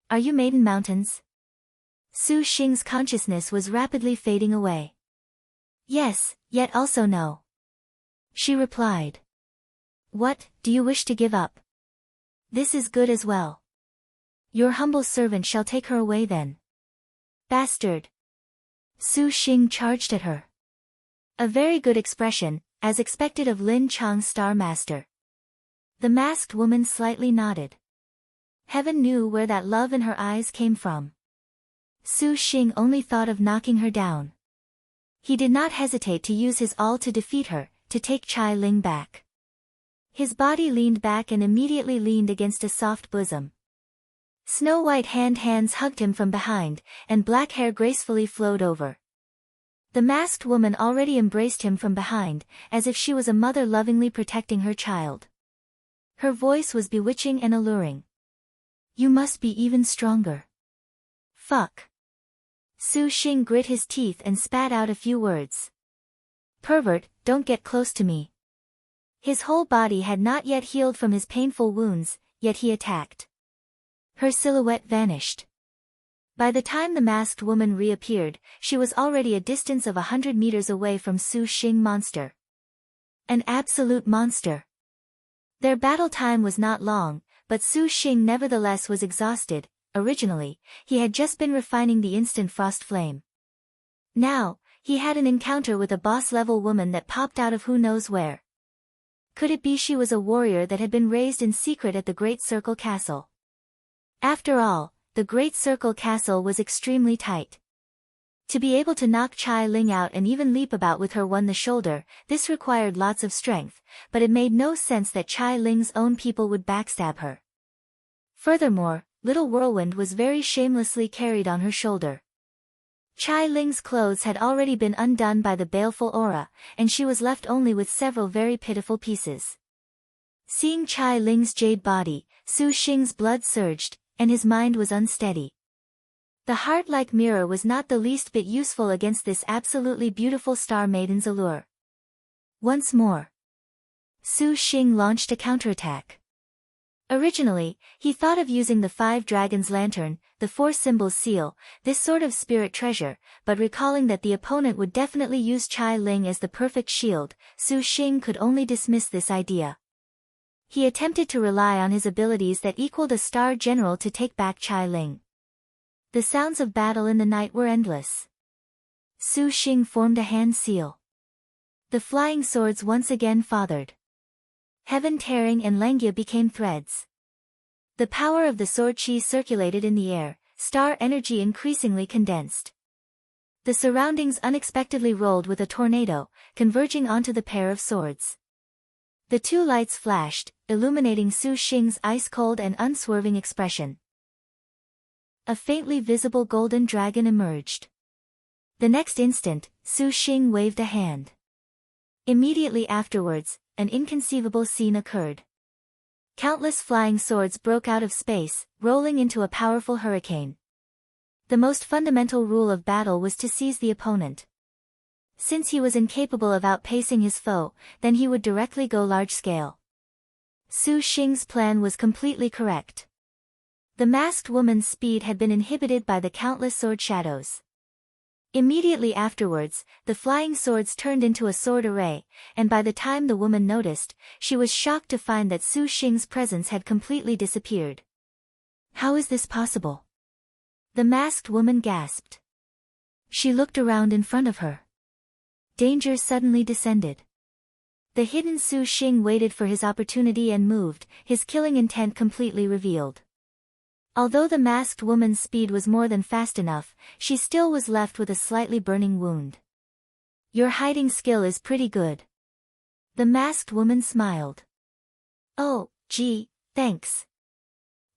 Are you Maiden Mountains? Su Xing's consciousness was rapidly fading away. Yes, yet also no. She replied. What, do you wish to give up? This is good as well. Your humble servant shall take her away then. Bastard! Su Xing charged at her. A very good expression, as expected of Lin Chang's Star Master. The masked woman slightly nodded. Heaven knew where that love in her eyes came from. Su Xing only thought of knocking her down. He did not hesitate to use his all to defeat her, to take Chai Ling back. His body leaned back and immediately leaned against a soft bosom. Snow-white hands hugged him from behind, and black hair gracefully flowed over. The masked woman already embraced him from behind, as if she was a mother lovingly protecting her child. Her voice was bewitching and alluring. You must be even stronger. Fuck. Su Xing grit his teeth and spat out a few words. Pervert, don't get close to me. His whole body had not yet healed from his painful wounds, yet he attacked. Her silhouette vanished. By the time the masked woman reappeared, she was already a distance of 100 meters away from Su Xing monster. An absolute monster. Their battle time was not long, but Su Xing nevertheless was exhausted. Originally, he had just been refining the instant frost flame. Now, he had an encounter with a boss-level woman that popped out of who knows where. Could it be she was a warrior that had been raised in secret at the Great Circle Castle? After all, the Great Circle Castle was extremely tight. To be able to knock Chai Ling out and even leap about with her on the shoulder, this required lots of strength, but it made no sense that Chai Ling's own people would backstab her. Furthermore, Little Whirlwind was very shamelessly carried on her shoulder. Chai Ling's clothes had already been undone by the baleful aura, and she was left only with several very pitiful pieces. Seeing Chai Ling's jade body, Su Xing's blood surged, and his mind was unsteady. The heart-like mirror was not the least bit useful against this absolutely beautiful Star Maiden's allure. Once more, Su Xing launched a counterattack. Originally, he thought of using the 5 dragons lantern, the 4 symbols seal, this sort of spirit treasure, but recalling that the opponent would definitely use Chai Ling as the perfect shield, Su Xing could only dismiss this idea. He attempted to rely on his abilities that equaled a star general to take back Chai Ling. The sounds of battle in the night were endless. Su Xing formed a hand seal. The flying swords once again fathered. Heaven tearing and Lengia became threads. The power of the sword chi circulated in the air, star energy increasingly condensed. The surroundings unexpectedly rolled with a tornado, converging onto the pair of swords. The 2 lights flashed, illuminating Su Xing's ice-cold and unswerving expression. A faintly visible golden dragon emerged. The next instant, Su Xing waved a hand. Immediately afterwards, an inconceivable scene occurred. Countless flying swords broke out of space, rolling into a powerful hurricane. The most fundamental rule of battle was to seize the opponent. Since he was incapable of outpacing his foe, then he would directly go large-scale. Su Xing's plan was completely correct. The masked woman's speed had been inhibited by the countless sword shadows. Immediately afterwards, the flying swords turned into a sword array, and by the time the woman noticed, she was shocked to find that Su Xing's presence had completely disappeared. How is this possible? The masked woman gasped. She looked around in front of her. Danger suddenly descended. The hidden Su Xing waited for his opportunity and moved, his killing intent completely revealed. Although the masked woman's speed was more than fast enough, she still was left with a slightly burning wound. Your hiding skill is pretty good. The masked woman smiled. Oh, gee, thanks.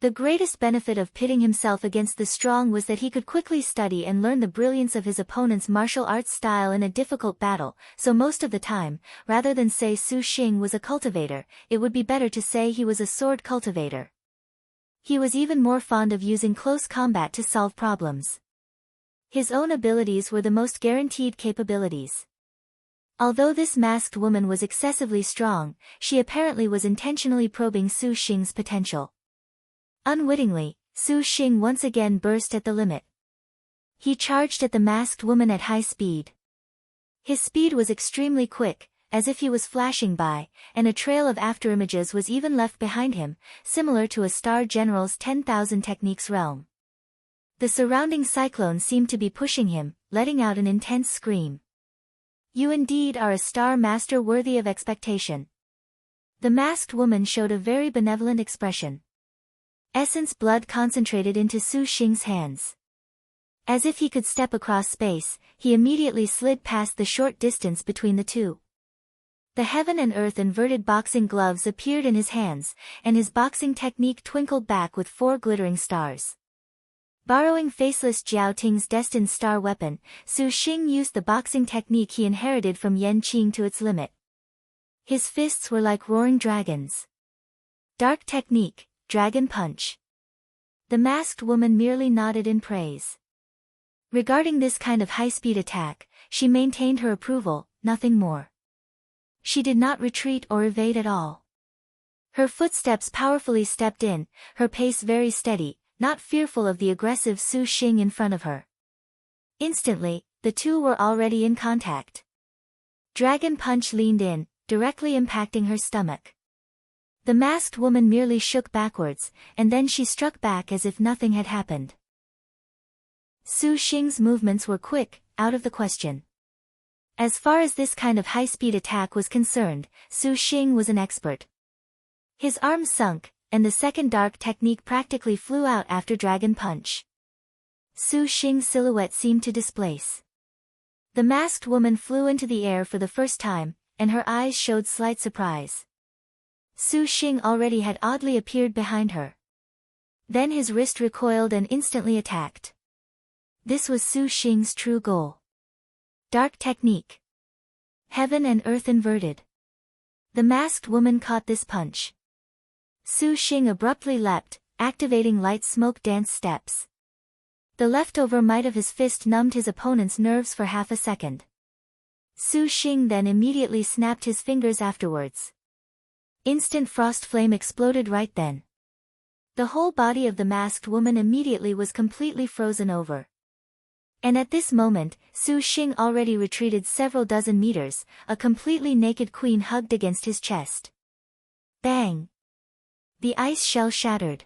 The greatest benefit of pitting himself against the strong was that he could quickly study and learn the brilliance of his opponent's martial arts style in a difficult battle, so most of the time, rather than say Su Xing was a cultivator, it would be better to say he was a sword cultivator. He was even more fond of using close combat to solve problems. His own abilities were the most guaranteed capabilities. Although this masked woman was excessively strong, she apparently was intentionally probing Su Xing's potential. Unwittingly, Su Xing once again burst at the limit. He charged at the masked woman at high speed. His speed was extremely quick, as if he was flashing by, and a trail of afterimages was even left behind him, similar to a Star General's 10,000 techniques realm. The surrounding cyclone seemed to be pushing him, letting out an intense scream. You indeed are a star master worthy of expectation. The masked woman showed a very benevolent expression. Essence blood concentrated into Su Xing's hands. As if he could step across space, he immediately slid past the short distance between the two. The heaven and earth inverted boxing gloves appeared in his hands, and his boxing technique twinkled back with 4 glittering stars. Borrowing faceless Jiao Ting's destined star weapon, Su Xing used the boxing technique he inherited from Yan Qing to its limit. His fists were like roaring dragons. Dark technique, Dragon Punch. The masked woman merely nodded in praise. Regarding this kind of high-speed attack, she maintained her approval, nothing more. She did not retreat or evade at all. Her footsteps powerfully stepped in, her pace very steady, not fearful of the aggressive Su Xing in front of her. Instantly, the two were already in contact. Dragon Punch leaned in, directly impacting her stomach. The masked woman merely shook backwards, and then she struck back as if nothing had happened. Su Xing's movements were quick, out of the question. As far as this kind of high-speed attack was concerned, Su Xing was an expert. His arms sunk, and the second dark technique practically flew out after Dragon Punch. Su Xing's silhouette seemed to displace. The masked woman flew into the air for the first time, and her eyes showed slight surprise. Su Xing already had oddly appeared behind her. Then his wrist recoiled and instantly attacked. This was Su Xing's true goal. Dark technique. Heaven and earth inverted. The masked woman caught this punch. Su Xing abruptly leapt, activating light smoke dance steps. The leftover might of his fist numbed his opponent's nerves for half a second. Su Xing then immediately snapped his fingers afterwards. Instant frost flame exploded right then. The whole body of the masked woman immediately was completely frozen over. And at this moment, Su Xing already retreated several dozen meters, a completely naked queen hugged against his chest. Bang! The ice shell shattered.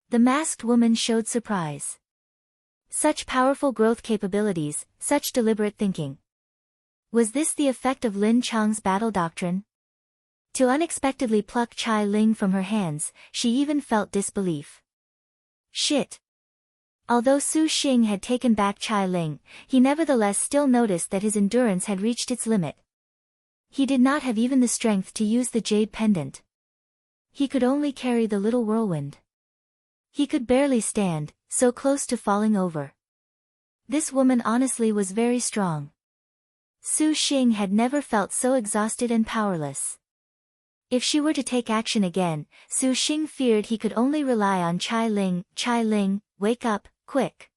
The masked woman showed surprise. Such powerful growth capabilities, such deliberate thinking. Was this the effect of Lin Chang's battle doctrine? To unexpectedly pluck Chai Ling from her hands, she even felt disbelief. Shit! Although Su Xing had taken back Chai Ling, he nevertheless still noticed that his endurance had reached its limit. He did not have even the strength to use the jade pendant. He could only carry the little whirlwind. He could barely stand, so close to falling over. This woman honestly was very strong. Su Xing had never felt so exhausted and powerless. If she were to take action again, Su Xing feared he could only rely on Chai Ling. Chai Ling, wake up, quick!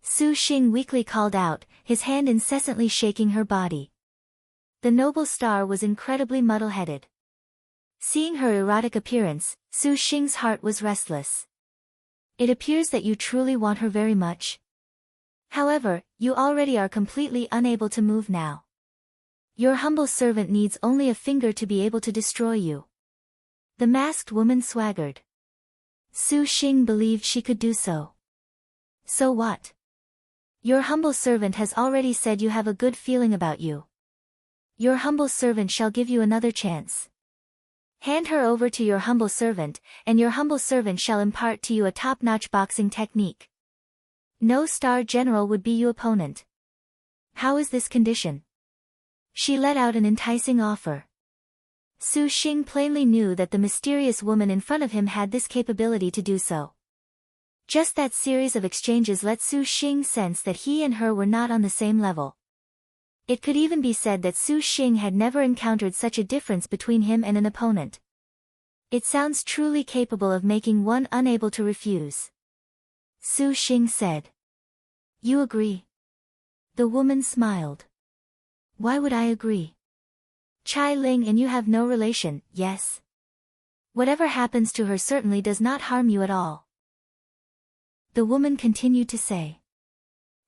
Su Xing weakly called out, his hand incessantly shaking her body. The noble star was incredibly muddle-headed. Seeing her erotic appearance, Su Xing's heart was restless. It appears that you truly want her very much. However, you already are completely unable to move now. Your humble servant needs only a finger to be able to destroy you. The masked woman swaggered. Su Xing believed she could do so. So what? Your humble servant has already said you have a good feeling about you. Your humble servant shall give you another chance. Hand her over to your humble servant, and your humble servant shall impart to you a top-notch boxing technique. No star general would be your opponent. How is this condition? She let out an enticing offer. Su Xing plainly knew that the mysterious woman in front of him had this capability to do so. Just that series of exchanges let Su Xing sense that he and her were not on the same level. It could even be said that Su Xing had never encountered such a difference between him and an opponent. It sounds truly capable of making one unable to refuse. Su Xing said. You agree? The woman smiled. Why would I agree? Chai Ling and you have no relation, yes? Whatever happens to her certainly does not harm you at all. the woman continued to say.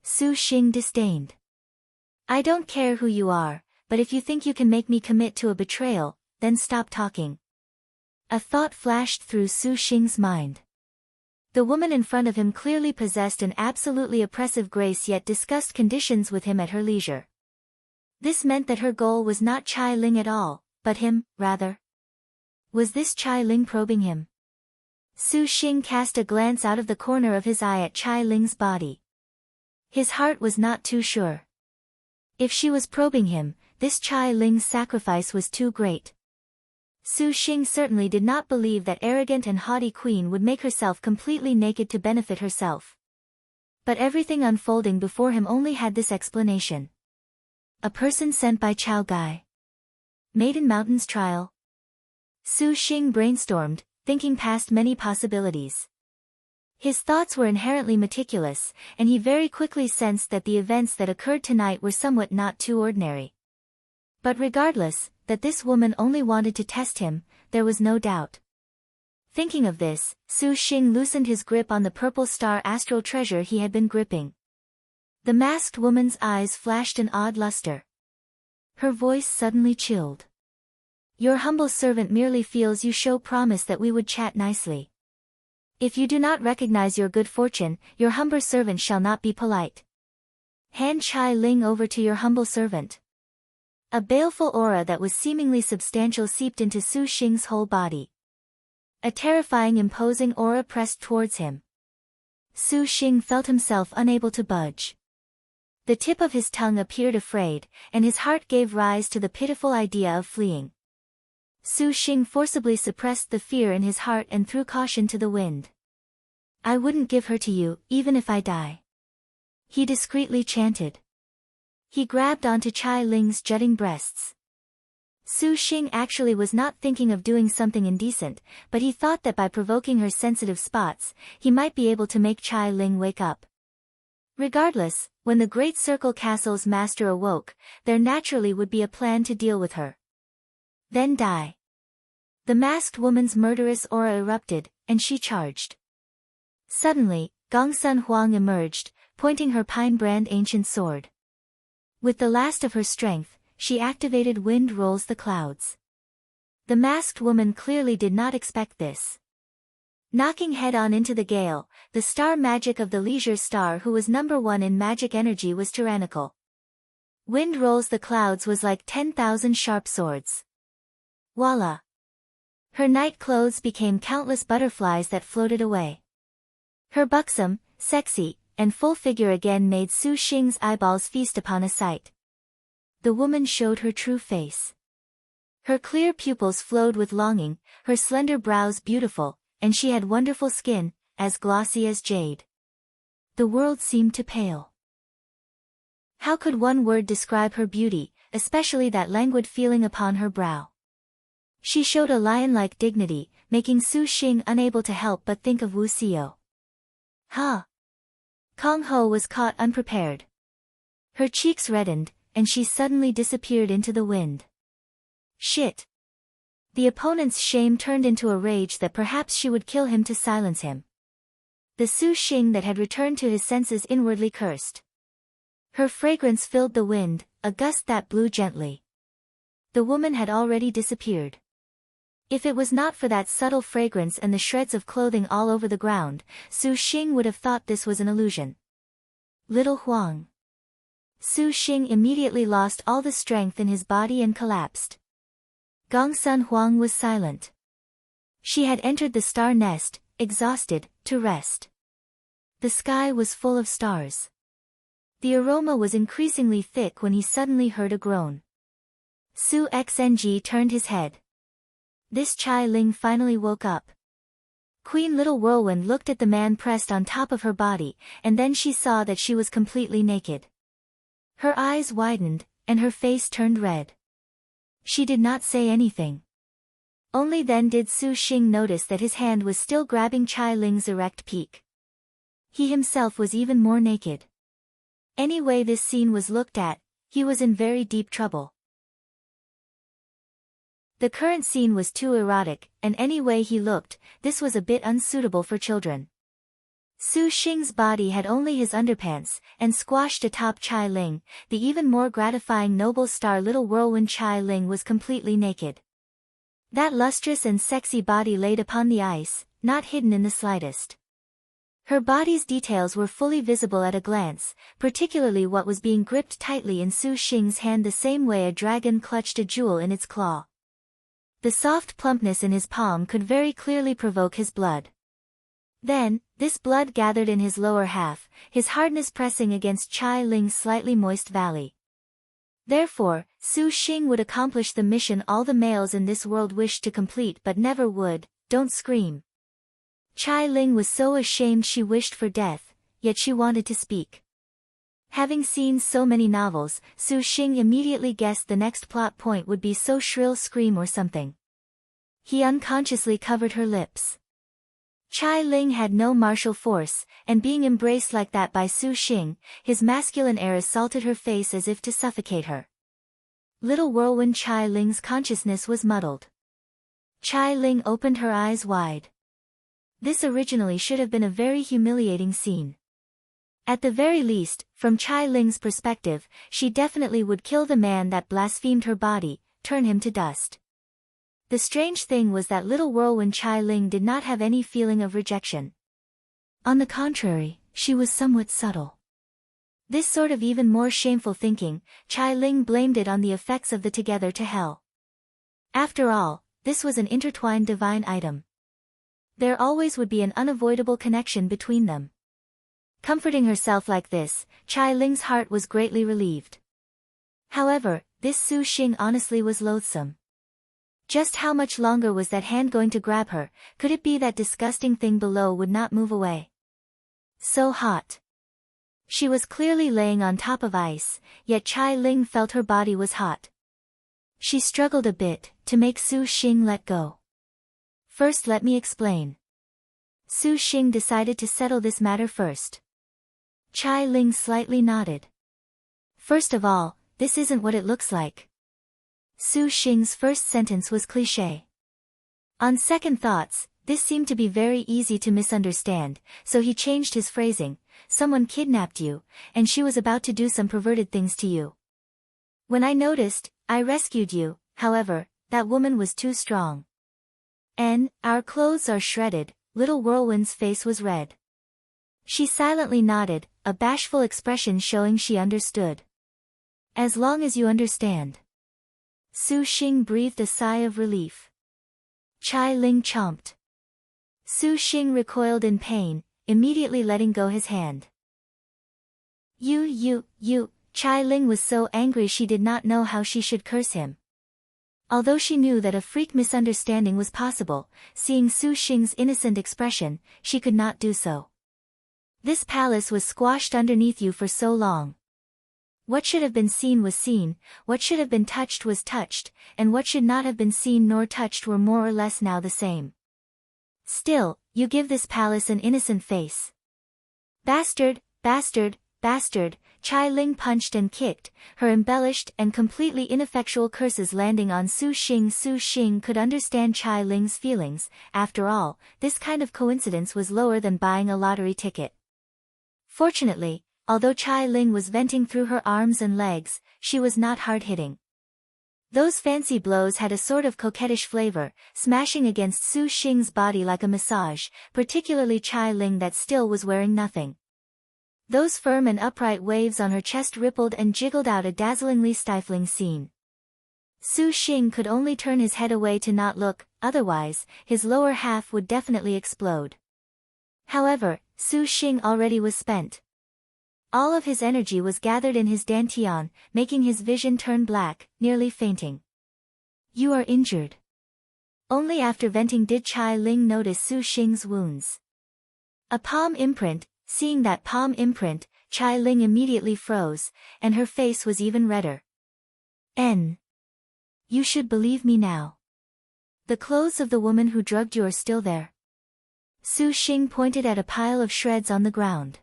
Su Xing disdained. I don't care who you are, but if you think you can make me commit to a betrayal, then stop talking. A thought flashed through Su Xing's mind. The woman in front of him clearly possessed an absolutely oppressive grace yet discussed conditions with him at her leisure. This meant that her goal was not Chai Ling at all, but him, rather. Was this Chai Ling probing him? Su Xing cast a glance out of the corner of his eye at Chai Ling's body. His heart was not too sure. If she was probing him, this Chai Ling's sacrifice was too great. Su Xing certainly did not believe that arrogant and haughty queen would make herself completely naked to benefit herself. But everything unfolding before him only had this explanation. A person sent by Chao Gai. Maiden Mountain's trial. Su Xing brainstormed, thinking past many possibilities. His thoughts were inherently meticulous, and he very quickly sensed that the events that occurred tonight were somewhat not too ordinary. But regardless, that this woman only wanted to test him, there was no doubt. Thinking of this, Su Xing loosened his grip on the purple star astral treasure he had been gripping. The masked woman's eyes flashed an odd luster. Her voice suddenly chilled. Your humble servant merely feels you show promise that we would chat nicely. If you do not recognize your good fortune, your humble servant shall not be polite. Hand Chai Ling over to your humble servant. A baleful aura that was seemingly substantial seeped into Su Xing's whole body. A terrifying imposing aura pressed towards him. Su Xing felt himself unable to budge. The tip of his tongue appeared afraid, and his heart gave rise to the pitiful idea of fleeing. Su Xing forcibly suppressed the fear in his heart and threw caution to the wind. I wouldn't give her to you, even if I die. He discreetly chanted. He grabbed onto Chai Ling's jutting breasts. Su Xing actually was not thinking of doing something indecent, but he thought that by provoking her sensitive spots, he might be able to make Chai Ling wake up. Regardless, when the Great Circle Castle's master awoke, there naturally would be a plan to deal with her. Then die. The masked woman's murderous aura erupted, and she charged. Suddenly, Gongsun Huang emerged, pointing her pine-brand ancient sword. With the last of her strength, she activated Wind Rolls the Clouds. The masked woman clearly did not expect this. Knocking head-on into the gale, the star magic of the leisure star who was number 1 in magic energy was tyrannical. Wind Rolls the Clouds was like 10,000 sharp swords. Voila! Her night clothes became countless butterflies that floated away. Her buxom, sexy, and full figure again made Su Xing's eyeballs feast upon a sight. The woman showed her true face. Her clear pupils flowed with longing, her slender brows beautiful, and she had wonderful skin, as glossy as jade. The world seemed to pale. How could one word describe her beauty, especially that languid feeling upon her brow? She showed a lion-like dignity, making Su Xing unable to help but think of Wu Xiao. Ha! Kong Ho was caught unprepared. Her cheeks reddened, and she suddenly disappeared into the wind. Shit! The opponent's shame turned into a rage that perhaps she would kill him to silence him. The Su Xing that had returned to his senses inwardly cursed. Her fragrance filled the wind, a gust that blew gently. The woman had already disappeared. If it was not for that subtle fragrance and the shreds of clothing all over the ground, Su Xing would have thought this was an illusion. Little Huang. Su Xing immediately lost all the strength in his body and collapsed. Gongsun Huang was silent. She had entered the star nest, exhausted, to rest. The sky was full of stars. The aroma was increasingly thick when he suddenly heard a groan. Su Xng turned his head. This Chai Ling finally woke up. Queen Little Whirlwind looked at the man pressed on top of her body, and then she saw that she was completely naked. Her eyes widened, and her face turned red. She did not say anything. Only then did Su Xing notice that his hand was still grabbing Chai Ling's erect peak. He himself was even more naked. Any way this scene was looked at, he was in very deep trouble. The current scene was too erotic, and any way he looked, this was a bit unsuitable for children. Su Xing's body had only his underpants, and squashed atop Chai Ling. The even more gratifying noble star little whirlwind Chai Ling was completely naked. That lustrous and sexy body laid upon the ice, not hidden in the slightest. Her body's details were fully visible at a glance, particularly what was being gripped tightly in Su Xing's hand the same way a dragon clutched a jewel in its claw. The soft plumpness in his palm could very clearly provoke his blood. Then, this blood gathered in his lower half, his hardness pressing against Chai Ling's slightly moist valley. Therefore, Su Xing would accomplish the mission all the males in this world wished to complete but never would. Don't scream. Chai Ling was so ashamed she wished for death, yet she wanted to speak. Having seen so many novels, Su Xing immediately guessed the next plot point would be so shrill scream or something. He unconsciously covered her lips. Chai Ling had no martial force, and being embraced like that by Su Xing, his masculine air assaulted her face as if to suffocate her. Little whirlwind Chai Ling's consciousness was muddled. Chai Ling opened her eyes wide. This originally should have been a very humiliating scene. At the very least, from Chai Ling's perspective, she definitely would kill the man that blasphemed her body, turn him to dust. The strange thing was that little whirlwind Chai Ling did not have any feeling of rejection. On the contrary, she was somewhat subtle. This sort of even more shameful thinking, Chai Ling blamed it on the effects of the together to hell. After all, this was an intertwined divine item. There always would be an unavoidable connection between them. Comforting herself like this, Chai Ling's heart was greatly relieved. However, this Su Xing honestly was loathsome. Just how much longer was that hand going to grab her? Could it be that disgusting thing below would not move away? So hot. She was clearly laying on top of ice, yet Chai Ling felt her body was hot. She struggled a bit, to make Su Xing let go. First let me explain. Su Xing decided to settle this matter first. Chai Ling slightly nodded. First of all, this isn't what it looks like. Su Xing's first sentence was cliché. On second thoughts, this seemed to be very easy to misunderstand, so he changed his phrasing. Someone kidnapped you, and she was about to do some perverted things to you. When I noticed, I rescued you. However, that woman was too strong. Our clothes are shredded. Little whirlwind's face was red. She silently nodded, a bashful expression showing she understood. As long as you understand. Su Xing breathed a sigh of relief. Chai Ling chomped. Su Xing recoiled in pain, immediately letting go his hand. You, Chai Ling was so angry she did not know how she should curse him. Although she knew that a freak misunderstanding was possible, seeing Su Xing's innocent expression, she could not do so. This palace was squashed underneath you for so long. What should have been seen was seen, what should have been touched was touched, and what should not have been seen nor touched were more or less now the same. Still, you give this palace an innocent face. Bastard, bastard, bastard, Chai Ling punched and kicked, her embellished and completely ineffectual curses landing on Su Xing. Su Xing could understand Chai Ling's feelings. After all, this kind of coincidence was lower than buying a lottery ticket. Fortunately, although Chai Ling was venting through her arms and legs, she was not hard-hitting. Those fancy blows had a sort of coquettish flavor, smashing against Su Xing's body like a massage, particularly Chai Ling that still was wearing nothing. Those firm and upright waves on her chest rippled and jiggled out a dazzlingly stifling scene. Su Xing could only turn his head away to not look, otherwise, his lower half would definitely explode. However, Su Xing already was spent. All of his energy was gathered in his dantian, making his vision turn black, nearly fainting. You are injured. Only after venting did Chai Ling notice Su Xing's wounds. A palm imprint. Seeing that palm imprint, Chai Ling immediately froze, and her face was even redder. You should believe me now. The clothes of the woman who drugged you are still there. Su Xing pointed at a pile of shreds on the ground.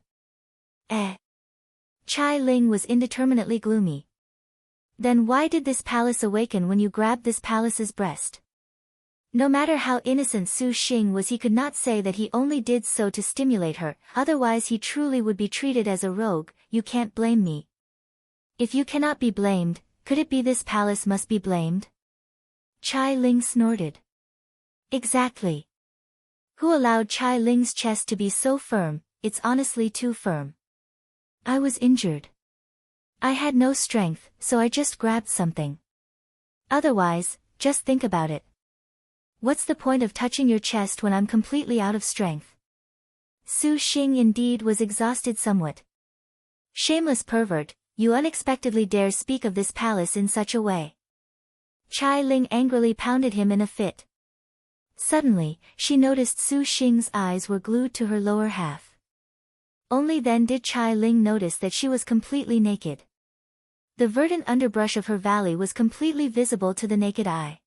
Chai Ling was indeterminately gloomy. Then why did this palace awaken when you grabbed this palace's breast? No matter how innocent Su Xing was, he could not say that he only did so to stimulate her, otherwise he truly would be treated as a rogue. You can't blame me. If you cannot be blamed, could it be this palace must be blamed? Chai Ling snorted. Exactly. Who allowed Chai Ling's chest to be so firm? It's honestly too firm. I was injured. I had no strength, so I just grabbed something. Otherwise, just think about it. What's the point of touching your chest when I'm completely out of strength? Su Xing indeed was exhausted somewhat. Shameless pervert, you unexpectedly dare speak of this palace in such a way. Chai Ling angrily pounded him in a fit. Suddenly, she noticed Su Xing's eyes were glued to her lower half. Only then did Chai Ling notice that she was completely naked. The verdant underbrush of her valley was completely visible to the naked eye.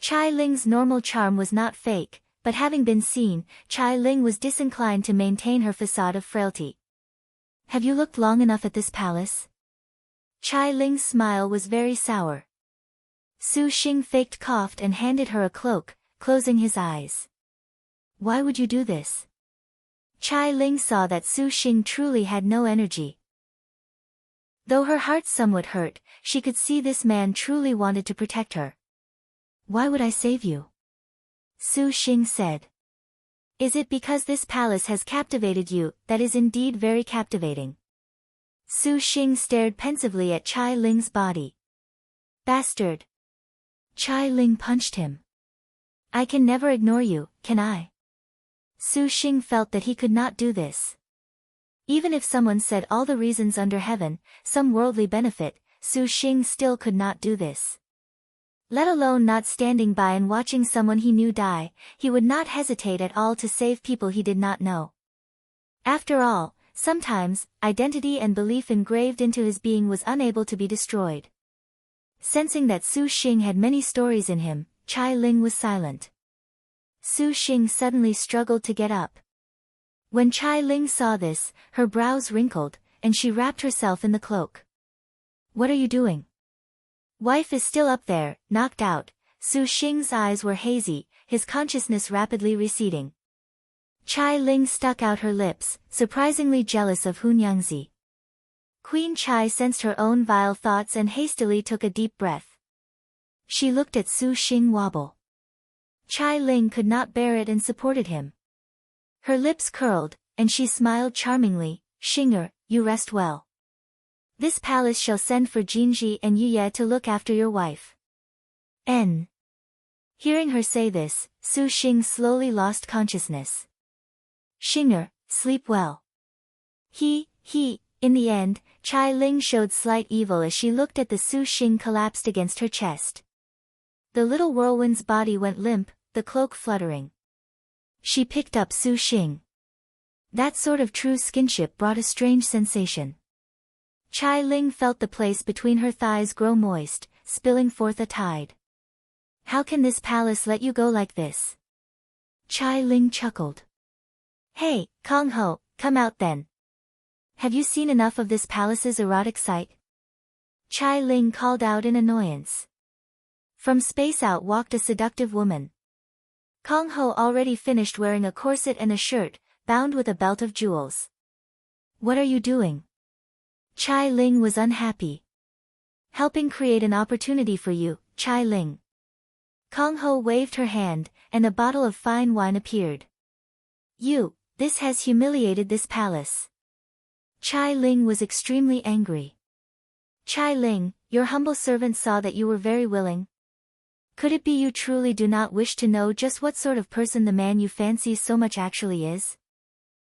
Chai Ling's normal charm was not fake, but having been seen, Chai Ling was disinclined to maintain her facade of frailty. Have you looked long enough at this palace? Chai Ling's smile was very sour. Su Xing faked coughed and handed her a cloak, closing his eyes. Why would you do this? Chai Ling saw that Su Xing truly had no energy. Though her heart somewhat hurt, she could see this man truly wanted to protect her. Why would I save you? Su Xing said. Is it because this palace has captivated you? That is indeed very captivating. Su Xing stared pensively at Chai Ling's body. Bastard! Chai Ling punched him. I can never ignore you, can I? Su Xing felt that he could not do this. Even if someone said all the reasons under heaven, some worldly benefit, Su Xing still could not do this. Let alone not standing by and watching someone he knew die, he would not hesitate at all to save people he did not know. After all, sometimes, identity and belief engraved into his being was unable to be destroyed. Sensing that Su Xing had many stories in him, Chai Ling was silent. Su Xing suddenly struggled to get up. When Chai Ling saw this, her brows wrinkled, and she wrapped herself in the cloak. What are you doing? Wife is still up there, knocked out. Su Xing's eyes were hazy, his consciousness rapidly receding. Chai Ling stuck out her lips, surprisingly jealous of Hunyangzi. Queen Chai sensed her own vile thoughts and hastily took a deep breath. She looked at Su Xing wobble. Chai Ling could not bear it and supported him. Her lips curled, and she smiled charmingly. Xinger, you rest well. This palace shall send for Jinji and Yuye to look after your wife. N. Hearing her say this, Su Xing slowly lost consciousness. Xinger, sleep well. In the end, Chai Ling showed slight evil as she looked at the Su Xing collapsed against her chest. The little whirlwind's body went limp, the cloak fluttering. She picked up Su Xing. That sort of true skinship brought a strange sensation. Chai Ling felt the place between her thighs grow moist, spilling forth a tide. How can this palace let you go like this? Chai Ling chuckled. Hey, Kong Ho, come out then. Have you seen enough of this palace's erotic sight? Chai Ling called out in annoyance. From space out walked a seductive woman. Kong Ho already finished wearing a corset and a shirt, bound with a belt of jewels. What are you doing? Chai Ling was unhappy. Helping create an opportunity for you, Chai Ling. Kong Ho waved her hand, and a bottle of fine wine appeared. This has humiliated this palace. Chai Ling was extremely angry. Chai Ling, your humble servant saw that you were very willing. Could it be you truly do not wish to know just what sort of person the man you fancy so much actually is?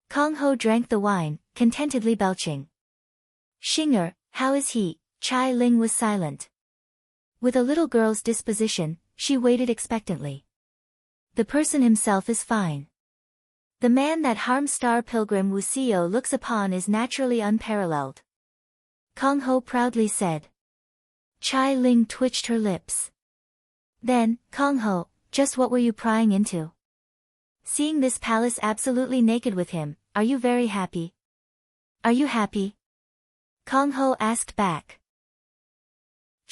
Kong Ho drank the wine, contentedly belching. Xinger, how is he? Chai Ling was silent. With a little girl's disposition, she waited expectantly. The person himself is fine. The man that harm star pilgrim Wu Xiao looks upon is naturally unparalleled. Kong Ho proudly said. Chai Ling twitched her lips. Then, Kong Ho, just what were you prying into? Seeing this palace absolutely naked with him, are you very happy? Are you happy? Kong Ho asked back.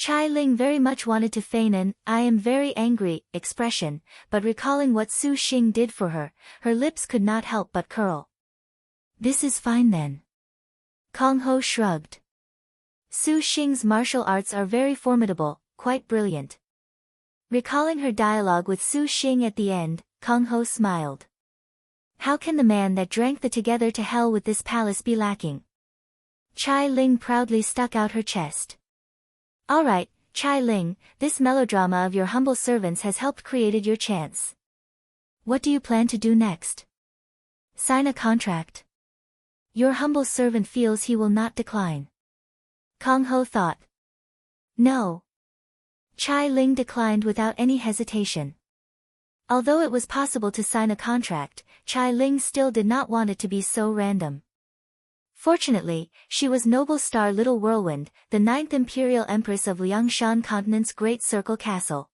Chai Ling very much wanted to feign an "I am very angry" expression, but recalling what Su Xing did for her, her lips could not help but curl. This is fine then. Kong Ho shrugged. Su Xing's martial arts are very formidable, quite brilliant. Recalling her dialogue with Su Xing at the end, Kong Ho smiled. How can the man that drank the together to hell with this palace be lacking? Chai Ling proudly stuck out her chest. All right, Chai Ling, this melodrama of your humble servants has helped created your chance. What do you plan to do next? Sign a contract. Your humble servant feels he will not decline. Kong Ho thought. No. Chai Ling declined without any hesitation. Although it was possible to sign a contract, Chai Ling still did not want it to be so random. Fortunately, she was noble star Little Whirlwind, the 9th Imperial Empress of Liangshan Continent's Great Circle Castle.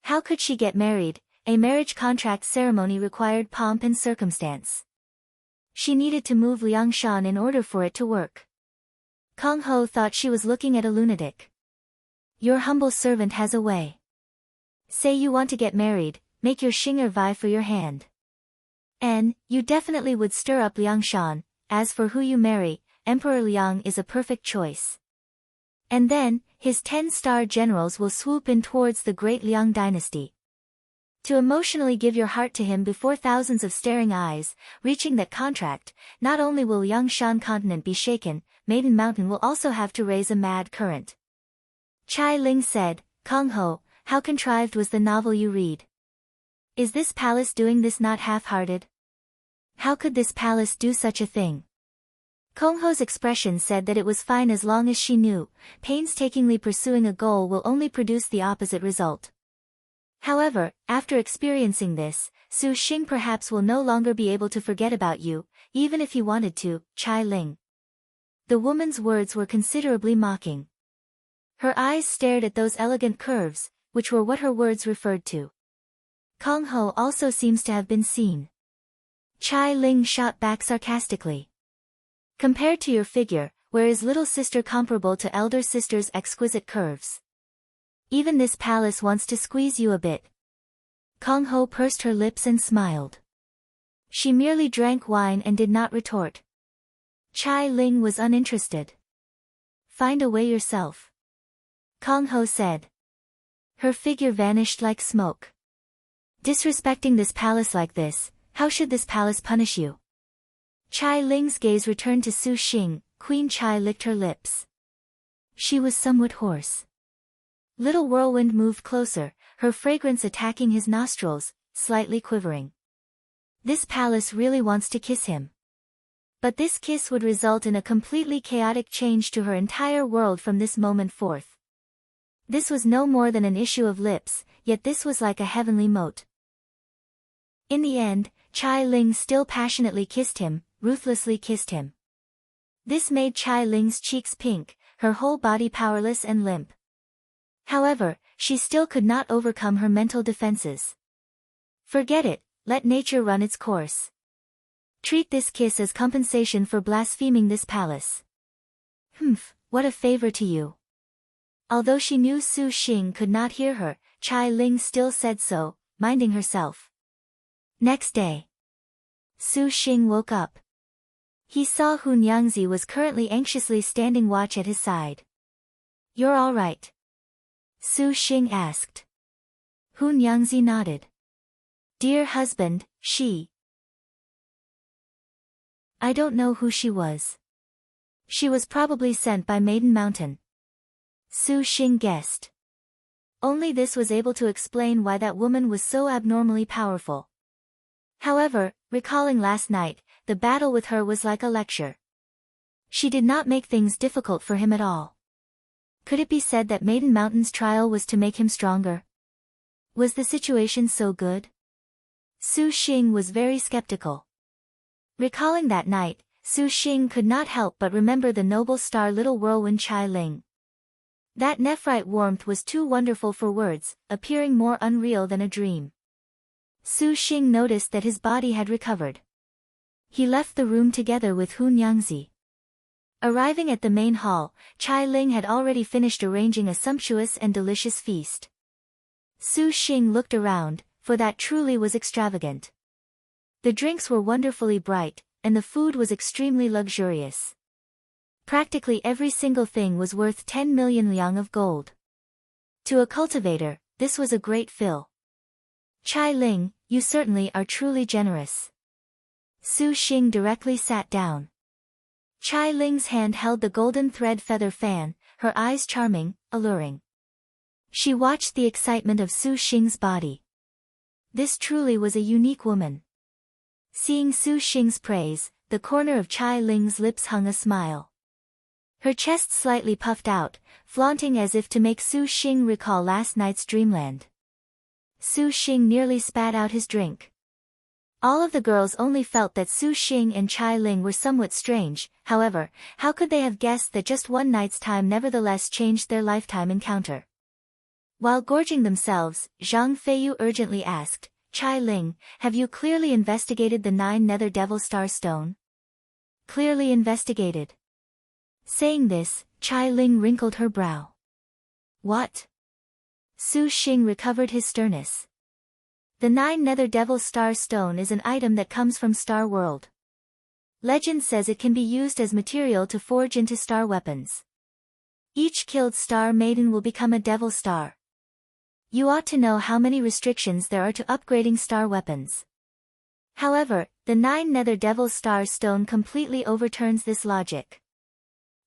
How could she get married? A marriage contract ceremony required pomp and circumstance. She needed to move Liangshan in order for it to work. Kong Ho thought she was looking at a lunatic. Your humble servant has a way. Say you want to get married, make your Xinger vie for your hand. And, you definitely would stir up Liangshan. As for who you marry, Emperor Liang is a perfect choice. And then, his 10-star generals will swoop in towards the great Liang dynasty. To emotionally give your heart to him before thousands of staring eyes, reaching that contract, not only will Liangshan continent be shaken, Maiden Mountain will also have to raise a mad current. Chai Ling said, Kong Ho, how contrived was the novel you read? Is this palace doing this not half-hearted? How could this palace do such a thing? Kong Ho's expression said that it was fine as long as she knew, painstakingly pursuing a goal will only produce the opposite result. However, after experiencing this, Su Xing perhaps will no longer be able to forget about you, even if he wanted to, Chai Ling. The woman's words were considerably mocking. Her eyes stared at those elegant curves, which were what her words referred to. Kong Ho also seems to have been seen. Chai Ling shot back sarcastically. Compared to your figure, where is little sister comparable to elder sister's exquisite curves? Even this palace wants to squeeze you a bit. Kong Ho pursed her lips and smiled. She merely drank wine and did not retort. Chai Ling was uninterested. Find a way yourself. Kong Ho said. Her figure vanished like smoke. Disrespecting this palace like this, how should this palace punish you? Chai Ling's gaze returned to Su Xing. Queen Chai licked her lips. She was somewhat hoarse. Little Whirlwind moved closer, her fragrance attacking his nostrils, slightly quivering. This palace really wants to kiss him. But this kiss would result in a completely chaotic change to her entire world from this moment forth. This was no more than an issue of lips, yet this was like a heavenly mote. In the end, Chai Ling still passionately kissed him, ruthlessly kissed him. This made Chai Ling's cheeks pink, her whole body powerless and limp. However, she still could not overcome her mental defenses. Forget it, let nature run its course. Treat this kiss as compensation for blaspheming this palace. Humph, what a favor to you. Although she knew Su Xing could not hear her, Chai Ling still said so, minding herself. Next day. Su Xing woke up. He saw Hun Yangzi was currently anxiously standing watch at his side. You're all right? Su Xing asked. Hun Yangzi nodded. Dear husband, I don't know who she was. She was probably sent by Maiden Mountain. Su Xing guessed. Only this was able to explain why that woman was so abnormally powerful. However, recalling last night, the battle with her was like a lecture. She did not make things difficult for him at all. Could it be said that Maiden Mountain's trial was to make him stronger? Was the situation so good? Su Xing was very skeptical. Recalling that night, Su Xing could not help but remember the noble star Little Whirlwind Chai Ling. That nephrite warmth was too wonderful for words, appearing more unreal than a dream. Su Xing noticed that his body had recovered. He left the room together with Hun Yangzi. Arriving at the main hall, Chai Ling had already finished arranging a sumptuous and delicious feast. Su Xing looked around, for that truly was extravagant. The drinks were wonderfully bright, and the food was extremely luxurious. Practically every single thing was worth 10 million liang of gold. To a cultivator, this was a great fill. Chai Ling, you certainly are truly generous. Su Xing directly sat down. Chai Ling's hand held the golden thread feather fan, her eyes charming, alluring. She watched the excitement of Su Xing's body. This truly was a unique woman. Seeing Su Xing's praise, the corner of Chai Ling's lips hung a smile. Her chest slightly puffed out, flaunting as if to make Su Xing recall last night's dreamland. Su Xing nearly spat out his drink. All of the girls only felt that Su Xing and Chai Ling were somewhat strange, however, how could they have guessed that just one night's time nevertheless changed their lifetime encounter? While gorging themselves, Zhang Feiyu urgently asked, Chai Ling, have you clearly investigated the 9 Nether Devil Star Stone? Clearly investigated. Saying this, Chai Ling wrinkled her brow. What? Su Xing recovered his sternness. The 9 Nether Devil Star Stone is an item that comes from Star World. Legend says it can be used as material to forge into star weapons. Each killed star maiden will become a devil star. You ought to know how many restrictions there are to upgrading star weapons. However, the 9 Nether Devil Star Stone completely overturns this logic.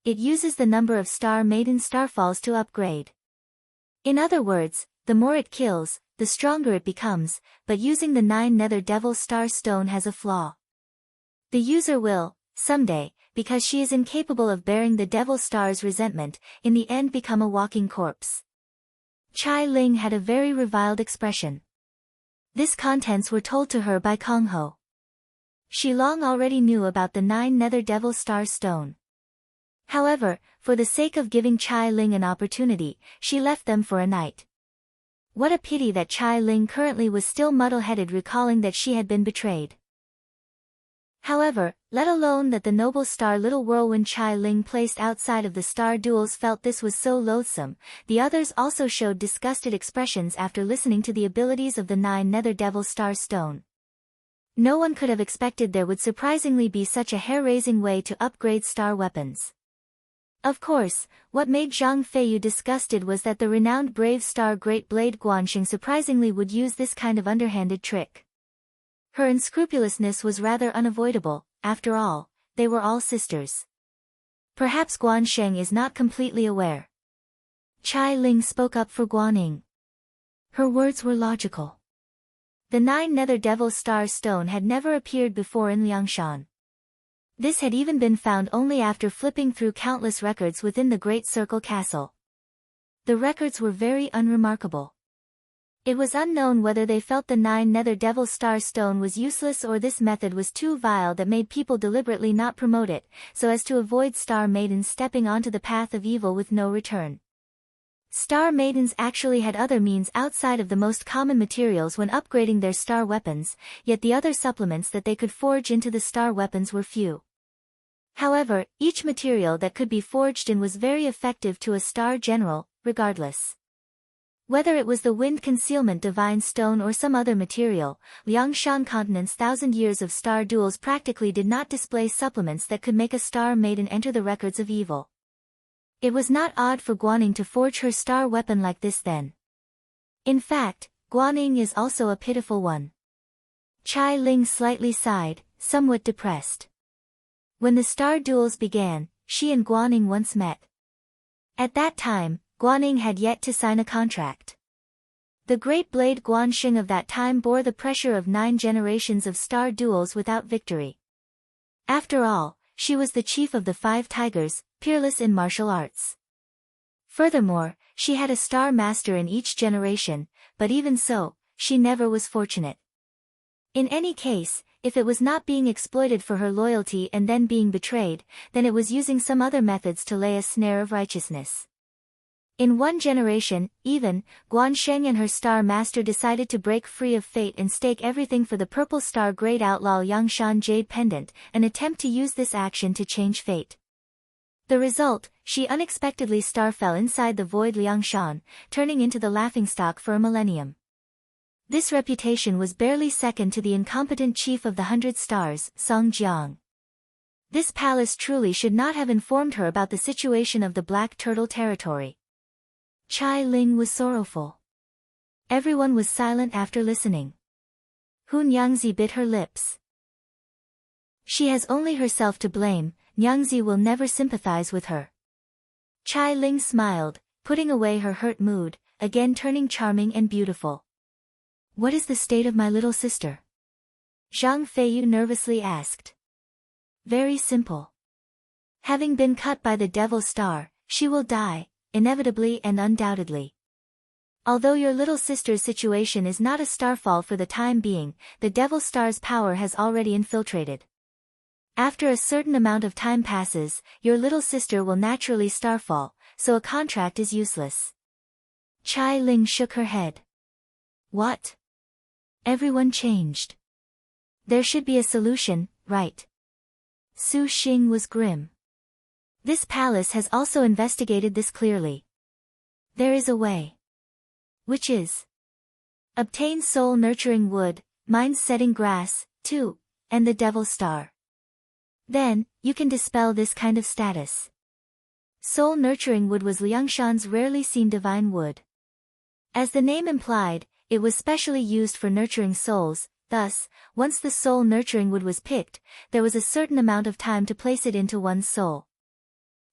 It uses the number of star maiden starfalls to upgrade. In other words, the more it kills, the stronger it becomes, but using the 9 Nether Devil Star Stone has a flaw. The user will, someday, because she is incapable of bearing the Devil Star's resentment, in the end become a walking corpse. Chai Ling had a very reviled expression. This contents were told to her by Kong Ho. She long already knew about the 9 Nether Devil Star Stone. However, for the sake of giving Chai Ling an opportunity, she left them for a night. What a pity that Chai Ling currently was still muddle-headed, recalling that she had been betrayed. However, let alone that the noble star little whirlwind Chai Ling placed outside of the star duels felt this was so loathsome, the others also showed disgusted expressions after listening to the abilities of the 9 Nether Devil Star Stone. No one could have expected there would surprisingly be such a hair-raising way to upgrade star weapons. Of course, what made Zhang Feiyu disgusted was that the renowned brave star Great Blade Guan surprisingly would use this kind of underhanded trick. Her unscrupulousness was rather unavoidable, after all, they were all sisters. Perhaps Guan is not completely aware. Chai Ling spoke up for Guan. Her words were logical. The 9 Nether Devil Star Stone had never appeared before in Liangshan. This had even been found only after flipping through countless records within the Great Circle Castle. The records were very unremarkable. It was unknown whether they felt the 9 Nether Devil Star Stone was useless or this method was too vile that made people deliberately not promote it, so as to avoid star maidens stepping onto the path of evil with no return. Star maidens actually had other means outside of the most common materials when upgrading their star weapons, yet the other supplements that they could forge into the star weapons were few. However, each material that could be forged in was very effective to a star general, regardless. Whether it was the wind concealment divine stone or some other material, Liangshan Continent's 1,000 years of star duels practically did not display supplements that could make a star maiden enter the records of evil. It was not odd for Guan to forge her star weapon like this then. In fact, Guan is also a pitiful one. Chai Ling slightly sighed, somewhat depressed. When the star duels began, she and Guan once met. At that time, Guan had yet to sign a contract. The great blade Guan of that time bore the pressure of 9 generations of star duels without victory. After all, she was the chief of the 5 tigers, peerless in martial arts. Furthermore, she had a star master in each generation, but even so, she never was fortunate. In any case, if it was not being exploited for her loyalty and then being betrayed, then it was using some other methods to lay a snare of righteousness. In one generation, even, Guan and her star master decided to break free of fate and stake everything for the purple star great outlaw Yangshan Jade Pendant, an attempt to use this action to change fate. The result, she unexpectedly star fell inside the void Liangshan, turning into the laughingstock for a millennium. This reputation was barely second to the incompetent chief of the 100 Stars, Song Jiang. This palace truly should not have informed her about the situation of the Black Turtle territory. Chai Ling was sorrowful. Everyone was silent after listening. Hun Yangzi bit her lips. She has only herself to blame, Nyangzi will never sympathize with her. Chai Ling smiled, putting away her hurt mood, again turning charming and beautiful. What is the state of my little sister? Zhang Feiyu nervously asked. Very simple. Having been cut by the Devil Star, she will die, inevitably and undoubtedly. Although your little sister's situation is not a starfall for the time being, the Devil Star's power has already infiltrated. After a certain amount of time passes, your little sister will naturally starfall, so a contract is useless. Chai Ling shook her head. What? Everyone changed. There should be a solution, right? Su Xing was grim. This palace has also investigated this clearly. There is a way. Which is? Obtain soul-nurturing wood, mind-setting grass, too, and the Devil Star. Then, you can dispel this kind of status. Soul-nurturing wood was Liangshan's rarely seen divine wood. As the name implied, it was specially used for nurturing souls, thus, once the soul-nurturing wood was picked, there was a certain amount of time to place it into one's soul.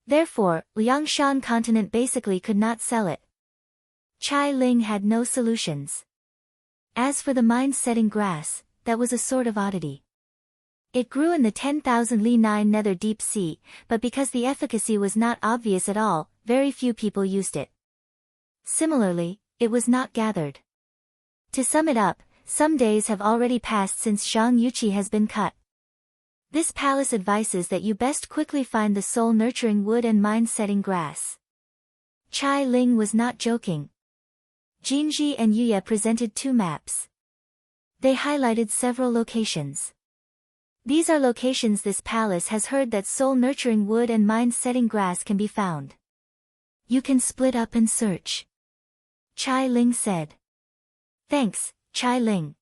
Therefore, Liangshan continent basically could not sell it. Chai Ling had no solutions. As for the mind-setting grass, that was a sort of oddity. It grew in the 10,000 li 9 nether deep sea, but because the efficacy was not obvious at all, very few people used it. Similarly, it was not gathered. To sum it up, some days have already passed since Zhang Yuqi has been cut. This palace advises that you best quickly find the soul-nurturing wood and mind-setting grass. Chai Ling was not joking. Jinji and Yuya presented 2 maps. They highlighted several locations. These are locations this palace has heard that soul-nurturing wood and mind-setting grass can be found. You can split up and search. Chai Ling said. Thanks, Chai Ling.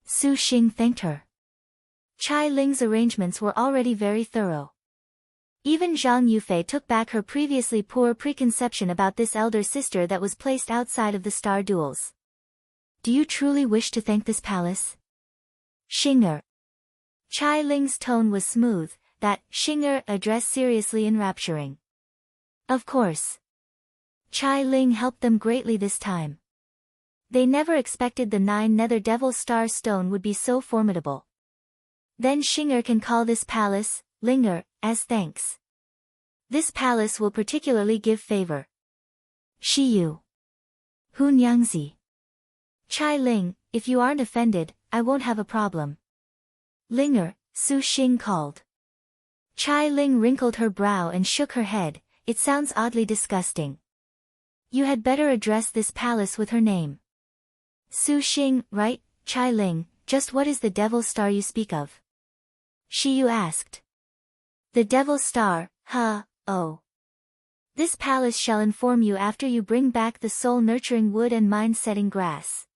Su Xing thanked her. Chai Ling's arrangements were already very thorough. Even Zhang Yufei took back her previously poor preconception about this elder sister that was placed outside of the star duels. Do you truly wish to thank this palace? Xing'er. Chai Ling's tone was smooth, that Xing'er addressed seriously enrapturing. Of course. Chai Ling helped them greatly this time. They never expected the 9 Nether Devil Star Stone would be so formidable. Then Xing'er can call this palace, Ling'er, as thanks. This palace will particularly give favor. Shiyu. Hun Yangzi. Chai Ling, if you aren't offended, I won't have a problem. Ling'er, Su Xing called. Chai Ling wrinkled her brow and shook her head, it sounds oddly disgusting. You had better address this palace with her name. Su Xing, right, Chai Ling, just what is the Devil Star you speak of? Shiyu asked. The Devil Star, oh. This palace shall inform you after you bring back the soul-nurturing wood and mind-setting grass.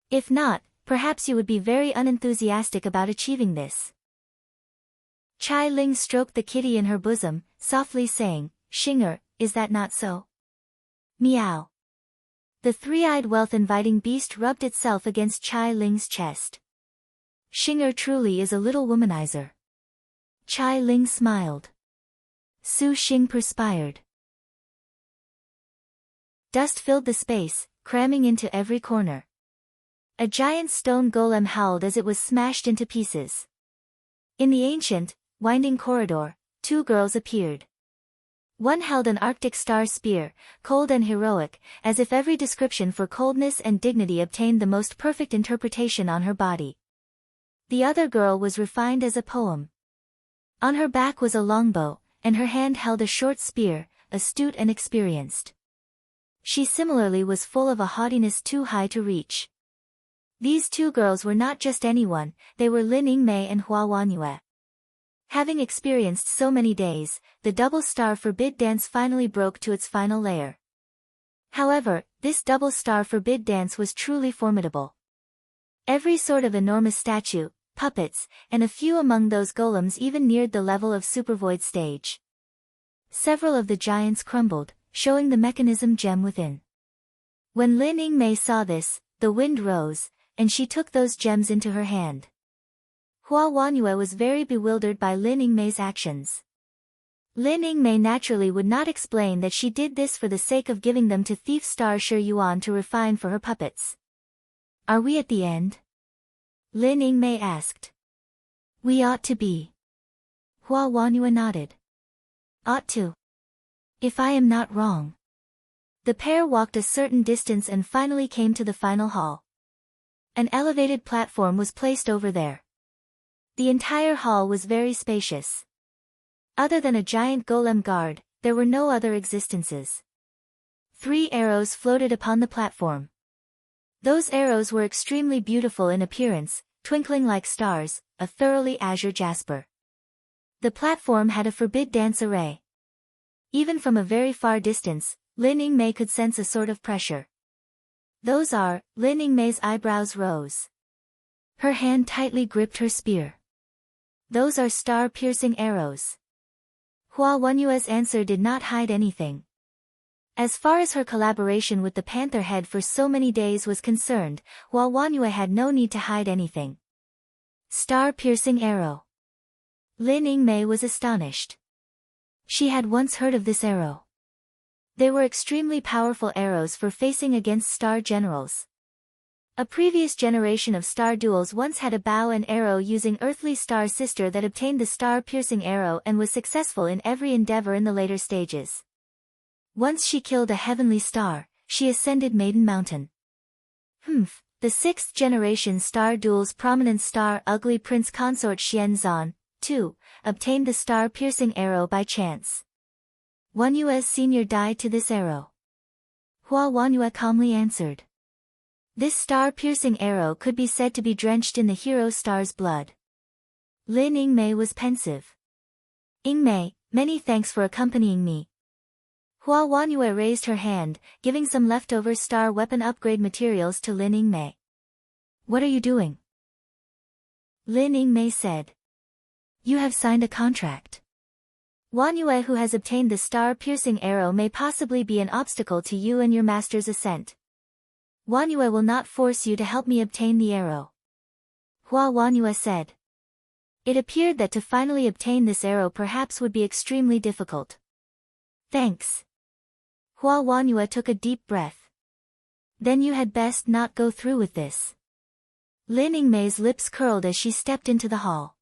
If not, perhaps you would be very unenthusiastic about achieving this. Chai Ling stroked the kitty in her bosom, softly saying, Xing'er, is that not so? Meow. The three-eyed wealth-inviting beast rubbed itself against Chai Ling's chest. Xing'er truly is a little womanizer. Chai Ling smiled. Su Xing perspired. Dust filled the space, cramming into every corner. A giant stone golem howled as it was smashed into pieces. In the ancient, winding corridor, 2 girls appeared. One held an Arctic star spear, cold and heroic, as if every description for coldness and dignity obtained the most perfect interpretation on her body. The other girl was refined as a poem. On her back was a longbow, and her hand held a short spear, astute and experienced. She similarly was full of a haughtiness too high to reach. These 2 girls were not just anyone, they were Lin Yingmei and Hua Wanyue. Having experienced so many days, the double star forbid dance finally broke to its final layer. However, this double star forbid dance was truly formidable. Every sort of enormous statue, puppets, and a few among those golems even neared the level of supervoid stage. Several of the giants crumbled, showing the mechanism gem within. When Lin Yingmei saw this, the wind rose, and she took those gems into her hand. Hua Wanyue was very bewildered by Lin Yingmei's actions. Lin Yingmei naturally would not explain that she did this for the sake of giving them to thief star Shi Yuan to refine for her puppets. Are we at the end? Lin Yingmei asked. We ought to be. Hua Wanyue nodded. Ought to. If I am not wrong. The pair walked a certain distance and finally came to the final hall. An elevated platform was placed over there. The entire hall was very spacious. Other than a giant golem guard, there were no other existences. 3 arrows floated upon the platform. Those arrows were extremely beautiful in appearance, twinkling like stars, a thoroughly azure jasper. The platform had a forbid dance array. Even from a very far distance, Lin Yingmei could sense a sort of pressure. Those are, Lin Yingmei's eyebrows rose. Her hand tightly gripped her spear. Those are star-piercing arrows. Hua Wanyue's answer did not hide anything. As far as her collaboration with the Panther Head for so many days was concerned, Hua Wanyue had no need to hide anything. Star-piercing arrow. Lin Yingmei was astonished. She had once heard of this arrow. They were extremely powerful arrows for facing against star generals. A previous generation of star duels once had a bow and arrow using earthly star sister that obtained the star-piercing arrow and was successful in every endeavor in the later stages. Once she killed a heavenly star, she ascended Maiden Mountain. The 6th generation star duel's prominent star ugly prince consort Xianzan, too, obtained the star-piercing arrow by chance. Wanyue's senior died to this arrow. Hua Wanyue calmly answered. This star-piercing arrow could be said to be drenched in the hero star's blood. Lin Yingmei was pensive. Yingmei, many thanks for accompanying me. Hua Wanyue raised her hand, giving some leftover star weapon upgrade materials to Lin Yingmei. What are you doing? Lin Yingmei said. You have signed a contract. Wanyue who has obtained the star-piercing arrow may possibly be an obstacle to you and your master's ascent. Wanyue will not force you to help me obtain the arrow. Hua Wanyue said. It appeared that to finally obtain this arrow perhaps would be extremely difficult. Thanks. Hua Wanyue took a deep breath. Then you had best not go through with this. Lin Yingmei's lips curled as she stepped into the hall.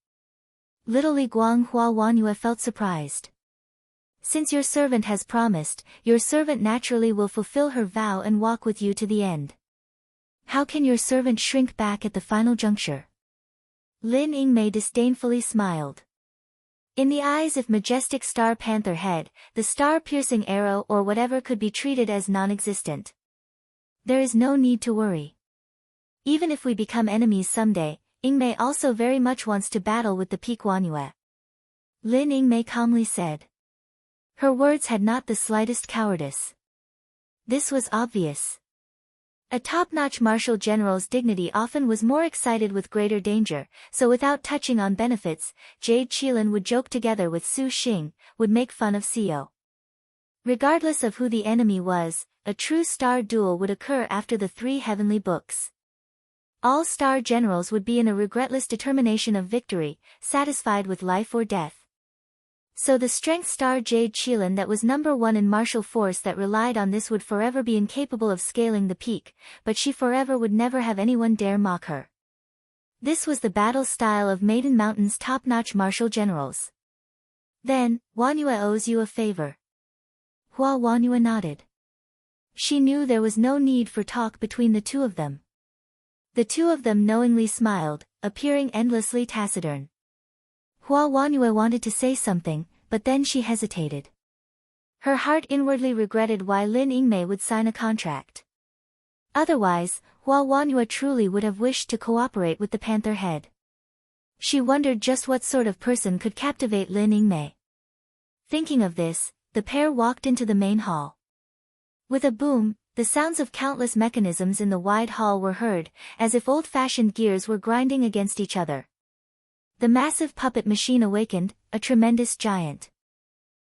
Little Li Guang Hua Wanyue felt surprised. Since your servant has promised, your servant naturally will fulfill her vow and walk with you to the end. How can your servant shrink back at the final juncture? Lin Yingmei disdainfully smiled. In the eyes of majestic star panther head, the star-piercing arrow or whatever could be treated as non-existent. There is no need to worry. Even if we become enemies someday, Yingmei also very much wants to battle with the peak Wanyue. Lin Yingmei calmly said. Her words had not the slightest cowardice. This was obvious. A top-notch martial general's dignity often was more excited with greater danger, so without touching on benefits, Jade Qilin would joke together with Su Xing, would make fun of Xiao. Regardless of who the enemy was, a true star duel would occur after the 3 heavenly books. All star generals would be in a regretless determination of victory, satisfied with life or death. So the strength star Jade Qilin that was number 1 in martial force that relied on this would forever be incapable of scaling the peak, but she forever would never have anyone dare mock her. This was the battle style of Maiden Mountain's top-notch martial generals. Then, Wanyue owes you a favor. Hua Wanyue nodded. She knew there was no need for talk between the two of them. The two of them knowingly smiled, appearing endlessly taciturn. Hua Wanyue wanted to say something, but then she hesitated. Her heart inwardly regretted why Lin Yingmei would sign a contract. Otherwise, Hua Wanyue truly would have wished to cooperate with the Panther Head. She wondered just what sort of person could captivate Lin Yingmei. Thinking of this, the pair walked into the main hall. With a boom, the sounds of countless mechanisms in the wide hall were heard, as if old-fashioned gears were grinding against each other. The massive puppet machine awakened, a tremendous giant.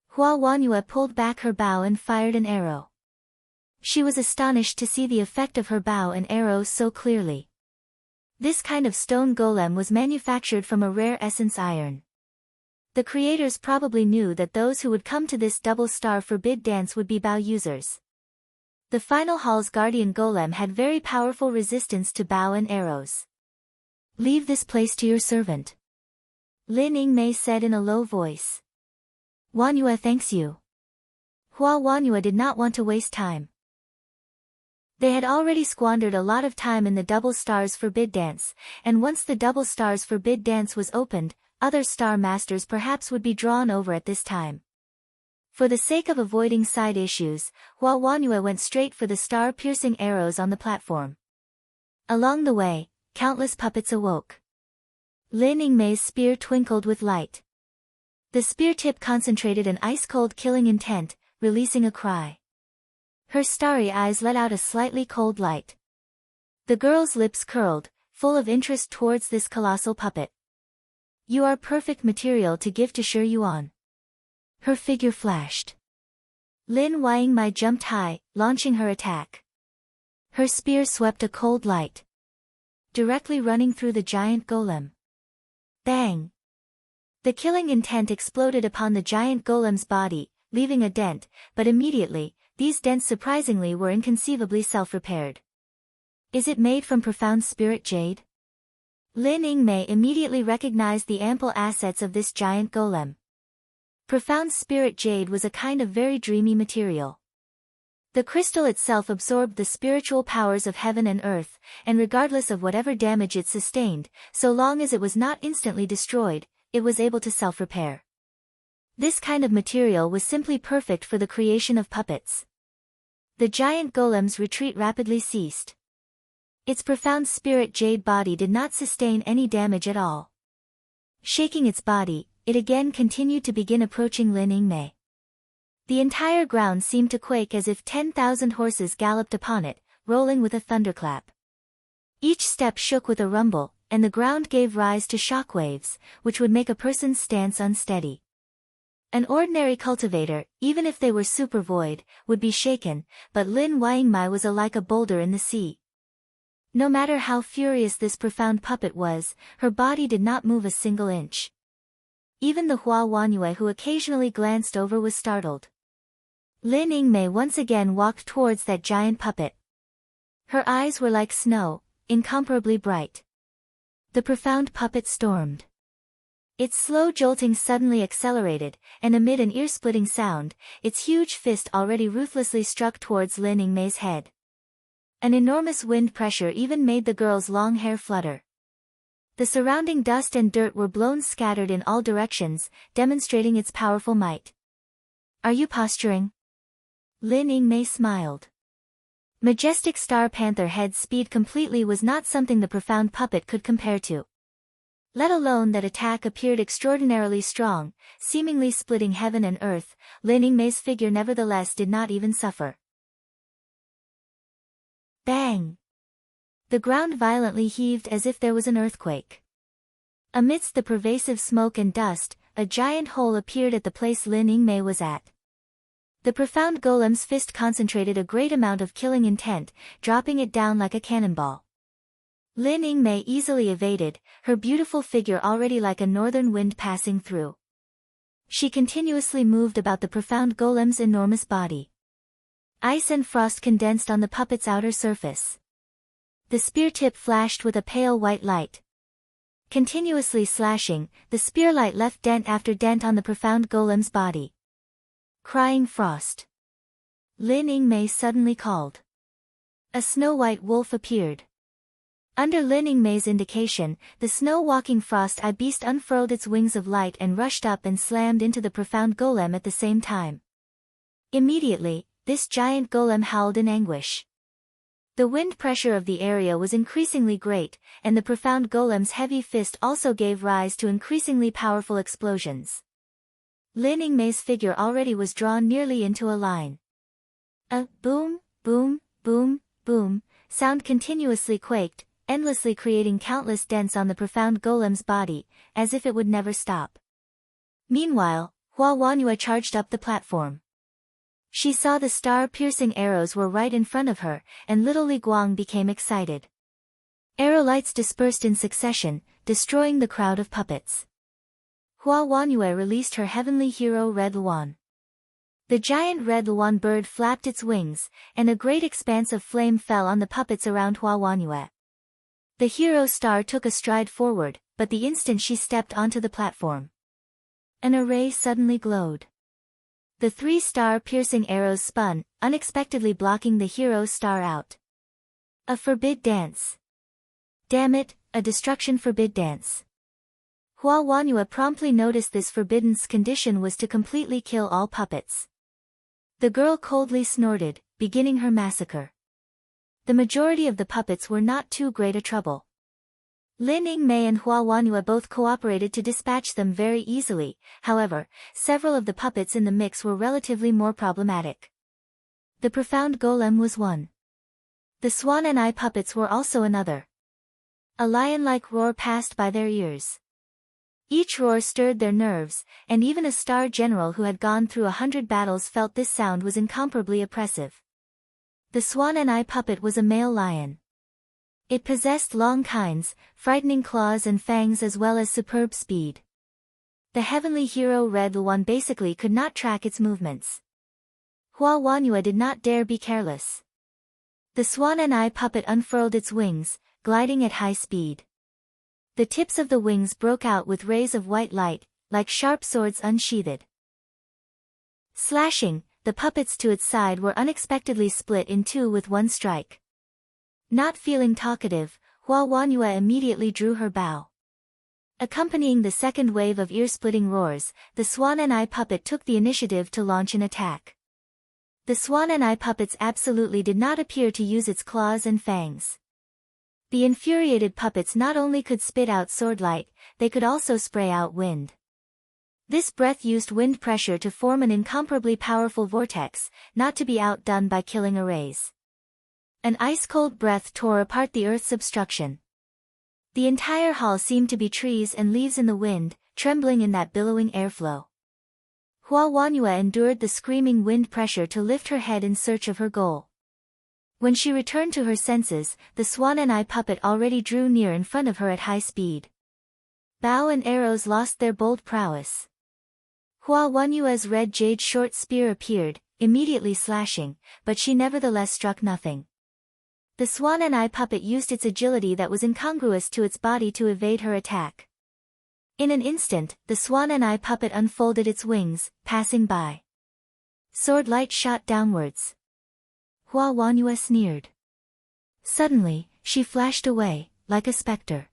Hua Wanyue pulled back her bow and fired an arrow. She was astonished to see the effect of her bow and arrows so clearly. This kind of stone golem was manufactured from a rare essence iron. The creators probably knew that those who would come to this double-star forbid dance would be bow users. The final hall's guardian golem had very powerful resistance to bow and arrows. "Leave this place to your servant," Lin Yingmei said in a low voice. "Wanyue thanks you." Hua Wanyue did not want to waste time. They had already squandered a lot of time in the Double Stars Forbid Dance, and once the Double Stars Forbid Dance was opened, other Star Masters perhaps would be drawn over at this time. For the sake of avoiding side issues, Hua Wanyue went straight for the star-piercing arrows on the platform. Along the way, countless puppets awoke. Lin Yingmei's spear twinkled with light. The spear tip concentrated an ice-cold killing intent, releasing a cry. Her starry eyes let out a slightly cold light. The girl's lips curled, full of interest towards this colossal puppet. "You are perfect material to give to Shi Yuan." Her figure flashed. Lin Yingmei jumped high, launching her attack. Her spear swept a cold light, directly running through the giant golem. Bang! The killing intent exploded upon the giant golem's body, leaving a dent, but immediately, these dents surprisingly were inconceivably self-repaired. "Is it made from profound spirit jade?" Lin Yingmei immediately recognized the ample assets of this giant golem. Profound spirit jade was a kind of very dreamy material. The crystal itself absorbed the spiritual powers of heaven and earth, and regardless of whatever damage it sustained, so long as it was not instantly destroyed, it was able to self-repair. This kind of material was simply perfect for the creation of puppets. The giant golem's retreat rapidly ceased. Its profound spirit jade body did not sustain any damage at all. Shaking its body, it again continued to begin approaching Lin Yingmei. The entire ground seemed to quake as if 10,000 horses galloped upon it, rolling with a thunderclap. Each step shook with a rumble, and the ground gave rise to shockwaves, which would make a person's stance unsteady. An ordinary cultivator, even if they were super void, would be shaken, but Lin Yingmei was like a boulder in the sea. No matter how furious this profound puppet was, her body did not move a single inch. Even the Hua Wanyue who occasionally glanced over was startled. Lin Yingmei once again walked towards that giant puppet. Her eyes were like snow, incomparably bright. The profound puppet stormed. Its slow jolting suddenly accelerated, and amid an ear-splitting sound, its huge fist already ruthlessly struck towards Lin Yingmei's head. An enormous wind pressure even made the girl's long hair flutter. The surrounding dust and dirt were blown scattered in all directions, demonstrating its powerful might. "Are you posturing?" Lin Yingmei smiled. Majestic star panther head speed completely was not something the profound puppet could compare to. Let alone that attack appeared extraordinarily strong, seemingly splitting heaven and earth, Lin Yingmei's figure nevertheless did not even suffer. Bang! The ground violently heaved as if there was an earthquake. Amidst the pervasive smoke and dust, a giant hole appeared at the place Lin Yingmei was at. The profound golem's fist concentrated a great amount of killing intent, dropping it down like a cannonball. Lin Yingmei easily evaded, her beautiful figure already like a northern wind passing through. She continuously moved about the profound golem's enormous body. Ice and frost condensed on the puppet's outer surface. The spear tip flashed with a pale white light. Continuously slashing, the spear light left dent after dent on the profound golem's body. Crying frost. Lin Yingmei suddenly called. A snow-white wolf appeared. Under Lin Yingmei's indication, the snow-walking frost-eye beast unfurled its wings of light and rushed up and slammed into the profound golem at the same time. Immediately, this giant golem howled in anguish. The wind pressure of the area was increasingly great, and the profound golem's heavy fist also gave rise to increasingly powerful explosions. Lin Yingmei's figure already was drawn nearly into a line. A boom, boom, boom, boom sound continuously quaked, endlessly creating countless dents on the profound golem's body, as if it would never stop. Meanwhile, Hua Wanyue charged up the platform. She saw the star-piercing arrows were right in front of her, and little Li Guang became excited. Arrow lights dispersed in succession, destroying the crowd of puppets. Hua Wanyue released her heavenly hero Red Luan. The giant red Luan bird flapped its wings, and a great expanse of flame fell on the puppets around Hua Wanyue. The hero star took a stride forward, but the instant she stepped onto the platform, an array suddenly glowed. The 3 star-piercing arrows spun, unexpectedly blocking the hero's star out. A forbid dance. Damn it, a destruction forbid dance. Hua Wanyue promptly noticed this forbidden's condition was to completely kill all puppets. The girl coldly snorted, beginning her massacre. The majority of the puppets were not too great a trouble. Lin Yingmei and Hua Wanyue both cooperated to dispatch them very easily, however, several of the puppets in the mix were relatively more problematic. The profound golem was one. The swan and eye puppets were also another. A lion-like roar passed by their ears. Each roar stirred their nerves, and even a star general who had gone through 100 battles felt this sound was incomparably oppressive. The swan and eye puppet was a male lion. It possessed long quines, frightening claws and fangs as well as superb speed. The heavenly hero Red Luan basically could not track its movements. Hua Wanyue did not dare be careless. The swan and eye puppet unfurled its wings, gliding at high speed. The tips of the wings broke out with rays of white light, like sharp swords unsheathed. Slashing, the puppets to its side were unexpectedly split in 2 with one strike. Not feeling talkative, Hua Wanyue immediately drew her bow. Accompanying the second wave of ear-splitting roars, the swan and eye puppet took the initiative to launch an attack. The swan and eye puppets absolutely did not appear to use its claws and fangs. The infuriated puppets not only could spit out sword light, they could also spray out wind. This breath used wind pressure to form an incomparably powerful vortex, not to be outdone by killing arrays. An ice-cold breath tore apart the earth's obstruction. The entire hall seemed to be trees and leaves in the wind, trembling in that billowing airflow. Hua Wanyue endured the screaming wind pressure to lift her head in search of her goal. When she returned to her senses, the swan and eye puppet already drew near in front of her at high speed. Bow and arrows lost their bold prowess. Hua Wanyue's red jade short spear appeared, immediately slashing, but she nevertheless struck nothing. The swan and eye puppet used its agility that was incongruous to its body to evade her attack. In an instant, the swan and eye puppet unfolded its wings, passing by. Sword light shot downwards. Hua Wanyue sneered. Suddenly, she flashed away, like a specter.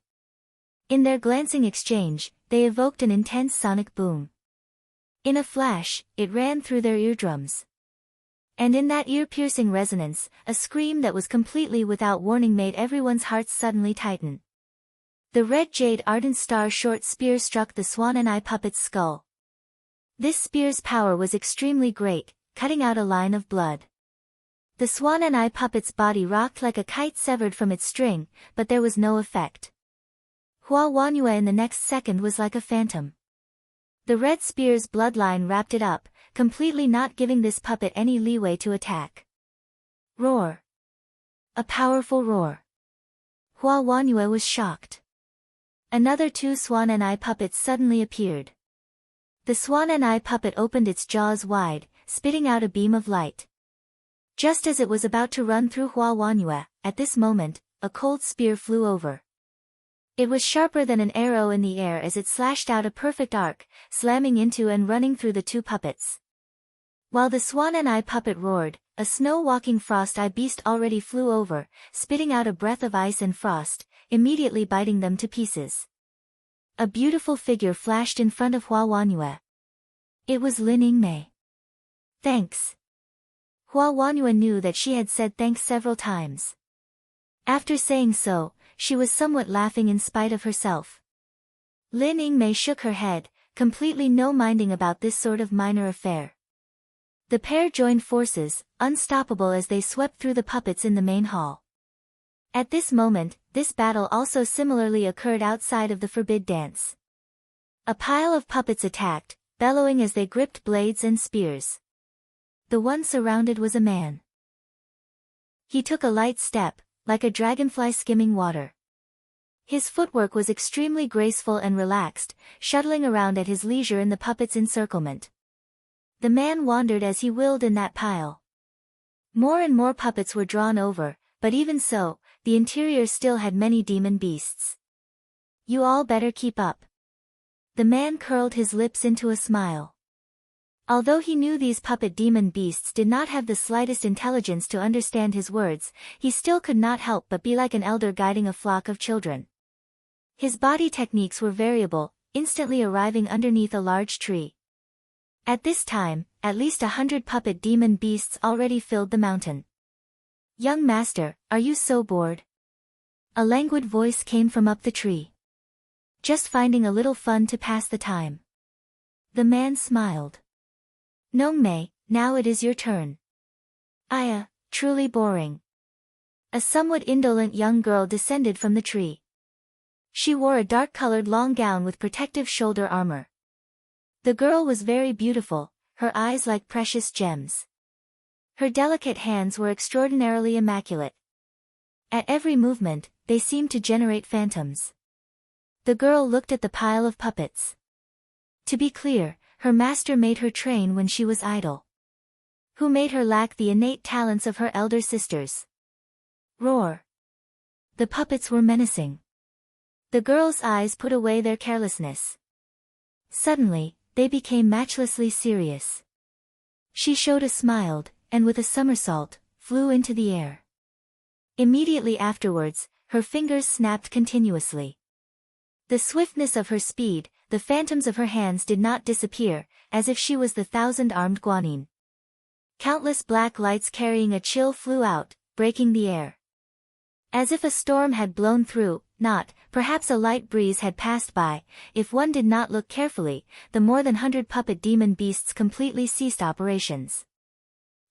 In their glancing exchange, they evoked an intense sonic boom. In a flash, it ran through their eardrums. And in that ear-piercing resonance, a scream that was completely without warning made everyone's hearts suddenly tighten. The red jade ardent star short spear struck the swan and eye puppet's skull. This spear's power was extremely great, cutting out a line of blood. The swan and eye puppet's body rocked like a kite severed from its string, but there was no effect. Hua Wanyue in the next second was like a phantom. The red spear's bloodline wrapped it up, completely not giving this puppet any leeway to attack. Roar. A powerful roar. Hua Wanyue was shocked. Another 2 swan and eye puppets suddenly appeared. The swan and eye puppet opened its jaws wide, spitting out a beam of light. Just as it was about to run through Hua Wanyue, at this moment, a cold spear flew over. It was sharper than an arrow in the air as it slashed out a perfect arc, slamming into and running through the 2 puppets. While the swan and eye puppet roared, a snow-walking frost-eye beast already flew over, spitting out a breath of ice and frost, immediately biting them to pieces. A beautiful figure flashed in front of Hua Wanyue. It was Lin Yingmei. Thanks. Hua Wanyue knew that she had said thanks several times. After saying so, she was somewhat laughing in spite of herself. Lin Yingmei shook her head, completely no minding about this sort of minor affair. The pair joined forces, unstoppable as they swept through the puppets in the main hall. At this moment, this battle also similarly occurred outside of the forbid dance. A pile of puppets attacked, bellowing as they gripped blades and spears. The one surrounded was a man. He took a light step, like a dragonfly skimming water. His footwork was extremely graceful and relaxed, shuttling around at his leisure in the puppet's encirclement. The man wandered as he willed in that pile. More and more puppets were drawn over, but even so, the interior still had many demon beasts. You all better keep up. The man curled his lips into a smile. Although he knew these puppet demon beasts did not have the slightest intelligence to understand his words, he still could not help but be like an elder guiding a flock of children. His body techniques were variable, instantly arriving underneath a large tree. At this time, at least 100 puppet demon beasts already filled the mountain. Young master, are you so bored? A languid voice came from up the tree. Just finding a little fun to pass the time. The man smiled. Nongmei, now it is your turn. Aya, truly boring. A somewhat indolent young girl descended from the tree. She wore a dark-colored long gown with protective shoulder armor. The girl was very beautiful, her eyes like precious gems. Her delicate hands were extraordinarily immaculate. At every movement, they seemed to generate phantoms. The girl looked at the pile of puppets. To be clear, her master made her train when she was idle. Who made her lack the innate talents of her elder sisters? Roar. The puppets were menacing. The girl's eyes put away their carelessness. Suddenly, they became matchlessly serious. She showed a smile, and with a somersault, flew into the air. Immediately afterwards, her fingers snapped continuously. The swiftness of her speed, the phantoms of her hands did not disappear, as if she was the thousand-armed Guanyin. Countless black lights carrying a chill flew out, breaking the air. As if a storm had blown through, not, perhaps a light breeze had passed by, if one did not look carefully, the more than 100 puppet demon beasts completely ceased operations.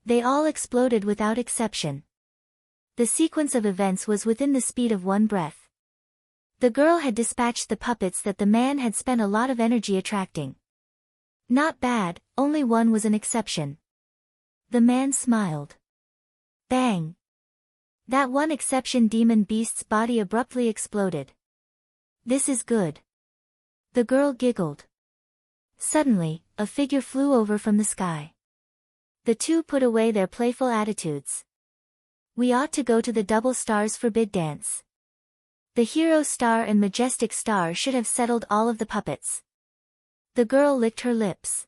They all exploded without exception. The sequence of events was within the speed of one breath. The girl had dispatched the puppets that the man had spent a lot of energy attracting. Not bad, only one was an exception. The man smiled. Bang! That one exception demon beast's body abruptly exploded. This is good. The girl giggled. Suddenly, a figure flew over from the sky. The two put away their playful attitudes. We ought to go to the double stars forbid dance. The hero star and majestic star should have settled all of the puppets. The girl licked her lips.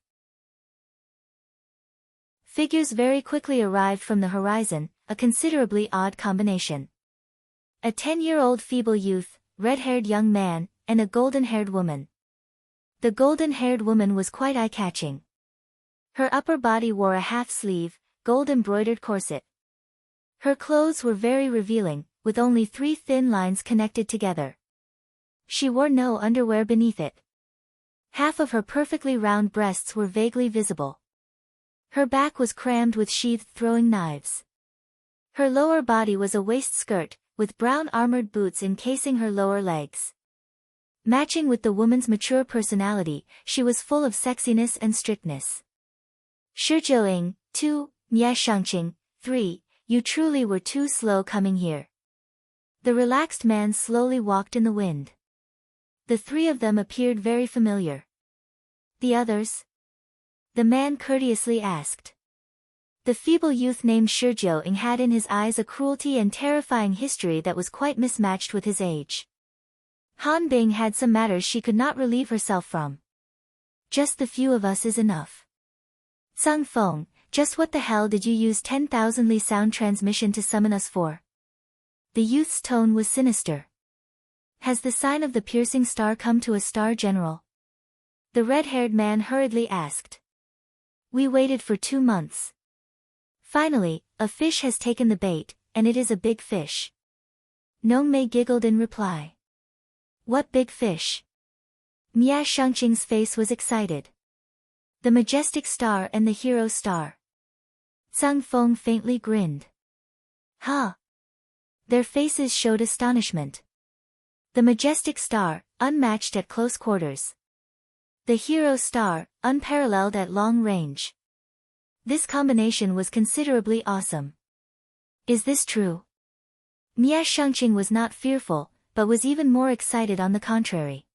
Figures very quickly arrived from the horizon, a considerably odd combination. A 10-year-old feeble youth, red-haired young man, and a golden-haired woman. The golden-haired woman was quite eye-catching. Her upper body wore a half-sleeve, gold-embroidered corset. Her clothes were very revealing, with only 3 thin lines connected together. She wore no underwear beneath it. Half of her perfectly round breasts were vaguely visible. Her back was crammed with sheathed throwing knives. Her lower body was a waist skirt, with brown armored boots encasing her lower legs. Matching with the woman's mature personality, she was full of sexiness and strictness. Shijiaoying, 2, Nye Shangqing, 3, you truly were too slow coming here. The relaxed man slowly walked in the wind. The 3 of them appeared very familiar. The others? The man courteously asked. The feeble youth named Shijiaoying had in his eyes a cruelty and terrifying history that was quite mismatched with his age. Han Bing had some matters she could not relieve herself from. Just the few of us is enough. Tsang Feng, just what the hell did you use 10,000 Li sound transmission to summon us for? The youth's tone was sinister. Has the sign of the piercing star come to a star general? The red-haired man hurriedly asked. We waited for 2 months. Finally, a fish has taken the bait, and it is a big fish. Nongmei giggled in reply. What big fish? Mia Shangqing's face was excited. The majestic star and the hero star. Zhang Feng faintly grinned. Huh? Their faces showed astonishment. The majestic star, unmatched at close quarters. The hero star, unparalleled at long range. This combination was considerably awesome. Is this true? Mia Shangqing was not fearful, but was even more excited on the contrary.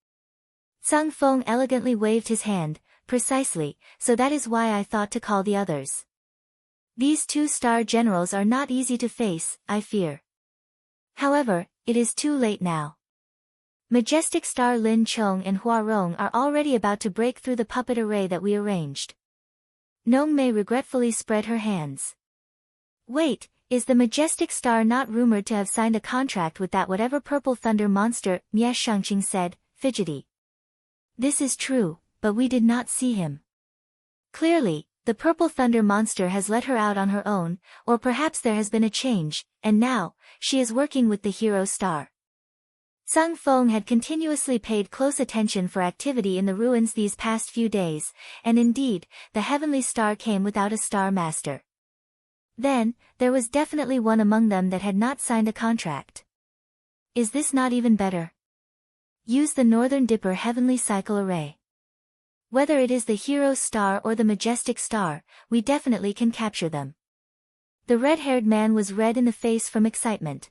Zhang Feng elegantly waved his hand, precisely, so that is why I thought to call the others. These two star generals are not easy to face, I fear. However, it is too late now. Majestic star Lin Chong and Hua Rong are already about to break through the puppet array that we arranged. Nongmei regretfully spread her hands. Wait, is the majestic star not rumored to have signed a contract with that whatever purple thunder monster? Mia Shangqing said, fidgety. This is true, but we did not see him. Clearly, the purple thunder monster has let her out on her own, or perhaps there has been a change, and now, she is working with the hero star. Zhang Feng had continuously paid close attention for activity in the ruins these past few days, and indeed, the heavenly star came without a star master. Then, there was definitely one among them that had not signed a contract. Is this not even better? Use the Northern Dipper Heavenly Cycle Array. Whether it is the hero star or the majestic star, we definitely can capture them. The red-haired man was red in the face from excitement.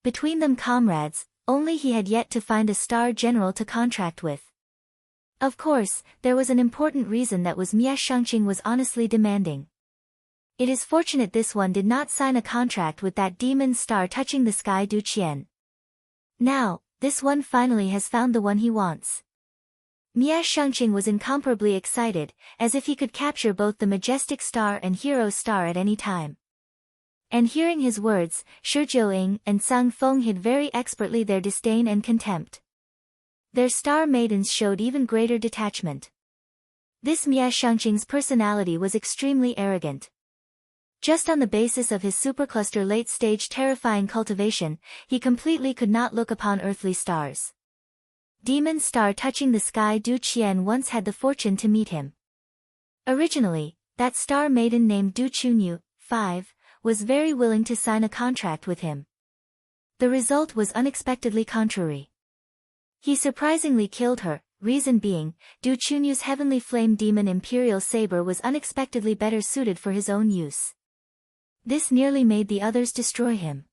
Between them comrades, only he had yet to find a star general to contract with. Of course, there was an important reason that was Mia Shangqing was honestly demanding. It is fortunate this one did not sign a contract with that demon star touching the sky Du Qian. Now, this one finally has found the one he wants. Mia Shangqing was incomparably excited, as if he could capture both the majestic star and hero star at any time. And hearing his words, Ying and Zhang Feng hid very expertly their disdain and contempt. Their star maidens showed even greater detachment. This Mia Shangqing's personality was extremely arrogant. Just on the basis of his supercluster late-stage terrifying cultivation, he completely could not look upon earthly stars. Demon star touching the sky Du Qian once had the fortune to meet him. Originally, that star maiden named Du Chunyu, 5, was very willing to sign a contract with him. The result was unexpectedly contrary. He surprisingly killed her, reason being, Du Chunyu's heavenly flame demon imperial saber was unexpectedly better suited for his own use. This nearly made the others destroy him.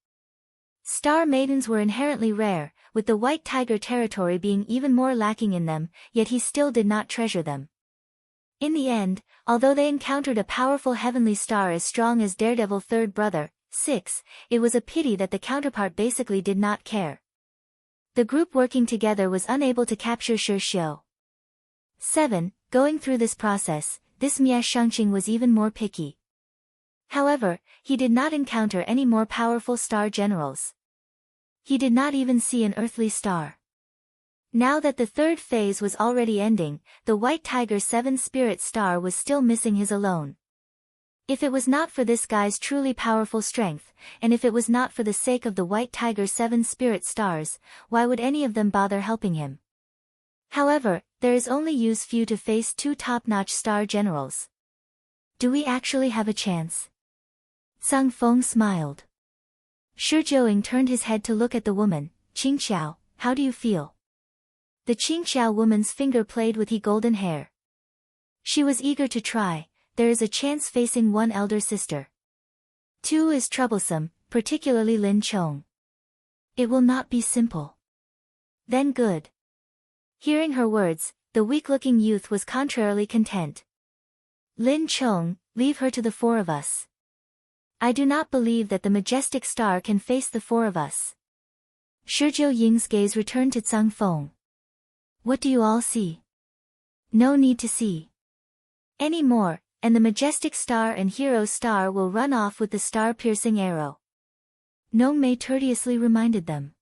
Star maidens were inherently rare, with the white tiger territory being even more lacking in them, yet he still did not treasure them. In the end, although they encountered a powerful heavenly star as strong as Daredevil third brother, 6, it was a pity that the counterpart basically did not care. The group working together was unable to capture Qingqiao. 7. Going through this process, this Mia Shangqing was even more picky. However, he did not encounter any more powerful star generals. He did not even see an earthly star. Now that the third phase was already ending, the White Tiger 7 Spirit Star was still missing his alone. If it was not for this guy's truly powerful strength, and if it was not for the sake of the White Tiger 7 Spirit Stars, why would any of them bother helping him? However, there is only use few to face two top-notch star generals. Do we actually have a chance? Zhang Feng smiled. Ying turned his head to look at the woman. Qingqiao, how do you feel? The Qingqiao woman's finger played with her golden hair. She was eager to try. There is a chance facing one elder sister. 2 is troublesome, particularly Lin Chong. It will not be simple. Then good. Hearing her words, the weak-looking youth was contrarily content. Lin Chong, leave her to the 4 of us. I do not believe that the majestic star can face the 4 of us. Ying's gaze returned to Zhang Feng. What do you all see? No need to see any more, and the majestic star and hero star will run off with the star-piercing arrow. Nongmei courteously reminded them.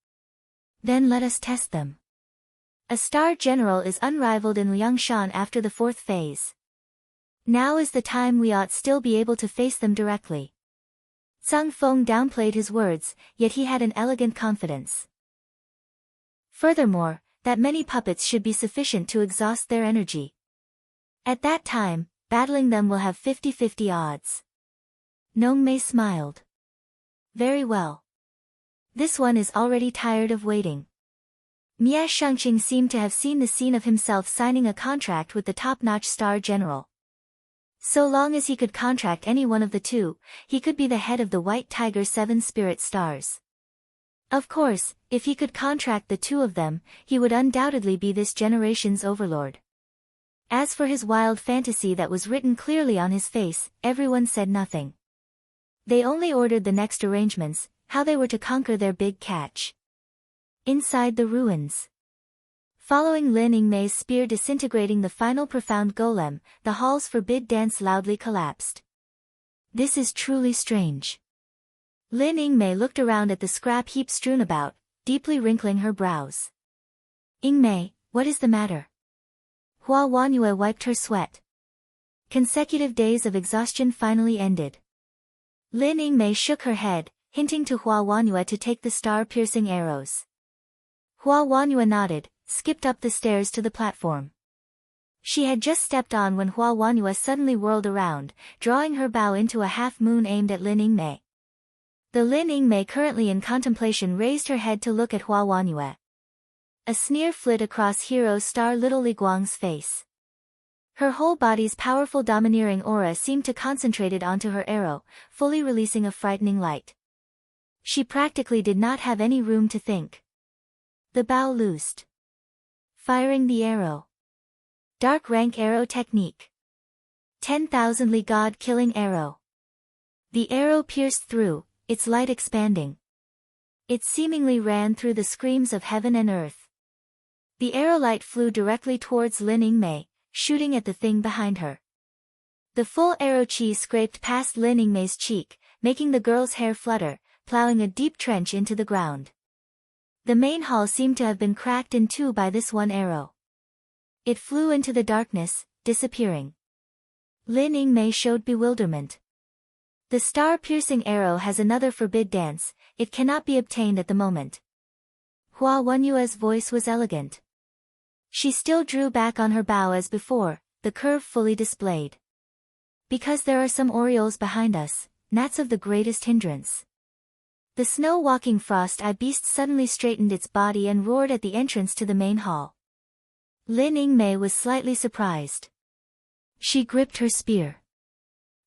Then let us test them. A star general is unrivaled in Liangshan after the 4th phase. Now is the time we ought still be able to face them directly. Zhang Feng downplayed his words, yet he had an elegant confidence. Furthermore, that many puppets should be sufficient to exhaust their energy. At that time, battling them will have 50-50 odds. Nong Mei smiled. Very well. This one is already tired of waiting. Mia Shangqing seemed to have seen the scene of himself signing a contract with the top-notch star general. So long as he could contract any one of the two, he could be the head of the White Tiger 7 Spirit Stars. Of course, if he could contract the two of them, he would undoubtedly be this generation's overlord. As for his wild fantasy that was written clearly on his face, everyone said nothing. They only ordered the next arrangements, how they were to conquer their big catch. Inside the ruins. Following Lin Yingmei's spear disintegrating the final profound golem, the hall's forbid dance loudly collapsed. This is truly strange. Lin Yingmei looked around at the scrap heap strewn about, deeply wrinkling her brows. Yingmei, what is the matter? Hua Wanyue wiped her sweat. Consecutive days of exhaustion finally ended. Lin Yingmei shook her head, hinting to Hua Wanyue to take the star-piercing arrows. Hua Wanyue nodded, skipped up the stairs to the platform. She had just stepped on when Hua Wanyue suddenly whirled around, drawing her bow into a half-moon aimed at Lin Yingmei. The Lin Yingmei currently in contemplation raised her head to look at Hua Wanyue. A sneer flit across Hero Star Little Li Guang's face. Her whole body's powerful domineering aura seemed to concentrate it onto her arrow, fully releasing a frightening light. She practically did not have any room to think. The bow loosed. Firing the arrow. Dark rank arrow technique. 10,000 Li God killing arrow. The arrow pierced through, its light expanding. It seemingly ran through the screams of heaven and earth. The arrow light flew directly towards Lin Yingmei, shooting at the thing behind her. The full arrow chi scraped past Lin Yingmei's cheek, making the girl's hair flutter, plowing a deep trench into the ground. The main hall seemed to have been cracked in two by this one arrow. It flew into the darkness, disappearing. Lin Yingmei showed bewilderment. The star-piercing arrow has another forbid dance, it cannot be obtained at the moment. Hua Wenyue's voice was elegant. She still drew back on her bow as before, the curve fully displayed. Because there are some orioles behind us, gnats of the greatest hindrance. The snow-walking frost-eye beast suddenly straightened its body and roared at the entrance to the main hall. Lin Yingmei was slightly surprised. She gripped her spear.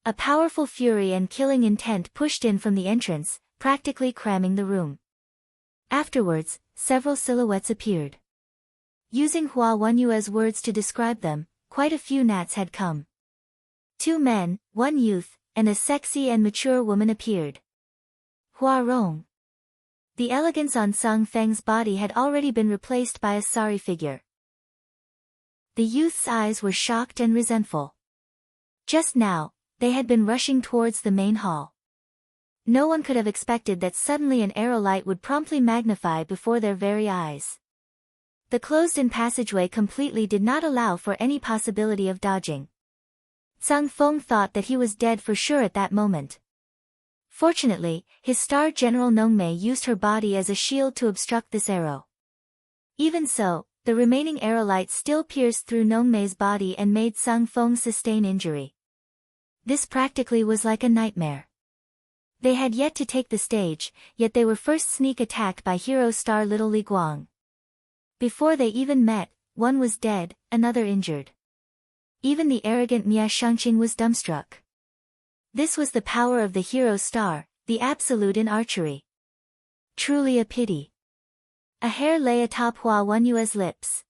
A powerful fury and killing intent pushed in from the entrance, practically cramming the room. Afterwards, several silhouettes appeared. Using Hua Wenyue's words to describe them, quite a few gnats had come. 2 men, 1 youth, and a sexy and mature woman appeared. Hua Rong. The elegance on Song Feng's body had already been replaced by a sorry figure. The youth's eyes were shocked and resentful. Just now, they had been rushing towards the main hall. No one could have expected that suddenly an arrow light would promptly magnify before their very eyes. The closed-in passageway completely did not allow for any possibility of dodging. Zhang Feng thought that he was dead for sure at that moment. Fortunately, his star general Nongmei used her body as a shield to obstruct this arrow. Even so, the remaining arrow light still pierced through Nongmei's body and made Zhang Feng sustain injury. This practically was like a nightmare. They had yet to take the stage, yet they were first sneak attacked by hero star Little Li Guang. Before they even met, one was dead, another injured. Even the arrogant Mia Shangqing was dumbstruck. This was the power of the hero star, the absolute in archery. Truly a pity. A hair lay atop Hua Wenyue's lips.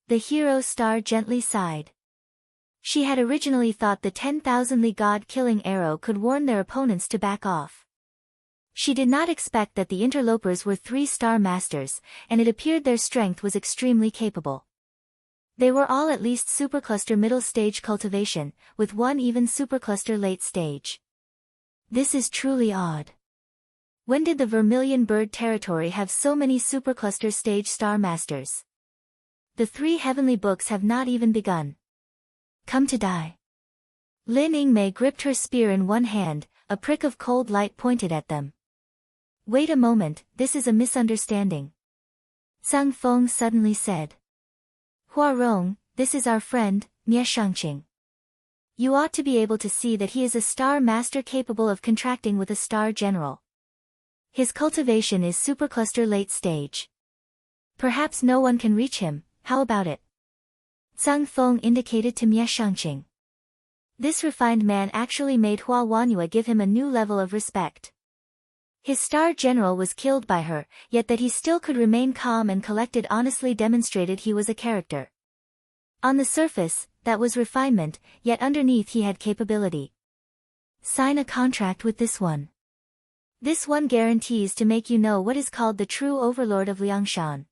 The hero star gently sighed. She had originally thought the 10,000 Li God killing arrow could warn their opponents to back off. She did not expect that the interlopers were 3-star masters, and it appeared their strength was extremely capable. They were all at least supercluster middle stage cultivation, with one even supercluster late stage. This is truly odd. When did the Vermilion Bird territory have so many supercluster stage star masters? The 3 heavenly books have not even begun. Come to die. Lin Yingmei gripped her spear in one hand, a prick of cold light pointed at them. Wait a moment, this is a misunderstanding. Zhang Feng suddenly said. Hua Rong, this is our friend, Mie Shangqing. You ought to be able to see that he is a star master capable of contracting with a star general. His cultivation is supercluster late stage. Perhaps no one can reach him, how about it? Zhang Feng indicated to Mie Shangqing. This refined man actually made Hua Wanyue give him a new level of respect. His star general was killed by her, yet that he still could remain calm and collected honestly demonstrated he was a character. On the surface, that was refinement, yet underneath he had capability. Sign a contract with this one. This one guarantees to make you know what is called the true overlord of Liangshan.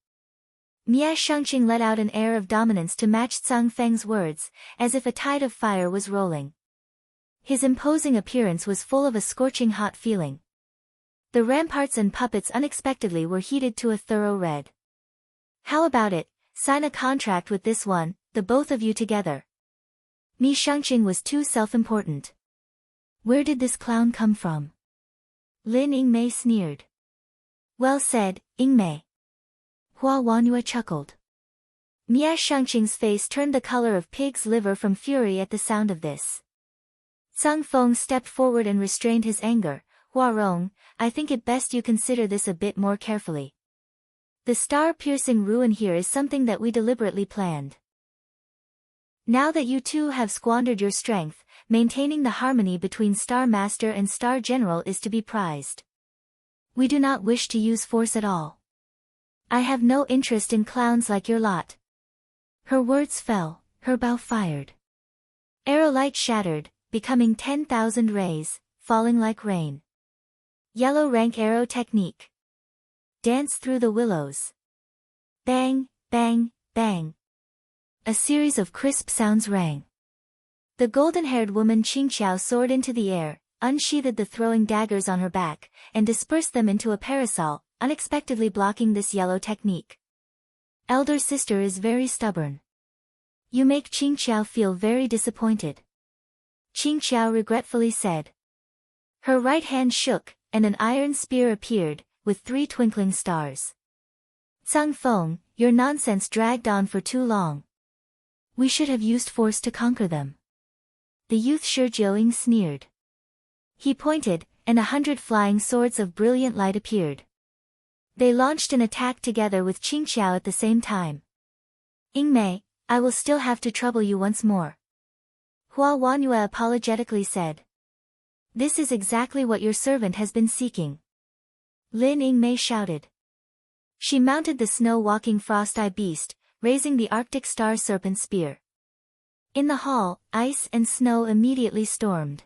Mie Shangqing let out an air of dominance to match Zhang Feng's words, as if a tide of fire was rolling. His imposing appearance was full of a scorching hot feeling. The ramparts and puppets unexpectedly were heated to a thorough red. How about it, sign a contract with this one, the both of you together. Mie Shangqing was too self-important. Where did this clown come from? Lin Yingmei sneered. Well said, Yingmei. Hua Wanyue chuckled. Mie Shangqing's face turned the color of pig's liver from fury at the sound of this. Zhang Feng stepped forward and restrained his anger. Hua Rong, I think it best you consider this a bit more carefully. The star-piercing ruin here is something that we deliberately planned. Now that you two have squandered your strength, maintaining the harmony between Star Master and Star General is to be prized. We do not wish to use force at all. I have no interest in clowns like your lot. Her words fell, her bow fired. Arrow light shattered, becoming 10,000 rays, falling like rain. Yellow rank arrow technique. Dance through the willows. Bang, bang, bang. A series of crisp sounds rang. The golden-haired woman Qingqiao soared into the air, unsheathed the throwing daggers on her back, and dispersed them into a parasol, unexpectedly blocking this yellow technique. Elder sister is very stubborn. You make Qingqiao feel very disappointed. Qingqiao regretfully said. Her right hand shook, and an iron spear appeared, with 3 twinkling stars. Zhang Feng, your nonsense dragged on for too long. We should have used force to conquer them. The youth Shi Jiaoying sneered. He pointed, and 100 flying swords of brilliant light appeared. They launched an attack together with Qingqiao at the same time. Yingmei, I will still have to trouble you once more. Hua Wanyue apologetically said. This is exactly what your servant has been seeking. Lin Yingmei shouted. She mounted the snow-walking frost-eye beast, raising the Arctic star serpent spear. In the hall, ice and snow immediately stormed.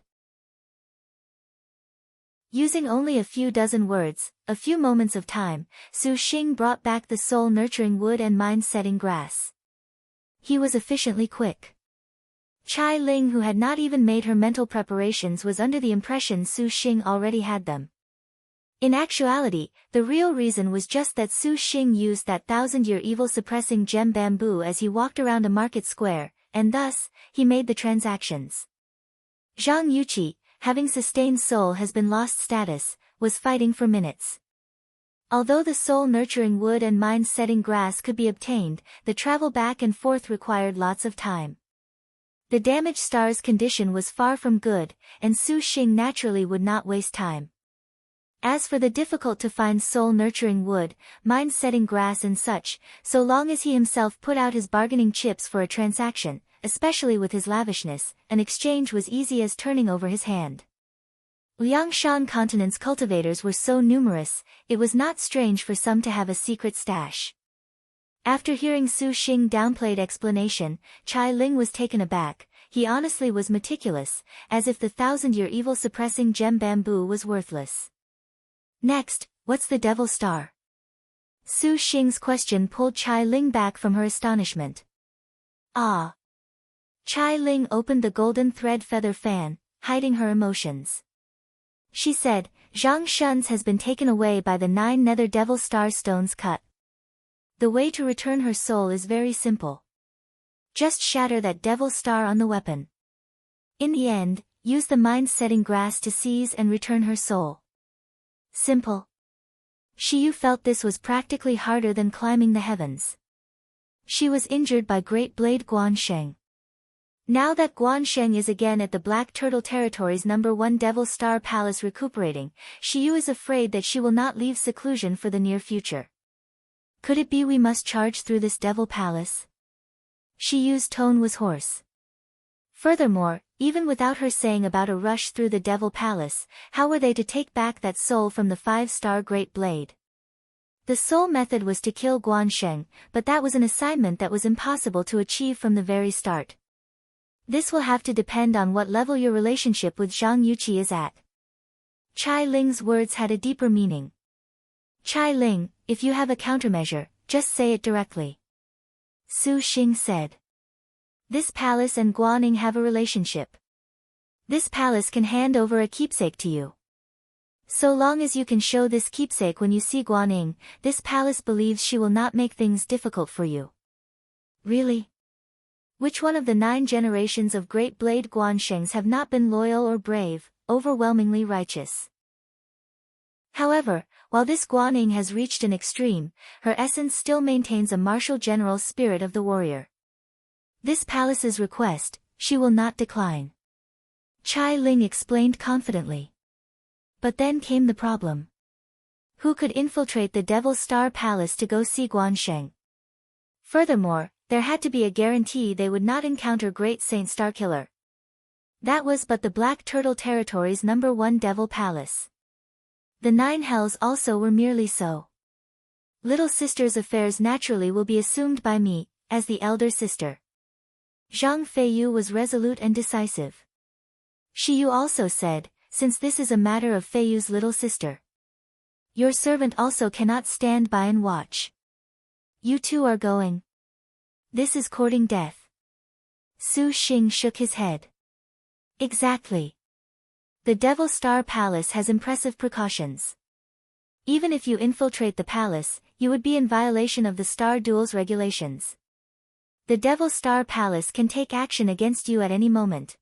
Using only a few dozen words, a few moments of time, Su Xing brought back the soul-nurturing wood and mind-setting grass. He was efficiently quick. Chai Ling, who had not even made her mental preparations, was under the impression Su Xing already had them. In actuality, the real reason was just that Su Xing used that 1,000-year evil-suppressing gem bamboo as he walked around a market square, and thus, he made the transactions. Zhang Yuqi, having sustained soul has been lost status, was fighting for minutes. Although the soul-nurturing wood and mind-setting grass could be obtained, the travel back and forth required lots of time. The damaged star's condition was far from good, and Su Xing naturally would not waste time. As for the difficult-to-find soul-nurturing wood, mind-setting grass and such, so long as he himself put out his bargaining chips for a transaction, especially with his lavishness, an exchange was easy as turning over his hand. Liangshan continent's cultivators were so numerous, it was not strange for some to have a secret stash. After hearing Su Xing downplayed explanation, Chai Ling was taken aback. He honestly was meticulous, as if the 1,000-year evil-suppressing gem bamboo was worthless. Next, what's the devil star? Su Xing's question pulled Chai Ling back from her astonishment. Ah! Chai Ling opened the golden thread feather fan, hiding her emotions. She said, Zhang Shun's has been taken away by the 9 nether devil star stones cut. The way to return her soul is very simple. Just shatter that devil star on the weapon. In the end, use the mind-setting grass to seize and return her soul. Simple. Shiyu felt this was practically harder than climbing the heavens. She was injured by Great Blade Guan Sheng. Now that Guan Sheng is again at the Black Turtle Territory's #1 Devil Star Palace recuperating, Shiyu is afraid that she will not leave seclusion for the near future. Could it be we must charge through this Devil Palace? Shiyu's tone was hoarse. Furthermore, even without her saying about a rush through the Devil Palace, how were they to take back that soul from the 5-star Great Blade? The sole method was to kill Guan Sheng, but that was an assignment that was impossible to achieve from the very start. This will have to depend on what level your relationship with Zhang Yuqi is at. Chai Ling's words had a deeper meaning. Chai Ling, if you have a countermeasure, just say it directly. Su Xing said. This palace and Guaning have a relationship. This palace can hand over a keepsake to you. So long as you can show this keepsake when you see Guaning, this palace believes she will not make things difficult for you. Really? Which one of the 9 generations of Great Blade Guanshengs have not been loyal or brave, overwhelmingly righteous? However, while this Guaning has reached an extreme, her essence still maintains a martial general's spirit of the warrior. This palace's request, she will not decline. Chai Ling explained confidently. But then came the problem. Who could infiltrate the Devil Star Palace to go see Guan Sheng? Furthermore, there had to be a guarantee they would not encounter Great Saint Starkiller. That was but the Black Turtle Territory's #1 Devil Palace. The 9 hells also were merely so. Little sister's affairs naturally will be assumed by me, as the elder sister. Zhang Feiyu was resolute and decisive. Shiyu also said, since this is a matter of Feiyu's little sister. Your servant also cannot stand by and watch. You two are going. This is courting death. Su Xing shook his head. Exactly. The Devil Star Palace has impressive precautions. Even if you infiltrate the palace, you would be in violation of the Star Duel's regulations. The Devil Star Palace can take action against you at any moment.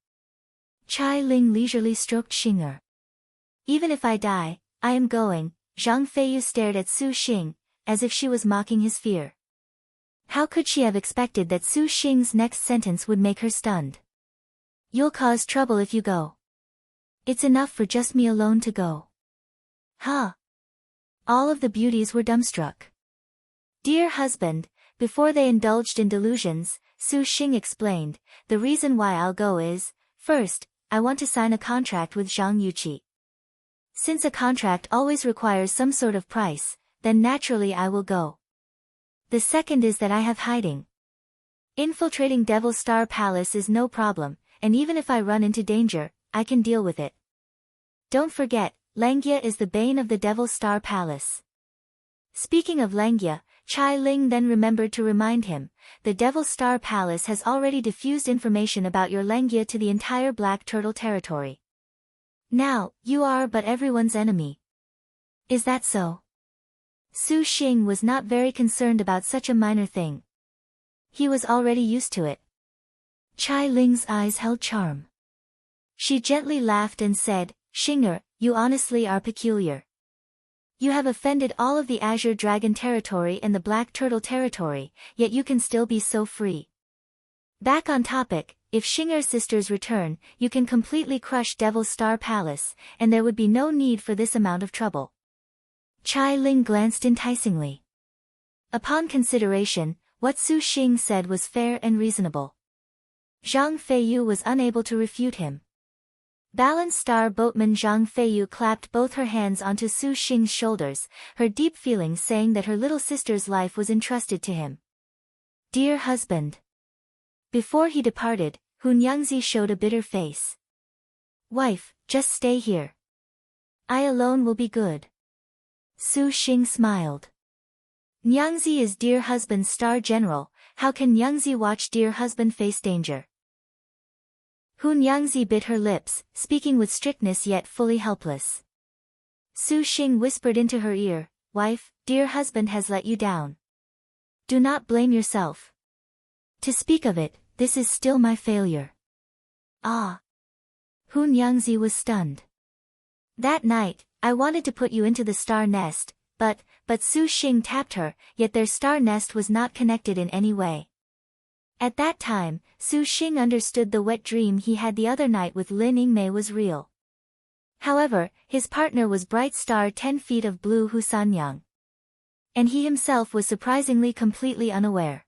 Chai Ling leisurely stroked Xinger. Even if I die, I am going. Zhang Feiyu stared at Su Xing, as if she was mocking his fear. How could she have expected that Su Xing's next sentence would make her stunned? You'll cause trouble if you go. It's enough for just me alone to go. Huh? All of the beauties were dumbstruck. Dear husband, before they indulged in delusions, Su Xing explained, the reason why I'll go is, first, I want to sign a contract with Zhang Yuqi. Since a contract always requires some sort of price, then naturally I will go. The second is that I have hiding. Infiltrating Devil Star Palace is no problem, and even if I run into danger, I can deal with it. Don't forget, Langia is the bane of the Devil Star Palace. Speaking of Langia, Chai Ling then remembered to remind him, the Devil Star Palace has already diffused information about your Langia to the entire Black Turtle Territory. Now, you are but everyone's enemy. Is that so? Su Xing was not very concerned about such a minor thing. He was already used to it. Chai Ling's eyes held charm. She gently laughed and said, Xinger, you honestly are peculiar. You have offended all of the Azure Dragon Territory and the Black Turtle Territory, yet you can still be so free. Back on topic, if Xinger's sisters return, you can completely crush Devil Star Palace, and there would be no need for this amount of trouble. Chai Ling glanced enticingly. Upon consideration, what Su Xing said was fair and reasonable. Zhang Feiyu was unable to refute him. Balanced Star Boatman Zhang Feiyu clapped both her hands onto Su Xing's shoulders, her deep feelings saying that her little sister's life was entrusted to him. Dear husband. Before he departed, Hunyangzi showed a bitter face. Wife, just stay here. I alone will be good. Su Xing smiled. Nyangzi is dear husband's star general, how can Nyangzi watch dear husband face danger? Hunyangzi bit her lips, speaking with strictness yet fully helpless. Su Xing whispered into her ear, Wife, dear husband has let you down. Do not blame yourself. To speak of it, this is still my failure. Ah. Yangzi was stunned. That night, I wanted to put you into the star nest, but Su Xing tapped her, yet their star nest was not connected in any way. At that time, Su Xing understood the wet dream he had the other night with Lin Yingmei was real. However, his partner was bright star 10 feet of blue Husanyang. And he himself was surprisingly completely unaware.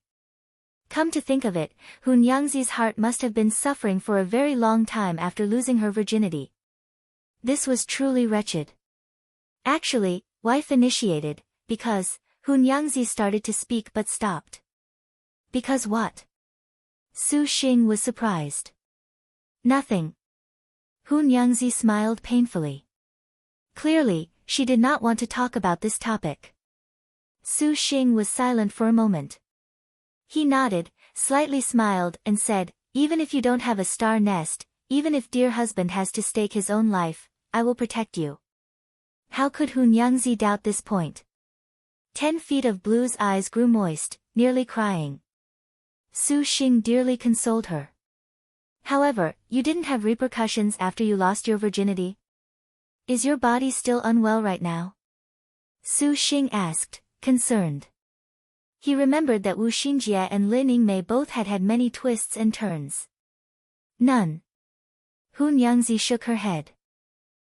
Come to think of it, Yangzi's heart must have been suffering for a very long time after losing her virginity. This was truly wretched. Actually, wife initiated, because Yangzi started to speak but stopped. Because what? Su Xing was surprised. Nothing. Yangzi smiled painfully. Clearly, she did not want to talk about this topic. Su Xing was silent for a moment. He nodded, slightly smiled, and said, even if you don't have a star nest, even if dear husband has to stake his own life, I will protect you. How could Yangzi doubt this point? 10 feet of blue's eyes grew moist, nearly crying. Su Xing dearly consoled her. However, you didn't have repercussions after you lost your virginity? Is your body still unwell right now? Su Xing asked, concerned. He remembered that Wu Xinjie and Lin Yingmei both had many twists and turns. None. Yangzi shook her head.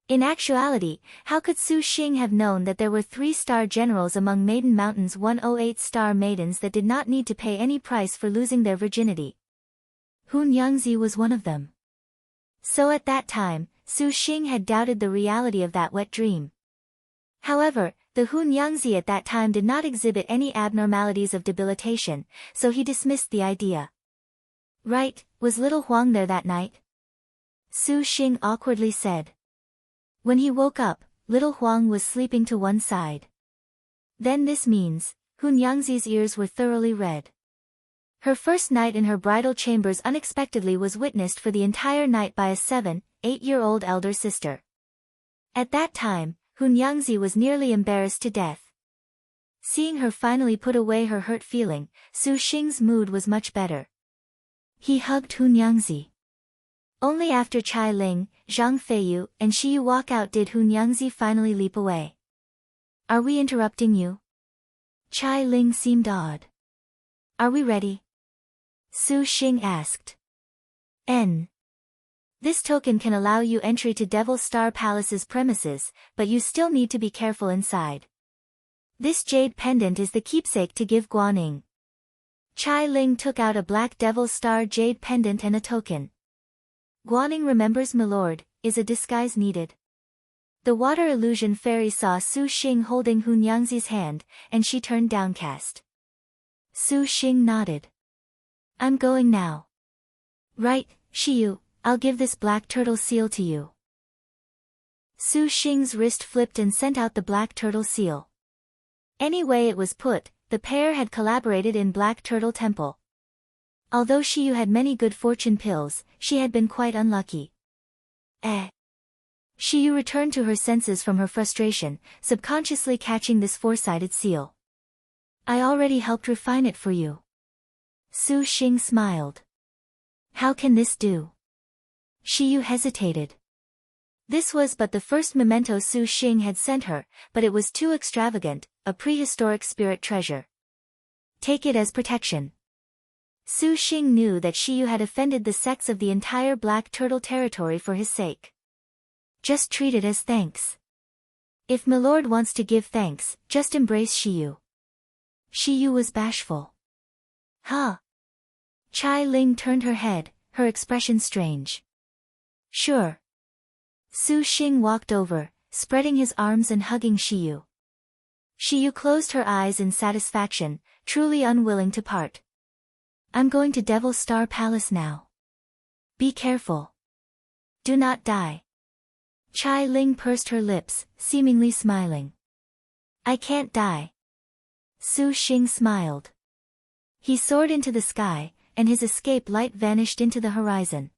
In actuality, how could Su Xing have known that there were 3-star generals among Maiden Mountain's 108-star maidens that did not need to pay any price for losing their virginity? Yangzi was one of them. So at that time, Su Xing had doubted the reality of that wet dream. However, the Yangzi at that time did not exhibit any abnormalities of debilitation, so he dismissed the idea. Right, was little Huang there that night? Su Xing awkwardly said. When he woke up, little Huang was sleeping to one side. Then this means, Yangzi's ears were thoroughly red. Her first night in her bridal chambers unexpectedly was witnessed for the entire night by a 7-8-year-old elder sister. At that time, Yangzi was nearly embarrassed to death. Seeing her finally put away her hurt feeling, Su Xing's mood was much better. He hugged Yangzi. Only after Chai Ling, Zhang Feiyu, and Shiyu walk out did Yangzi finally leap away. Are we interrupting you? Chai Ling seemed odd. Are we ready? Su Xing asked. This token can allow you entry to Devil Star Palace's premises, but you still need to be careful inside. This jade pendant is the keepsake to give Guan. Chai Ling took out a black Devil Star jade pendant and a token. Guan remembers milord, is a disguise needed? The water illusion fairy saw Su Xing holding Yangzi's hand, and she turned downcast. Su Xing nodded. I'm going now. Right, Shiyu, I'll give this black turtle seal to you. Su Xing's wrist flipped and sent out the black turtle seal. Any way it was put, the pair had collaborated in Black Turtle Temple. Although Shiyu had many good fortune pills, she had been quite unlucky. Shiyu returned to her senses from her frustration, subconsciously catching this four-sided seal. I already helped refine it for you. Su Xing smiled. How can this do? Shiyu hesitated. This was but the first memento Su Xing had sent her, but it was too extravagant, a prehistoric spirit treasure. Take it as protection. Su Xing knew that Shiyu had offended the sex of the entire Black Turtle territory for his sake. Just treat it as thanks. If milord wants to give thanks, just embrace Shiyu. Shiyu was bashful. Huh? Chai Ling turned her head, her expression strange. Sure. Su Xing walked over, spreading his arms and hugging Shiyu. Shiyu closed her eyes in satisfaction, truly unwilling to part. I'm going to Devil Star Palace now. Be careful. Do not die. Chai Ling pursed her lips, seemingly smiling. I can't die. Su Xing smiled. He soared into the sky, and his escape light vanished into the horizon.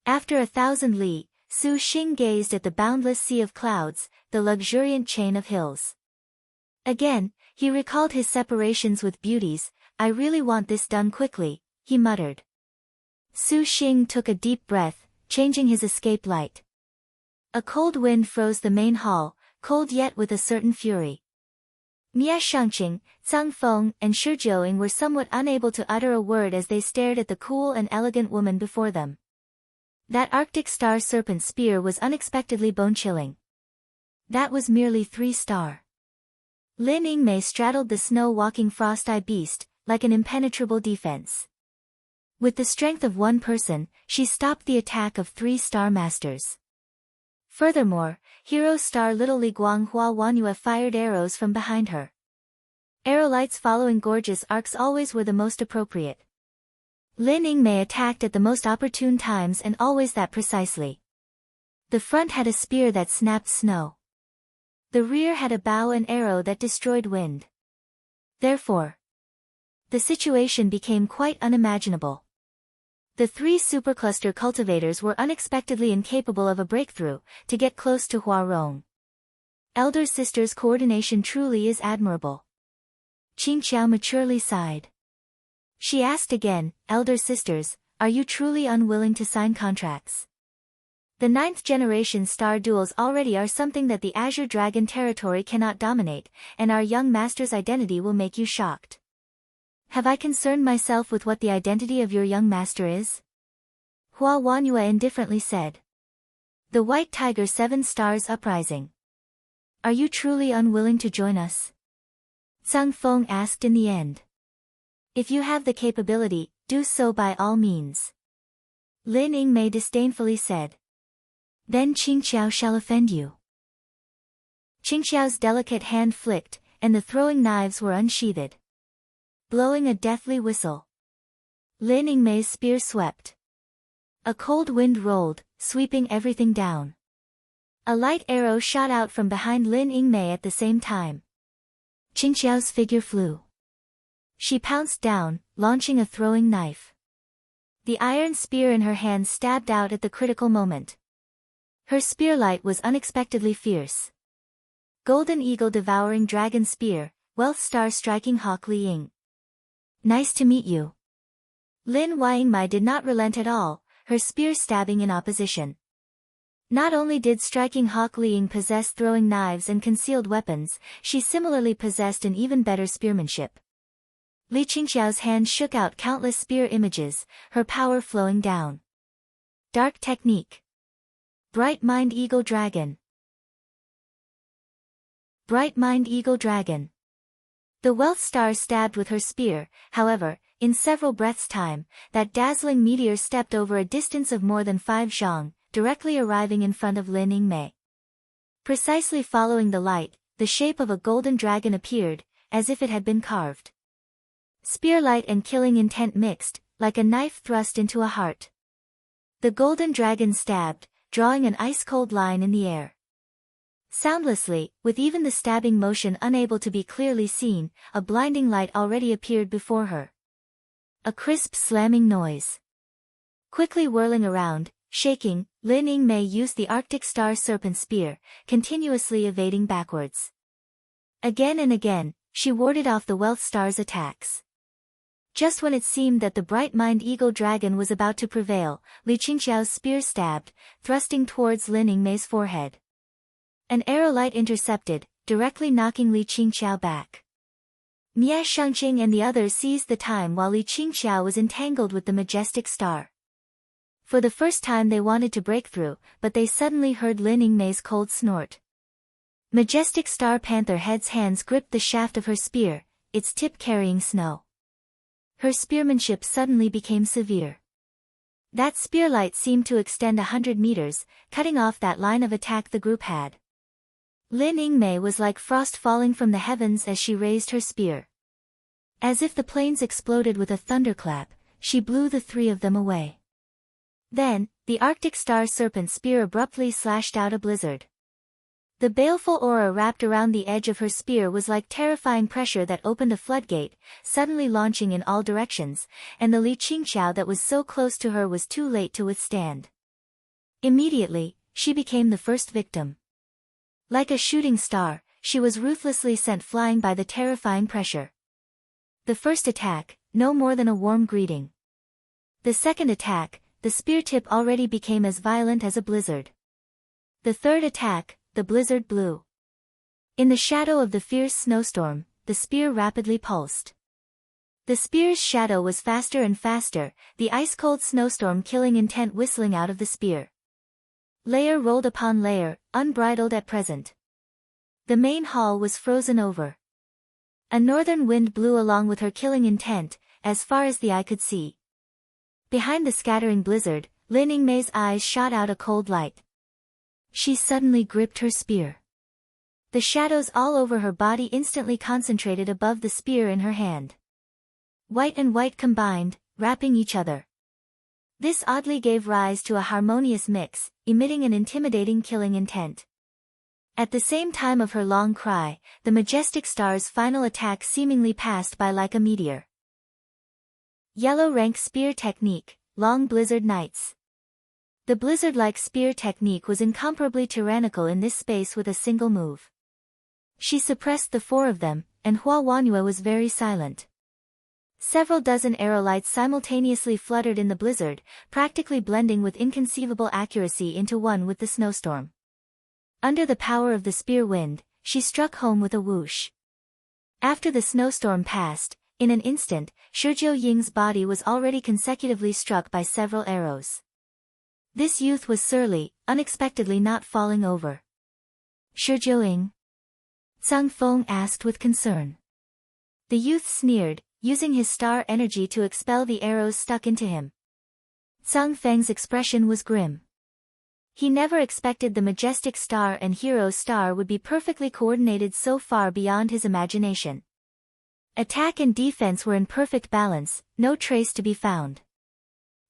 After 1,000 li, Su Xing gazed at the boundless sea of clouds, the luxuriant chain of hills. Again, he recalled his separations with beauties. I really want this done quickly, he muttered. Su Xing took a deep breath, changing his escape light. A cold wind froze the main hall, cold yet with a certain fury. Mia Shangqing, Zhang Feng, and Shi Jiuying were somewhat unable to utter a word as they stared at the cool and elegant woman before them. That Arctic star serpent spear was unexpectedly bone-chilling. That was merely 3-star. Lin Yingmei straddled the snow-walking frost-eye beast, like an impenetrable defense. With the strength of one person, she stopped the attack of 3-star masters. Furthermore, Hero Star Little Li Guang Hua Wanyue fired arrows from behind her. Arrowlights following gorgeous arcs always were the most appropriate. Lin Yingmei attacked at the most opportune times and always that precisely. The front had a spear that snapped snow. The rear had a bow and arrow that destroyed wind. Therefore, the situation became quite unimaginable. The 3 supercluster cultivators were unexpectedly incapable of a breakthrough to get close to Huarong. Elder sister's coordination truly is admirable. Qingqiao maturely sighed. She asked again, Elder sisters, are you truly unwilling to sign contracts? The 9th generation star duels already are something that the Azure Dragon territory cannot dominate, and our young master's identity will make you shocked. Have I concerned myself with what the identity of your young master is? Hua Wanyue indifferently said. The White Tiger 7 Stars Uprising. Are you truly unwilling to join us? Zhang Feng asked in the end. If you have the capability, do so by all means. Lin Yingmei disdainfully said. Then Qingqiao shall offend you. Qingqiao's delicate hand flicked, and the throwing knives were unsheathed. Blowing a deathly whistle, Lin Yingmei's spear swept. A cold wind rolled, sweeping everything down. A light arrow shot out from behind Lin Yingmei at the same time. Qingqiao's figure flew. She pounced down, launching a throwing knife. The iron spear in her hand stabbed out at the critical moment. Her spearlight was unexpectedly fierce. Golden Eagle devouring Dragon Spear, Wealth Star striking Hawk Li Ying. Nice to meet you. Lin Yingmei did not relent at all, her spear stabbing in opposition. Not only did striking Hawk Li Ying possess throwing knives and concealed weapons, she similarly possessed an even better spearmanship. Li Qingqiao's hand shook out countless spear images, her power flowing down. Dark Technique. Bright Mind Eagle Dragon. Bright Mind Eagle Dragon. The Wealth Star stabbed with her spear, however, in several breaths' time, that dazzling meteor stepped over a distance of more than 5 zhang, directly arriving in front of Lin Yingmei. Precisely following the light, the shape of a golden dragon appeared, as if it had been carved. Spearlight and killing intent mixed, like a knife thrust into a heart. The golden dragon stabbed, drawing an ice-cold line in the air. Soundlessly, with even the stabbing motion unable to be clearly seen, a blinding light already appeared before her. A crisp slamming noise. Quickly whirling around, shaking, Lin Yingmei used the Arctic Star Serpent Spear, continuously evading backwards. Again and again, she warded off the Wealth Star's attacks. Just when it seemed that the Bright Mind Eagle Dragon was about to prevail, Li Qingqiao's spear stabbed, thrusting towards Lin Yingmei's forehead. An arrow light intercepted, directly knocking Li Qingqiao back. Mia Shangqing and the others seized the time while Li Qingqiao was entangled with the majestic star. For the first time they wanted to break through, but they suddenly heard Lin Yingmei's cold snort. Majestic Star Panther Head's hands gripped the shaft of her spear, its tip carrying snow. Her spearmanship suddenly became severe. That spearlight seemed to extend 100 meters, cutting off that line of attack the group had. Lin Yingmei was like frost falling from the heavens as she raised her spear. As if the plains exploded with a thunderclap, she blew the 3 of them away. Then, the Arctic Star Serpent Spear abruptly slashed out a blizzard. The baleful aura wrapped around the edge of her spear was like terrifying pressure that opened a floodgate, suddenly launching in all directions, and the Li Qingqiao that was so close to her was too late to withstand. Immediately, she became the first victim. Like a shooting star, she was ruthlessly sent flying by the terrifying pressure. The first attack, no more than a warm greeting. The second attack, the spear tip already became as violent as a blizzard. The third attack, the blizzard blew. In the shadow of the fierce snowstorm, the spear rapidly pulsed. The spear's shadow was faster and faster, the ice-cold snowstorm killing intent whistling out of the spear. Layer rolled upon layer, unbridled at present. The main hall was frozen over. A northern wind blew along with her killing intent, as far as the eye could see. Behind the scattering blizzard, Lin Yingmei's eyes shot out a cold light. She suddenly gripped her spear. The shadows all over her body instantly concentrated above the spear in her hand. White and white combined, wrapping each other. This oddly gave rise to a harmonious mix, emitting an intimidating killing intent. At the same time of her long cry, the majestic star's final attack seemingly passed by like a meteor. Yellow rank spear technique, long blizzard nights. The blizzard-like spear technique was incomparably tyrannical in this space with a single move. She suppressed the four of them, and Hua Wanyue was very silent. Several dozen aerolights simultaneously fluttered in the blizzard, practically blending with inconceivable accuracy into one with the snowstorm. Under the power of the spear wind, she struck home with a whoosh. After the snowstorm passed, in an instant, Shizhou Ying's body was already consecutively struck by several arrows. This youth was surly, unexpectedly not falling over. Shizhou Ying? Zhang Feng asked with concern. The youth sneered, using his star energy to expel the arrows stuck into him. Zhang Feng's expression was grim. He never expected the majestic star and hero star would be perfectly coordinated so far beyond his imagination. Attack and defense were in perfect balance, no trace to be found.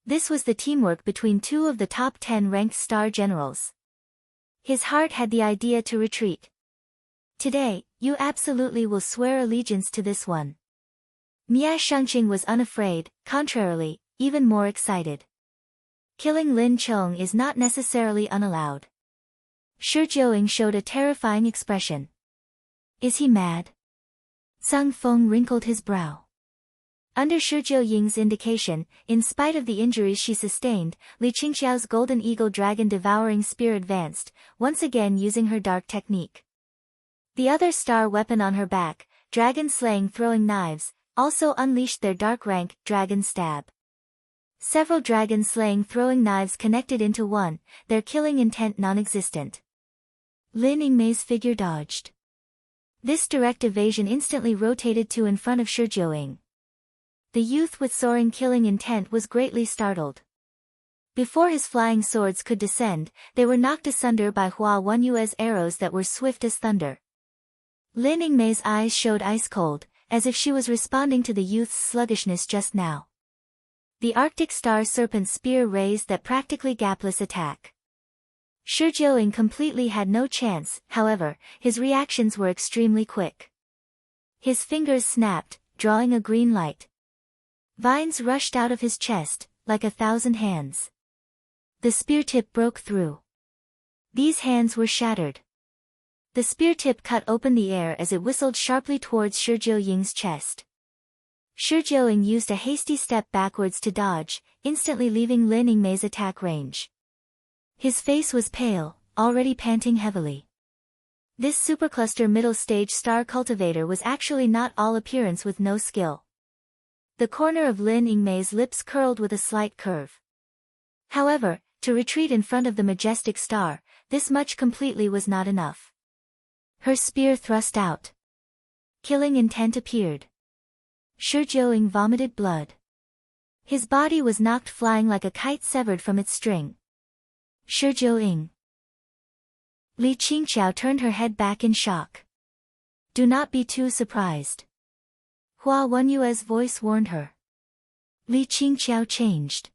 This was the teamwork between two of the top 10 ranked star generals. His heart had the idea to retreat. Today, you absolutely will swear allegiance to this one. Mia Shengqing was unafraid, contrarily, even more excited. Killing Lin Chong is not necessarily unallowed. Shizhou Ying showed a terrifying expression. Is he mad? Zhang Feng wrinkled his brow. Under Shizhou Ying's indication, in spite of the injuries she sustained, Li Qingqiao's golden eagle dragon devouring spear advanced, once again using her dark technique. The other star weapon on her back, dragon slaying throwing knives, also unleashed their dark rank, dragon stab. Several dragon slaying throwing knives connected into one, their killing intent non-existent. Lin Yingmei's figure dodged. This direct evasion instantly rotated to in front of Shizhou Ying. The youth with soaring killing intent was greatly startled. Before his flying swords could descend, they were knocked asunder by Hua Wanyue's arrows that were swift as thunder. Lin Yingmei's eyes showed ice-cold, as if she was responding to the youth's sluggishness just now. The Arctic Star Serpent spear raised that practically gapless attack. Shizhou Ying completely had no chance, however, his reactions were extremely quick. His fingers snapped, drawing a green light. Vines rushed out of his chest, like 1,000 hands. The spear tip broke through. These hands were shattered. The spear tip cut open the air as it whistled sharply towards Shizhou Ying's chest. Shizhou Ying used a hasty step backwards to dodge, instantly leaving Lin Yingmei's attack range. His face was pale, already panting heavily. This supercluster middle-stage star cultivator was actually not all appearance with no skill. The corner of Lin Yingmei's lips curled with a slight curve. However, to retreat in front of the majestic star, this much completely was not enough. Her spear thrust out. Killing intent appeared. Shizhou Ying vomited blood. His body was knocked flying like a kite severed from its string. Shizhou Ying. Li Qingqiao turned her head back in shock. Do not be too surprised. Hua Wanyue's voice warned her. Li Qingqiao changed.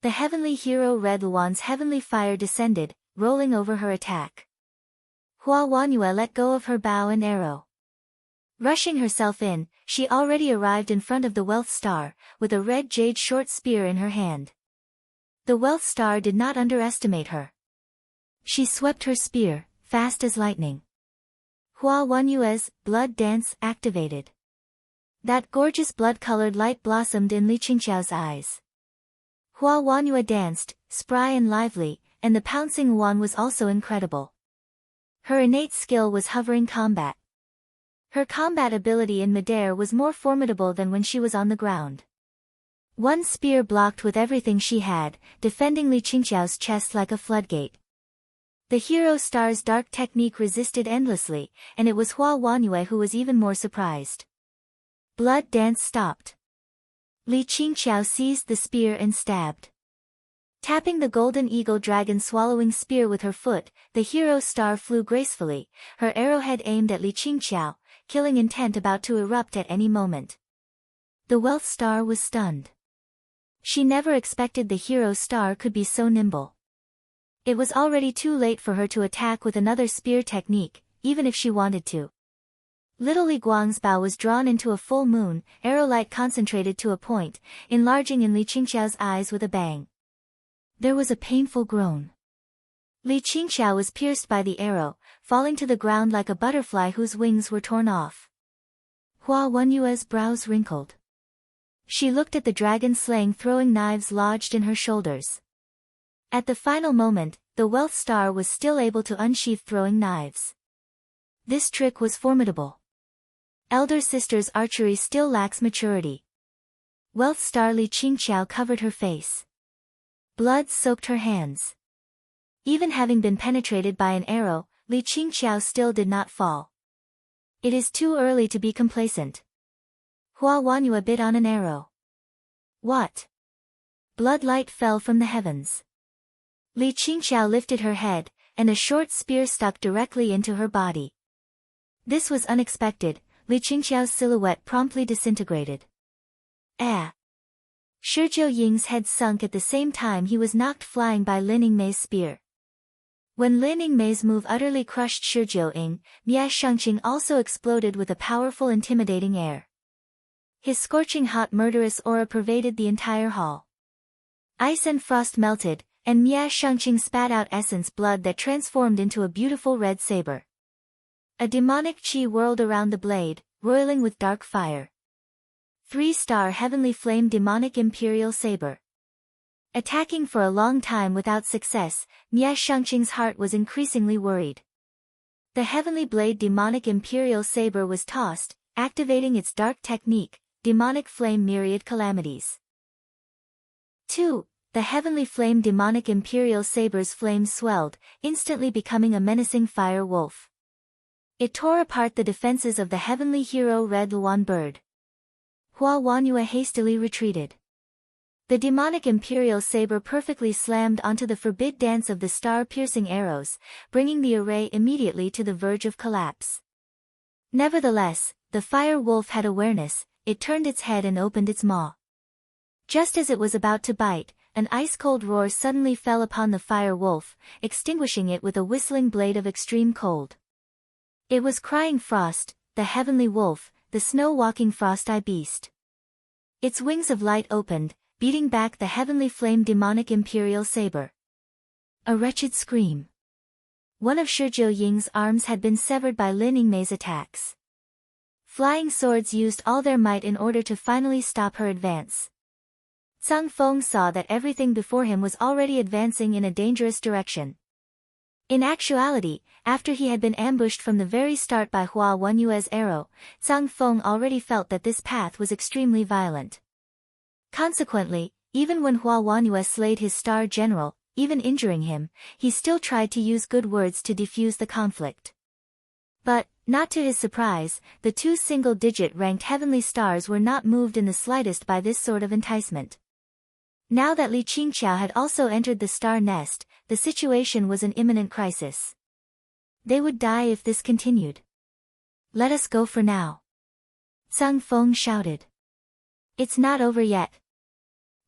The heavenly hero Red Luan's heavenly fire descended, rolling over her attack. Hua Wanyue let go of her bow and arrow. Rushing herself in, she already arrived in front of the Wealth Star, with a red jade short spear in her hand. The Wealth Star did not underestimate her. She swept her spear, fast as lightning. Hua Wanyue's blood dance activated. That gorgeous blood-colored light blossomed in Li Qingqiao's eyes. Hua Wanyue danced, spry and lively, and the pouncing Guan was also incredible. Her innate skill was hovering combat. Her combat ability in midair was more formidable than when she was on the ground. One spear blocked with everything she had, defending Qingqiao's chest like a floodgate. The hero star's dark technique resisted endlessly, and it was Hua Wanyue who was even more surprised. Blood dance stopped. Qingqiao seized the spear and stabbed. Tapping the golden eagle dragon swallowing spear with her foot, the hero star flew gracefully, her arrowhead aimed at Qingqiao, killing intent about to erupt at any moment. The wealth star was stunned. She never expected the hero star could be so nimble. It was already too late for her to attack with another spear technique, even if she wanted to. Little Li Guang's bow was drawn into a full moon, arrow light concentrated to a point, enlarging in Qingqiao's eyes with a bang. There was a painful groan. Qingqiao was pierced by the arrow, falling to the ground like a butterfly whose wings were torn off. Hua Wanyue's brows wrinkled. She looked at the dragon slaying throwing knives lodged in her shoulders. At the final moment, the wealth star was still able to unsheath throwing knives. This trick was formidable. Elder sister's archery still lacks maturity. Wealth star Qingqiao covered her face. Blood soaked her hands. Even having been penetrated by an arrow, Qingqiao still did not fall. It is too early to be complacent. Hua Wanyue bit on an arrow. What? Blood light fell from the heavens. Qingqiao lifted her head, and a short spear stuck directly into her body. This was unexpected, Qingqiao's silhouette promptly disintegrated. Ah! Shizhou Ying's head sunk at the same time he was knocked flying by Lin Yingmei's spear. When Lin Yingmei's move utterly crushed Shizhou Ying, Mia Shengqing also exploded with a powerful intimidating air. His scorching hot murderous aura pervaded the entire hall. Ice and frost melted, and Mia Shengqing spat out essence blood that transformed into a beautiful red saber. A demonic qi whirled around the blade, roiling with dark fire. 3-star heavenly flame demonic imperial saber. Attacking for a long time without success, Mia Shengqing's heart was increasingly worried. The heavenly blade demonic imperial saber was tossed, activating its dark technique, demonic flame myriad calamities. 2. The heavenly flame demonic imperial saber's flames swelled, instantly becoming a menacing fire wolf. It tore apart the defenses of the heavenly hero Red Luan bird. Hua Wanyue hastily retreated. The demonic imperial saber perfectly slammed onto the forbid dance of the star-piercing arrows, bringing the array immediately to the verge of collapse. Nevertheless, the fire wolf had awareness, it turned its head and opened its maw. Just as it was about to bite, an ice-cold roar suddenly fell upon the fire wolf, extinguishing it with a whistling blade of extreme cold. It was crying Frost, the heavenly wolf, the snow-walking frost-eye beast. Its wings of light opened, beating back the heavenly flame demonic imperial saber. A wretched scream. One of Shizhou Ying's arms had been severed by Lin Yingmei's attacks. Flying swords used all their might in order to finally stop her advance. Zhang Feng saw that everything before him was already advancing in a dangerous direction. In actuality, after he had been ambushed from the very start by Hua Wanyue's arrow, Zhang Feng already felt that this path was extremely violent. Consequently, even when Hua Wanyue slayed his star general, even injuring him, he still tried to use good words to defuse the conflict. But, not to his surprise, the 2 single-digit ranked heavenly stars were not moved in the slightest by this sort of enticement. Now that Qingqiao had also entered the star nest, the situation was an imminent crisis. They would die if this continued. Let us go for now. Zhang Feng shouted. It's not over yet.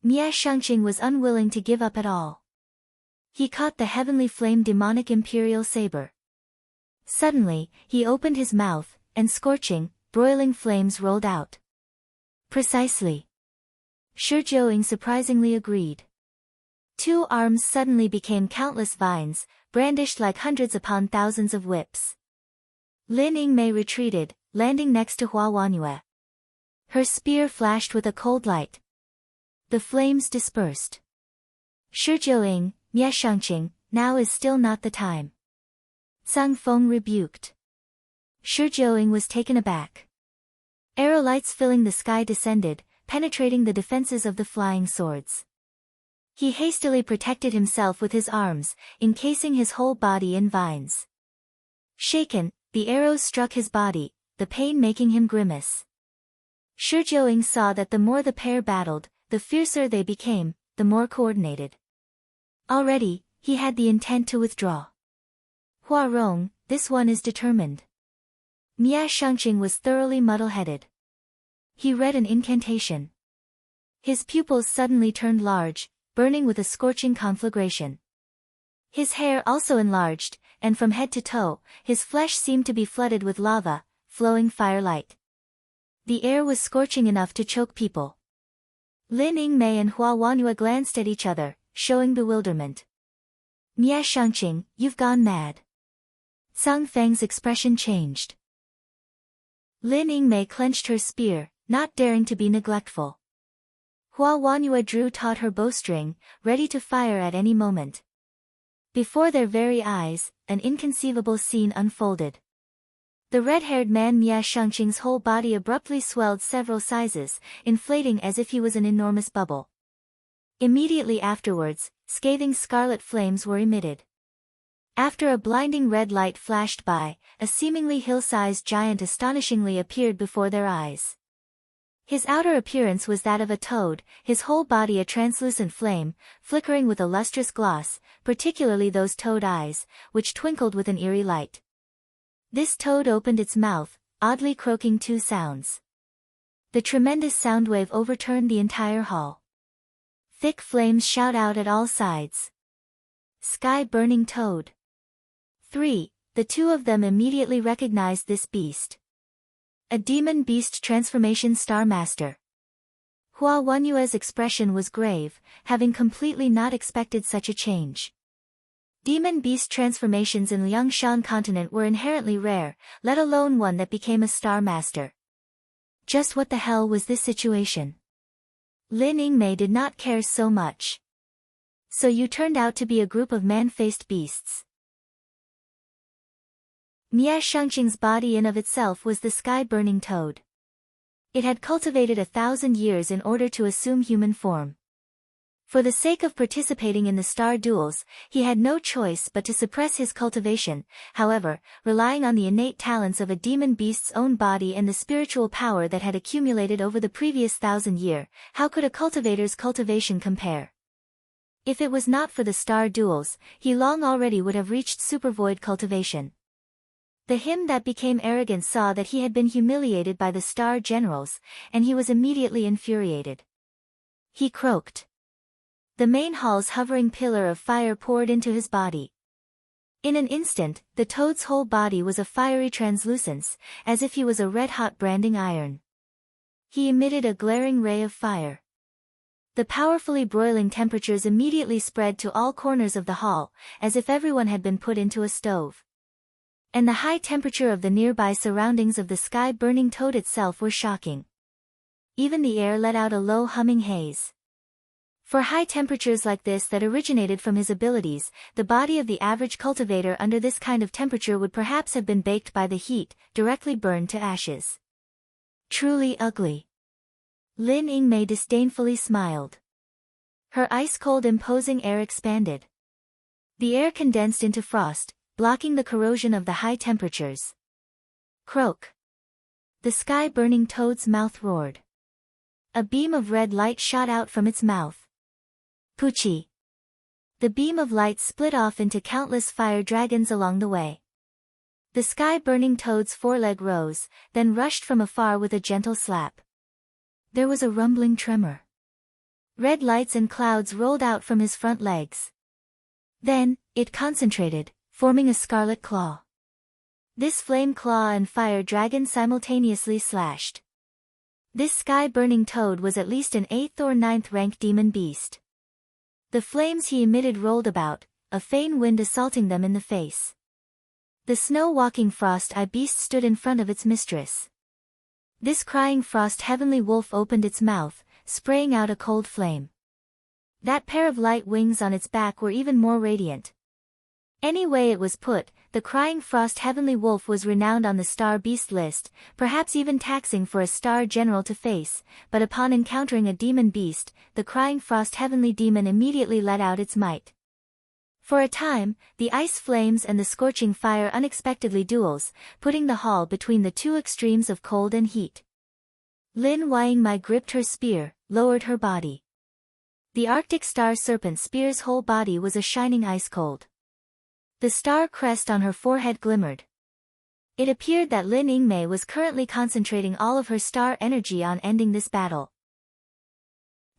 Mia Shengqing was unwilling to give up at all. He caught the heavenly flame demonic imperial saber. Suddenly, he opened his mouth, and scorching, broiling flames rolled out. Precisely. Shizhou Ying surprisingly agreed. 2 arms suddenly became countless vines, brandished like hundreds upon thousands of whips. Lin Yingmei retreated, landing next to Hua Wanyue. Her spear flashed with a cold light. The flames dispersed. Shijiuing, Mieshangqing, now is still not the time. Sang Feng rebuked. Shijiuing was taken aback. Arrow lights filling the sky descended, penetrating the defenses of the flying swords. He hastily protected himself with his arms, encasing his whole body in vines. Shaken, the arrows struck his body, the pain making him grimace. Shijiuing saw that the more the pair battled, the fiercer they became, the more coordinated. Already, he had the intent to withdraw. Hua Rong, this one is determined. Mia Shangqing was thoroughly muddle-headed. He read an incantation. His pupils suddenly turned large, burning with a scorching conflagration. His hair also enlarged, and from head to toe, his flesh seemed to be flooded with lava, flowing firelight. The air was scorching enough to choke people. Lin Yingmei and Hua Wanhua glanced at each other, showing bewilderment. Mia Shangqing, you've gone mad. Sang Feng's expression changed. Lin Yingmei clenched her spear, not daring to be neglectful. Hua Wanhua drew taut her bowstring, ready to fire at any moment. Before their very eyes, an inconceivable scene unfolded. The red-haired man Mia Shangqing's whole body abruptly swelled several sizes, inflating as if he was an enormous bubble. Immediately afterwards, scathing scarlet flames were emitted. After a blinding red light flashed by, a seemingly hill-sized giant astonishingly appeared before their eyes. His outer appearance was that of a toad, his whole body a translucent flame, flickering with a lustrous gloss, particularly those toad eyes, which twinkled with an eerie light. This toad opened its mouth, oddly croaking two sounds. The tremendous sound wave overturned the entire hall. Thick flames shot out at all sides. Sky-burning toad. 3. The two of them immediately recognized this beast. A demon beast transformation Star Master. Hua Wanhua's expression was grave, having completely not expected such a change. Demon beast transformations in Liangshan continent were inherently rare, let alone one that became a Star Master. Just what the hell was this situation? Lin Yingmei did not care so much. So you turned out to be a group of man-faced beasts. Mia Shangqing's body in of itself was the sky-burning toad. It had cultivated 1,000 years in order to assume human form. For the sake of participating in the star duels, he had no choice but to suppress his cultivation. However, relying on the innate talents of a demon beast's own body and the spiritual power that had accumulated over the previous 1,000 years, how could a cultivator's cultivation compare? If it was not for the star duels, he long already would have reached supervoid cultivation. The him that became arrogant saw that he had been humiliated by the star generals, and he was immediately infuriated. He croaked. The main hall's hovering pillar of fire poured into his body. In an instant, the toad's whole body was a fiery translucence, as if he was a red-hot branding iron. He emitted a glaring ray of fire. The powerfully broiling temperatures immediately spread to all corners of the hall, as if everyone had been put into a stove. And the high temperature of the nearby surroundings of the sky-burning toad itself were shocking. Even the air let out a low humming haze. For high temperatures like this that originated from his abilities, the body of the average cultivator under this kind of temperature would perhaps have been baked by the heat, directly burned to ashes. Truly ugly. Lin Yingmei disdainfully smiled. Her ice-cold imposing air expanded. The air condensed into frost, blocking the corrosion of the high temperatures. Croak. The sky-burning toad's mouth roared. A beam of red light shot out from its mouth. Puchi. The beam of light split off into countless fire dragons along the way. The sky-burning toad's foreleg rose, then rushed from afar with a gentle slap. There was a rumbling tremor. Red lights and clouds rolled out from his front legs. Then, it concentrated, forming a scarlet claw. This flame claw and fire dragon simultaneously slashed. This sky-burning toad was at least an 8th or 9th rank demon beast. The flames he emitted rolled about, a faint wind assaulting them in the face. The snow-walking frost-eye beast stood in front of its mistress. This crying frost heavenly wolf opened its mouth, spraying out a cold flame. That pair of light wings on its back were even more radiant. Any way it was put, the Crying Frost Heavenly Wolf was renowned on the Star Beast list, perhaps even taxing for a Star General to face, but upon encountering a demon beast, the Crying Frost Heavenly Demon immediately let out its might. For a time, the ice flames and the scorching fire unexpectedly duels, putting the hall between the two extremes of cold and heat. Lin Ying gripped her spear, lowered her body. The Arctic Star Serpent Spear's whole body was a shining ice cold. The star crest on her forehead glimmered. It appeared that Lin Yingmei was currently concentrating all of her star energy on ending this battle.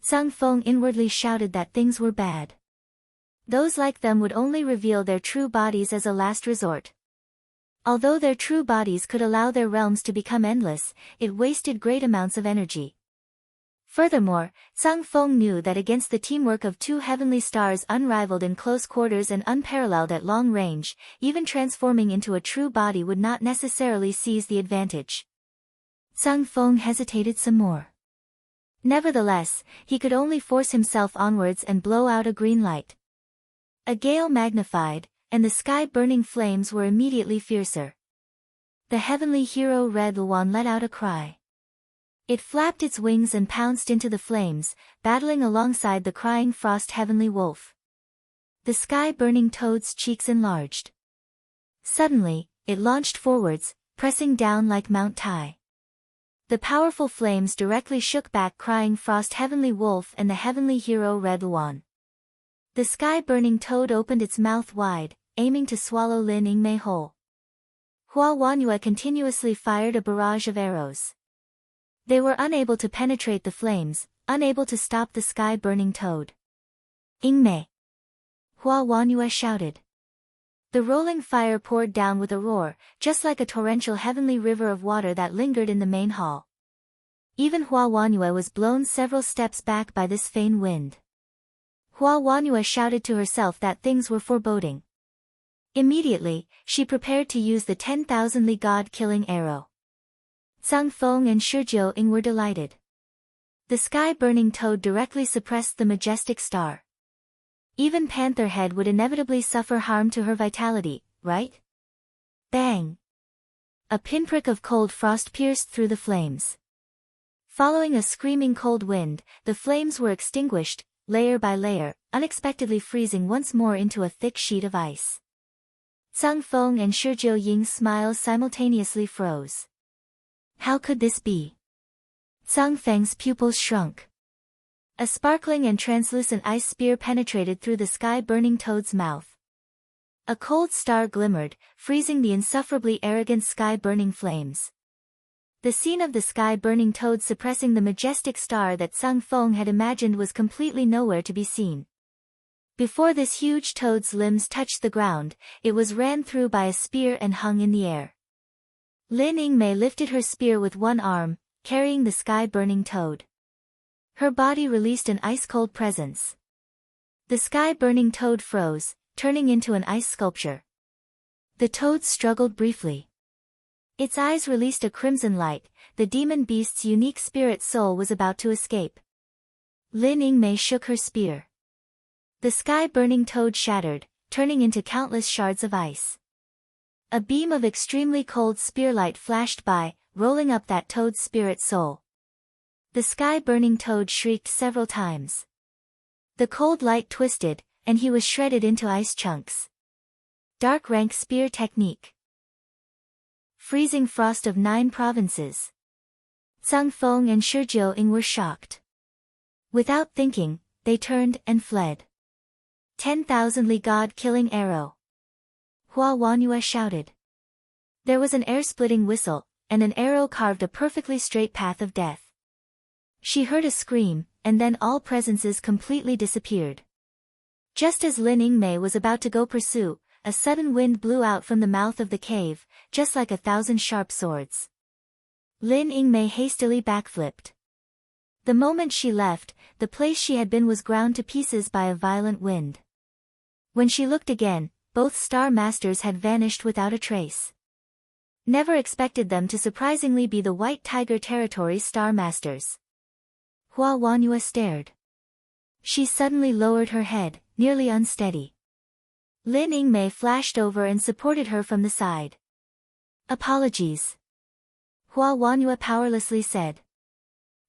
Zhang Feng inwardly shouted that things were bad. Those like them would only reveal their true bodies as a last resort. Although their true bodies could allow their realms to become endless, it wasted great amounts of energy. Furthermore, Zhang Feng knew that against the teamwork of two heavenly stars unrivaled in close quarters and unparalleled at long range, even transforming into a true body would not necessarily seize the advantage. Zhang Feng hesitated some more. Nevertheless, he could only force himself onwards and blow out a green light. A gale magnified, and the sky-burning flames were immediately fiercer. The heavenly hero Red Luan let out a cry. It flapped its wings and pounced into the flames, battling alongside the Crying Frost Heavenly Wolf. The sky-burning toad's cheeks enlarged. Suddenly, it launched forwards, pressing down like Mount Tai. The powerful flames directly shook back Crying Frost Heavenly Wolf and the heavenly hero Red Luan. The sky-burning toad opened its mouth wide, aiming to swallow Lin Yingmei whole. Hua Wanyue continuously fired a barrage of arrows. They were unable to penetrate the flames, unable to stop the sky-burning toad. Yingmei! Hua Wanyue shouted. The rolling fire poured down with a roar, just like a torrential heavenly river of water that lingered in the main hall. Even Hua Wanyue was blown several steps back by this faint wind. Hua Wanyue shouted to herself that things were foreboding. Immediately, she prepared to use the 10,000-li god-killing arrow. Zhang Feng and Shijiao Ying were delighted. The sky-burning toad directly suppressed the majestic star. Even Pantherhead would inevitably suffer harm to her vitality, right? Bang! A pinprick of cold frost pierced through the flames. Following a screaming cold wind, the flames were extinguished, layer by layer, unexpectedly freezing once more into a thick sheet of ice. Zhang Feng and Shijiao Ying's smiles simultaneously froze. How could this be? Zhang Feng's pupils shrunk. A sparkling and translucent ice spear penetrated through the sky-burning toad's mouth. A cold star glimmered, freezing the insufferably arrogant sky-burning flames. The scene of the sky-burning toad suppressing the majestic star that Zhang Feng had imagined was completely nowhere to be seen. Before this huge toad's limbs touched the ground, it was ran through by a spear and hung in the air. Lin Yingmei lifted her spear with one arm, carrying the sky-burning toad. Her body released an ice-cold presence. The sky-burning toad froze, turning into an ice sculpture. The toad struggled briefly. Its eyes released a crimson light, the demon beast's unique spirit soul was about to escape. Lin Yingmei shook her spear. The sky-burning toad shattered, turning into countless shards of ice. A beam of extremely cold spearlight flashed by, rolling up that toad's spirit soul. The sky-burning toad shrieked several times. The cold light twisted, and he was shredded into ice chunks. Dark rank spear technique. Freezing frost of 9 provinces. Zhang Feng and Shijiao Ying were shocked. Without thinking, they turned and fled. 10,000-li god-killing arrow. Hua Wanyue shouted. There was an air-splitting whistle, and an arrow carved a perfectly straight path of death. She heard a scream, and then all presences completely disappeared. Just as Lin Yingmei was about to go pursue, a sudden wind blew out from the mouth of the cave, just like 1,000 sharp swords. Lin Yingmei hastily backflipped. The moment she left, the place she had been was ground to pieces by a violent wind. When she looked again, both Star Masters had vanished without a trace. Never expected them to surprisingly be the White Tiger Territory's Star Masters. Hua Wanyue stared. She suddenly lowered her head, nearly unsteady. Lin Yingmei flashed over and supported her from the side. Apologies. Hua Wanyue powerlessly said.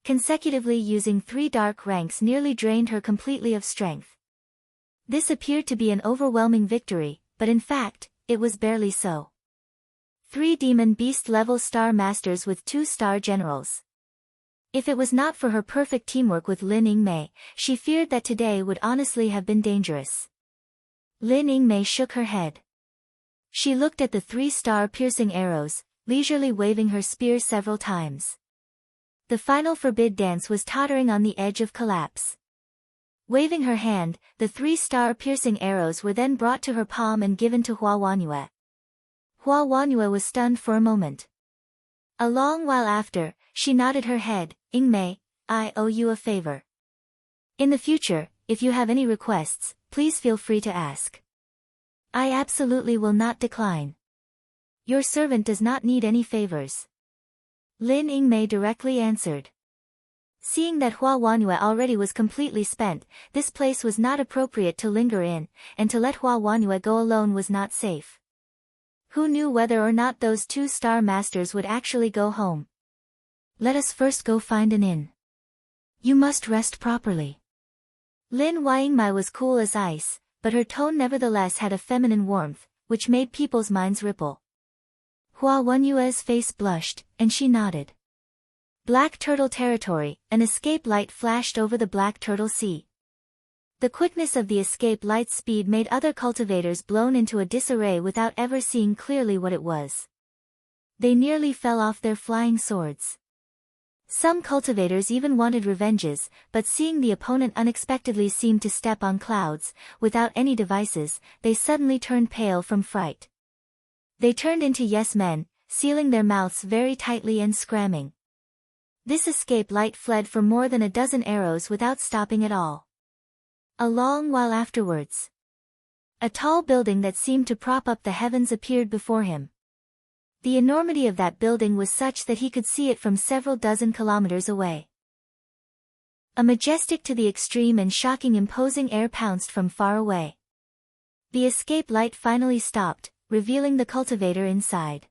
Consecutively using 3 dark ranks nearly drained her completely of strength. This appeared to be an overwhelming victory, but in fact, it was barely so. 3 demon beast level star masters with 2 star generals. If it was not for her perfect teamwork with Lin Yingmei, she feared that today would honestly have been dangerous. Lin Yingmei shook her head. She looked at the 3-star piercing arrows, leisurely waving her spear several times. The final forbid dance was tottering on the edge of collapse. Waving her hand, the 3-star piercing arrows were then brought to her palm and given to Hua Wanyue. Hua Wanyue was stunned for a moment. A long while after, she nodded her head. Yingmei, I owe you a favor. In the future, if you have any requests, please feel free to ask. I absolutely will not decline. Your servant does not need any favors. Lin Yingmei directly answered. Seeing that Hua Wanyue already was completely spent, this place was not appropriate to linger in, and to let Hua Wanyue go alone was not safe. Who knew whether or not those 2-star masters would actually go home? Let us first go find an inn. You must rest properly. Lin Yingmei was cool as ice, but her tone nevertheless had a feminine warmth, which made people's minds ripple. Hua Wanyue's face blushed, and she nodded. Black Turtle Territory, an escape light flashed over the Black Turtle Sea. The quickness of the escape light's speed made other cultivators blown into a disarray without ever seeing clearly what it was. They nearly fell off their flying swords. Some cultivators even wanted revenges, but seeing the opponent unexpectedly seem to step on clouds, without any devices, they suddenly turned pale from fright. They turned into yes men, sealing their mouths very tightly and scramming. This escape light fled for more than a dozen arrows without stopping at all. A long while afterwards, a tall building that seemed to prop up the heavens appeared before him. The enormity of that building was such that he could see it from several dozen kilometers away. A majestic to the extreme and shocking imposing air pounced from far away. The escape light finally stopped, revealing the cultivator inside.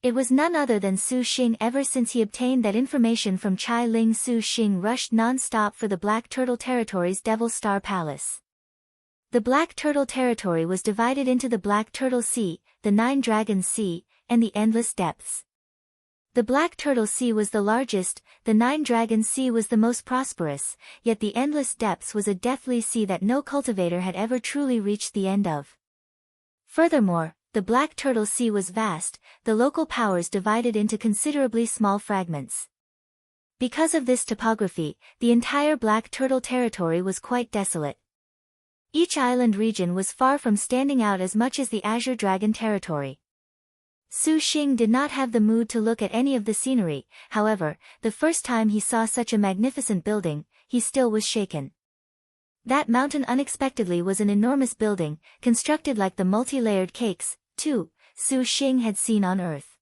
It was none other than Su Xing. Ever since he obtained that information from Chai Ling, Su Xing rushed non-stop for the Black Turtle Territory's Devil Star Palace. The Black Turtle Territory was divided into the Black Turtle Sea, the 9 Dragons Sea, and the Endless Depths. The Black Turtle Sea was the largest, the 9 Dragons Sea was the most prosperous, yet the Endless Depths was a deathly sea that no cultivator had ever truly reached the end of. Furthermore, the Black Turtle Sea was vast, the local powers divided into considerably small fragments. Because of this topography, the entire Black Turtle Territory was quite desolate. Each island region was far from standing out as much as the Azure Dragon Territory. Su Xing did not have the mood to look at any of the scenery, however, the first time he saw such a magnificent building, he still was shaken. That mountain unexpectedly was an enormous building, constructed like the multi-layered cakes, too, Su Xing had seen on Earth.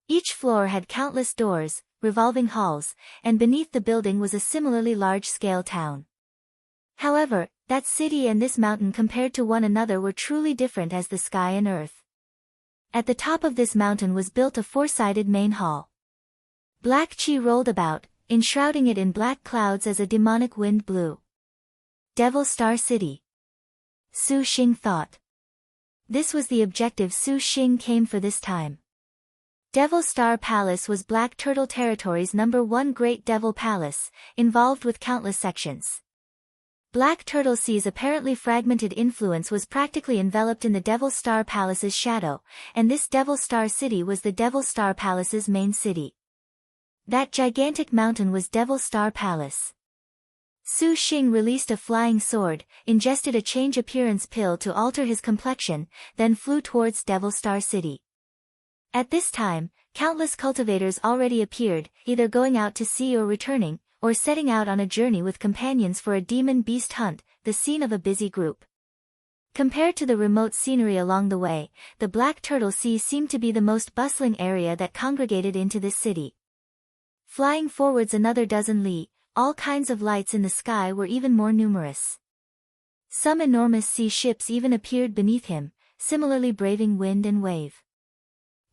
Each floor had countless doors, revolving halls, and beneath the building was a similarly large-scale town. However, that city and this mountain compared to one another were truly different as the sky and earth. At the top of this mountain was built a 4-sided main hall. Black qi rolled about, enshrouding it in black clouds as a demonic wind blew. Devil Star City. Su Xing thought. This was the objective Su Xing came for this time. Devil Star Palace was Black Turtle Territory's #1 Great Devil Palace, involved with countless sections. Black Turtle Sea's apparently fragmented influence was practically enveloped in the Devil Star Palace's shadow, and this Devil Star City was the Devil Star Palace's main city. That gigantic mountain was Devil Star Palace. Su Xing released a flying sword, ingested a change appearance pill to alter his complexion, then flew towards Devil Star City. At this time, countless cultivators already appeared, either going out to sea or returning, or setting out on a journey with companions for a demon beast hunt, the scene of a busy group. Compared to the remote scenery along the way, the Black Turtle Sea seemed to be the most bustling area that congregated into this city. Flying forwards another dozen li, all kinds of lights in the sky were even more numerous. Some enormous sea ships even appeared beneath him, similarly braving wind and wave.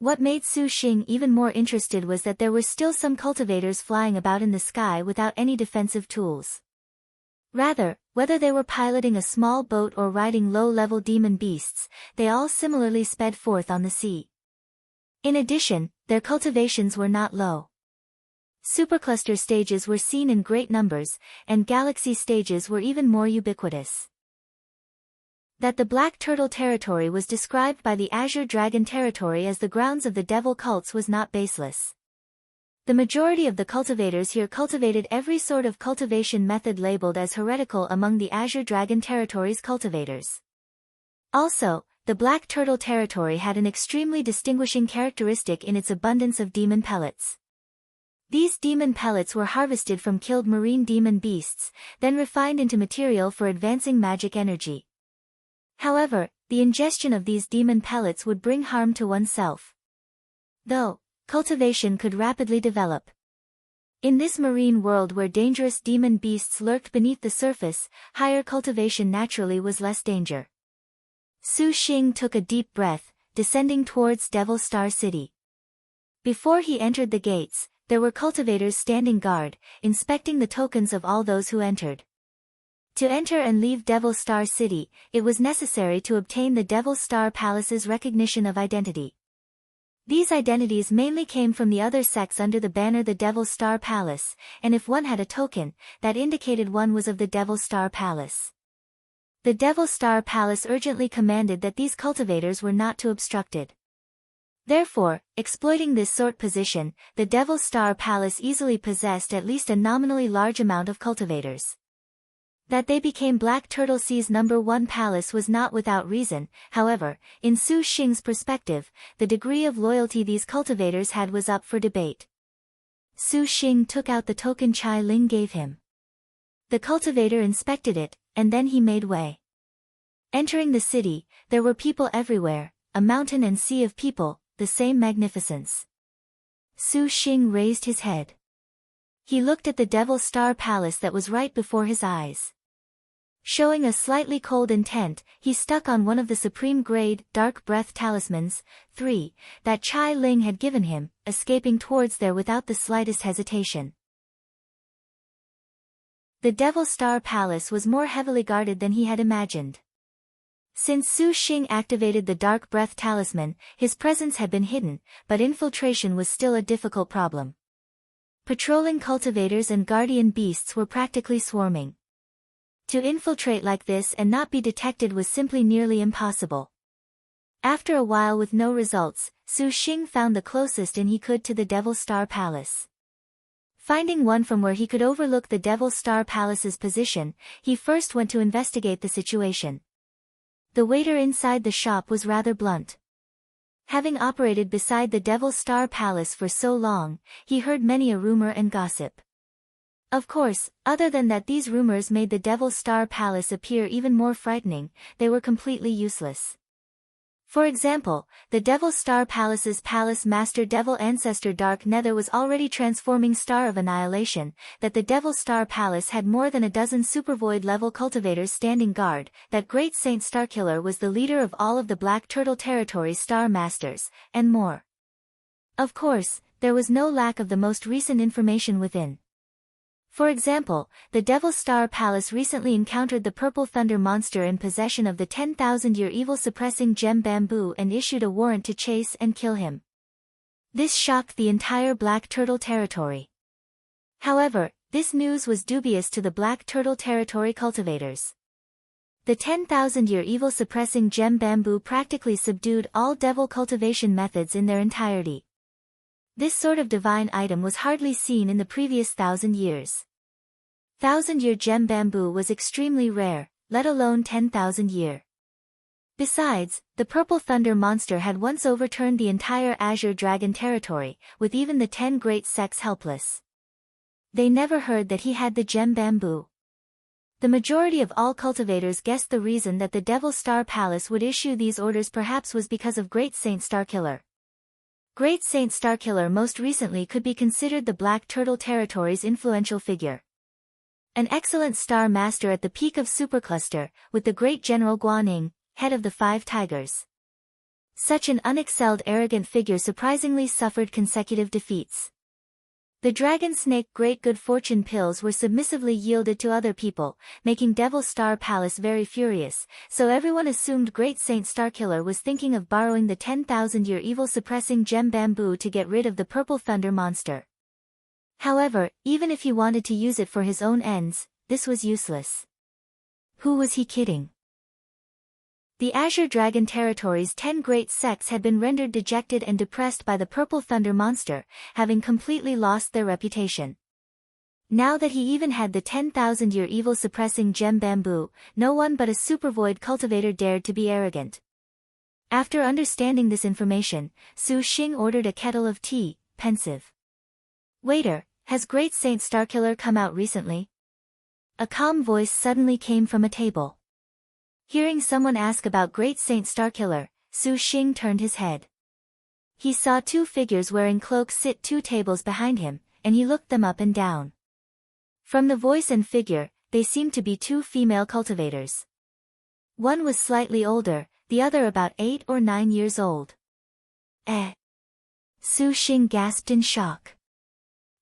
What made Su Xing even more interested was that there were still some cultivators flying about in the sky without any defensive tools. Rather, whether they were piloting a small boat or riding low-level demon beasts, they all similarly sped forth on the sea. In addition, their cultivations were not low. Supercluster stages were seen in great numbers, and galaxy stages were even more ubiquitous. That the Black Turtle territory was described by the Azure Dragon territory as the grounds of the devil cults was not baseless. The majority of the cultivators here cultivated every sort of cultivation method labeled as heretical among the Azure Dragon territory's cultivators. Also, the Black Turtle territory had an extremely distinguishing characteristic in its abundance of demon pellets. These demon pellets were harvested from killed marine demon beasts, then refined into material for advancing magic energy. However, the ingestion of these demon pellets would bring harm to oneself. Though, cultivation could rapidly develop. In this marine world where dangerous demon beasts lurked beneath the surface, higher cultivation naturally was less danger. Su Xing took a deep breath, descending towards Devil Star City. Before he entered the gates, there were cultivators standing guard, inspecting the tokens of all those who entered. To enter and leave Devil Star City, it was necessary to obtain the Devil Star Palace's recognition of identity. These identities mainly came from the other sects under the banner the Devil Star Palace, and if one had a token, that indicated one was of the Devil Star Palace. The Devil Star Palace urgently commanded that these cultivators were not to obstructed. Therefore, exploiting this sort position, the Devil Star Palace easily possessed at least a nominally large amount of cultivators. That they became Black Turtle Sea's #1 palace was not without reason. However, in Su Xing's perspective, the degree of loyalty these cultivators had was up for debate. Su Xing took out the token Chai Ling gave him. The cultivator inspected it, and then he made way. Entering the city, there were people everywhere, a mountain and sea of people, the same magnificence. Su Xing raised his head. He looked at the Devil Star Palace that was right before his eyes. Showing a slightly cold intent, he stuck on one of the supreme grade, dark breath talismans, 3, that Chai Ling had given him, escaping towards there without the slightest hesitation. The Devil Star Palace was more heavily guarded than he had imagined. Since Su Xing activated the dark breath talisman, his presence had been hidden, but infiltration was still a difficult problem. Patrolling cultivators and guardian beasts were practically swarming. To infiltrate like this and not be detected was simply nearly impossible. After a while with no results, Su Xing found the closest inn he could to the Devil Star Palace. Finding one from where he could overlook the Devil Star Palace's position, he first went to investigate the situation. The waiter inside the shop was rather blunt. Having operated beside the Devil Star Palace for so long, he heard many a rumor and gossip. Of course, other than that these rumors made the Devil Star Palace appear even more frightening, they were completely useless. For example, the Devil Star Palace's Palace Master Devil Ancestor Dark Nether was already transforming Star of Annihilation, that the Devil Star Palace had more than a dozen Supervoid-level cultivators standing guard, that Great Saint Starkiller was the leader of all of the Black Turtle Territory's Star Masters, and more. Of course, there was no lack of the most recent information within. For example, the Devil Star Palace recently encountered the Purple Thunder monster in possession of the 10,000-year evil-suppressing gem bamboo and issued a warrant to chase and kill him. This shocked the entire Black Turtle territory. However, this news was dubious to the Black Turtle territory cultivators. The 10,000-year evil-suppressing gem bamboo practically subdued all devil cultivation methods in their entirety. This sort of divine item was hardly seen in the previous 1,000 years. 1,000-year gem bamboo was extremely rare, let alone 10,000-year. Besides, the Purple Thunder monster had once overturned the entire Azure Dragon territory, with even the 10 great sects helpless. They never heard that he had the gem bamboo. The majority of all cultivators guessed the reason that the Devil Star Palace would issue these orders perhaps was because of Great Saint Starkiller. Great Saint Starkiller most recently could be considered the Black Turtle territory's influential figure. An excellent star master at the peak of supercluster, with the great General Guan, head of the 5 tigers. Such an unexcelled arrogant figure surprisingly suffered consecutive defeats. The dragon snake great good fortune pills were submissively yielded to other people, making Devil Star Palace very furious, so everyone assumed Great Saint Starkiller was thinking of borrowing the 10,000-year evil suppressing gem bamboo to get rid of the purple thunder monster. However, even if he wanted to use it for his own ends, this was useless. Who was he kidding? The Azure Dragon Territory's 10 great sects had been rendered dejected and depressed by the Purple Thunder monster, having completely lost their reputation. Now that he even had the 10,000-year evil-suppressing gem bamboo, no one but a supervoid cultivator dared to be arrogant. After understanding this information, Su Xing ordered a kettle of tea, pensive. "Waiter, has Great Saint Starkiller come out recently?" A calm voice suddenly came from a table. Hearing someone ask about Great Saint Starkiller, Su Xing turned his head. He saw 2 figures wearing cloaks sit 2 tables behind him, and he looked them up and down. From the voice and figure, they seemed to be 2 female cultivators. One was slightly older, the other about 8 or 9 years old. Su Xing gasped in shock.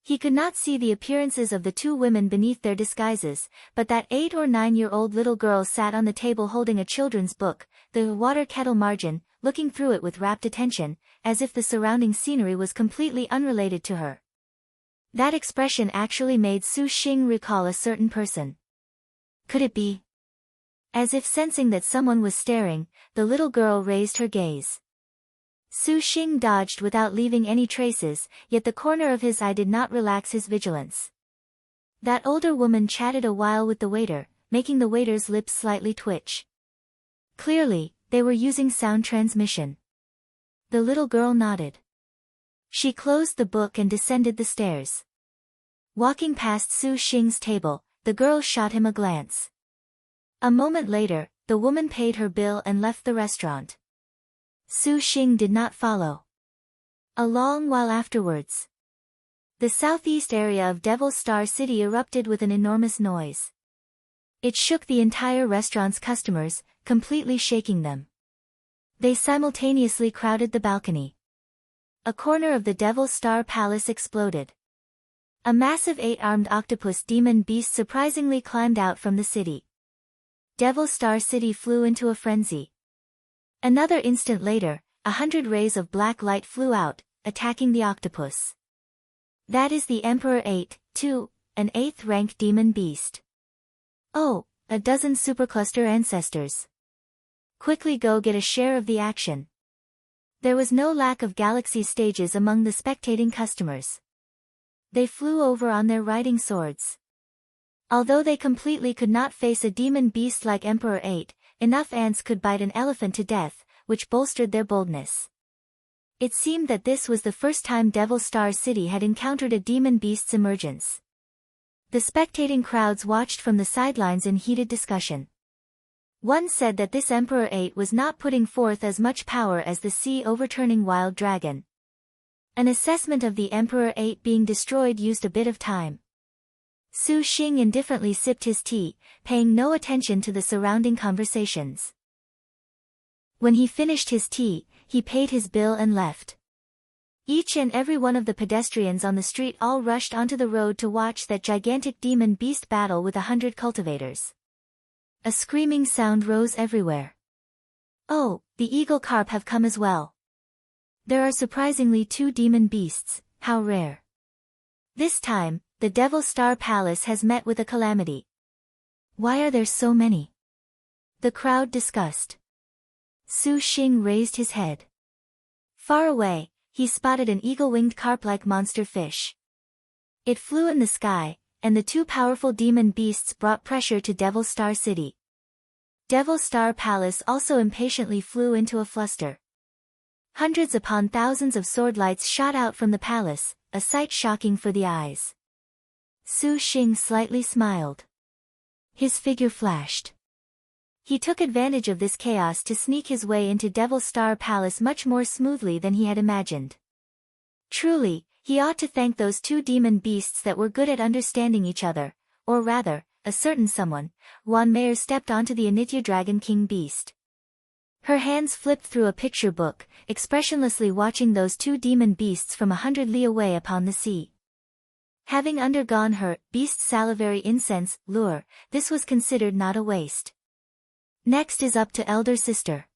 He could not see the appearances of the 2 women beneath their disguises, but that 8 or 9-year-old little girl sat on the table holding a children's book, the water kettle margin, looking through it with rapt attention, as if the surrounding scenery was completely unrelated to her. That expression actually made Su Xing recall a certain person. Could it be? As if sensing that someone was staring, the little girl raised her gaze. Su Xing dodged without leaving any traces, yet the corner of his eye did not relax his vigilance. That older woman chatted a while with the waiter, making the waiter's lips slightly twitch. Clearly, they were using sound transmission. The little girl nodded. She closed the book and descended the stairs. Walking past Su Xing's table, the girl shot him a glance. A moment later, the woman paid her bill and left the restaurant. Su Xing did not follow. A long while afterwards, the southeast area of Devil Star City erupted with an enormous noise. It shook the entire restaurant's customers, completely shaking them. They simultaneously crowded the balcony. A corner of the Devil Star Palace exploded. A massive 8-armed octopus demon beast surprisingly climbed out from the city. Devil Star City flew into a frenzy. Another instant later, 100 rays of black light flew out, attacking the octopus. That is the Emperor 8, too, an 8th-rank demon beast. Oh, a dozen supercluster ancestors. Quickly go get a share of the action. There was no lack of galaxy stages among the spectating customers. They flew over on their riding swords. Although they completely could not face a demon beast like Emperor 8, enough ants could bite an elephant to death, which bolstered their boldness. It seemed that this was the first time Devil Star City had encountered a demon beast's emergence. The spectating crowds watched from the sidelines in heated discussion. One said that this Emperor 8 was not putting forth as much power as the sea-overturning wild dragon. An assessment of the Emperor 8 being destroyed used a bit of time. Su Xing indifferently sipped his tea, paying no attention to the surrounding conversations. When he finished his tea, he paid his bill and left. Each and every one of the pedestrians on the street all rushed onto the road to watch that gigantic demon beast battle with 100 cultivators. A screaming sound rose everywhere. Oh, the eagle carp have come as well. There are surprisingly 2 demon beasts, how rare. This time, the Devil Star Palace has met with a calamity. Why are there so many? The crowd discussed. Su Xing raised his head. Far away, he spotted an eagle-winged carp-like monster fish. It flew in the sky, and the 2 powerful demon beasts brought pressure to Devil Star City. Devil Star Palace also impatiently flew into a fluster. Hundreds upon thousands of sword lights shot out from the palace, a sight shocking for the eyes. Su Xing slightly smiled. His figure flashed. He took advantage of this chaos to sneak his way into Devil Star Palace much more smoothly than he had imagined. Truly, he ought to thank those 2 demon beasts that were good at understanding each other. or rather, a certain someone, Guan Meier stepped onto the Anitya Dragon King beast. Her hands flipped through a picture book, expressionlessly watching those two demon beasts from 100 li away upon the sea. Having undergone her beast's salivary incense lure, this was considered not a waste. Next is up to elder sister.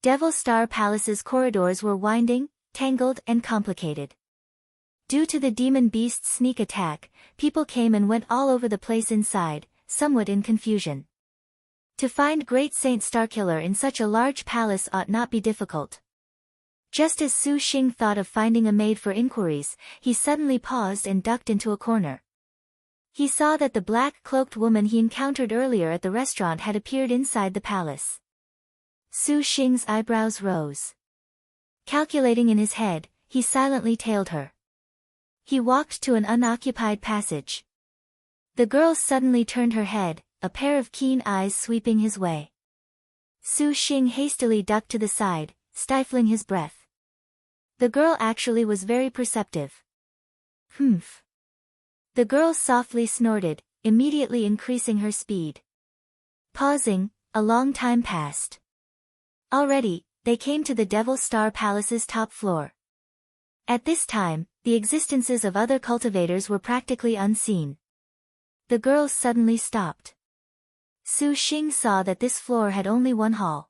Devil Star Palace's corridors were winding, tangled and complicated. Due to the demon beast's sneak attack, people came and went all over the place inside, somewhat in confusion. To find Great Saint Starkiller in such a large palace ought not be difficult. Just as Su Xing thought of finding a maid for inquiries, he suddenly paused and ducked into a corner. He saw that the black-cloaked woman he encountered earlier at the restaurant had appeared inside the palace. Su Xing's eyebrows rose. Calculating in his head, he silently tailed her. He walked to an unoccupied passage. The girl suddenly turned her head, a pair of keen eyes sweeping his way. Su Xing hastily ducked to the side, stifling his breath. The girl actually was very perceptive. Humph. The girl softly snorted, immediately increasing her speed. Pausing, a long time passed. Already, they came to the Devil Star Palace's top floor. At this time, the existences of other cultivators were practically unseen. The girl suddenly stopped. Su Xing saw that this floor had only one hall.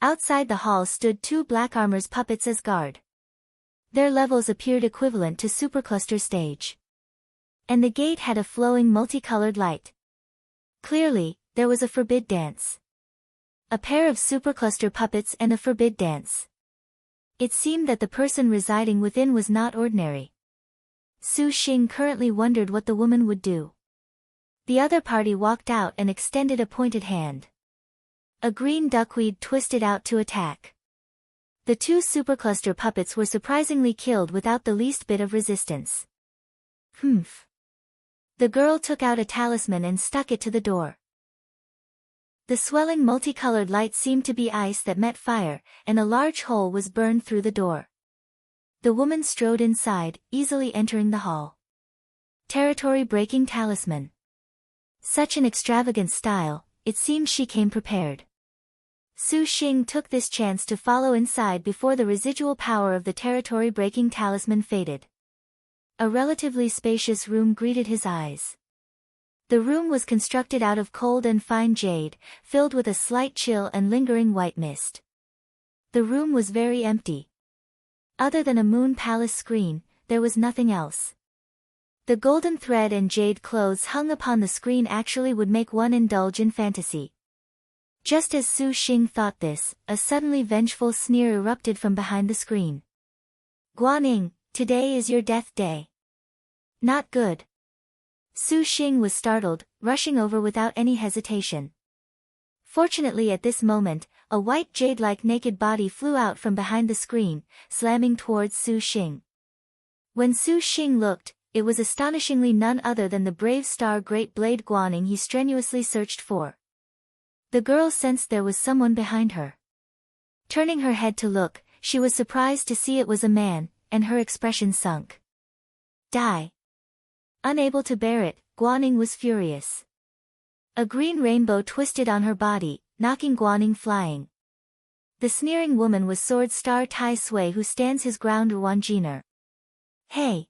Outside the hall stood two Black Armor's puppets as guard. Their levels appeared equivalent to Supercluster stage. And the gate had a flowing multicolored light. Clearly, there was a forbid dance. A pair of Supercluster puppets and a forbid dance. It seemed that the person residing within was not ordinary. Su Xing currently wondered what the woman would do. The other party walked out and extended a pointed hand. A green duckweed twisted out to attack. The two Supercluster puppets were surprisingly killed without the least bit of resistance. Humph. The girl took out a talisman and stuck it to the door. The swelling multicolored light seemed to be ice that met fire, and a large hole was burned through the door. The woman strode inside, easily entering the hall. Territory-breaking talisman. Such an extravagant style, it seemed she came prepared. Su Xing took this chance to follow inside before the residual power of the territory-breaking talisman faded. A relatively spacious room greeted his eyes. The room was constructed out of cold and fine jade, filled with a slight chill and lingering white mist. The room was very empty. Other than a moon palace screen, there was nothing else. The golden thread and jade clothes hung upon the screen actually would make one indulge in fantasy. Just as Su Xing thought this, a suddenly vengeful sneer erupted from behind the screen. Guan, today is your death day. Not good. Su Xing was startled, rushing over without any hesitation. Fortunately at this moment, a white jade-like naked body flew out from behind the screen, slamming towards Su Xing. When Su Xing looked, it was astonishingly none other than the brave star Great Blade Guan he strenuously searched for. The girl sensed there was someone behind her. Turning her head to look, she was surprised to see it was a man, and her expression sunk. Die. Unable to bear it, Guan was furious. A green rainbow twisted on her body, knocking Guan flying. The sneering woman was Sword Star Tai Sui who stands his ground Ruanjiner. Hey!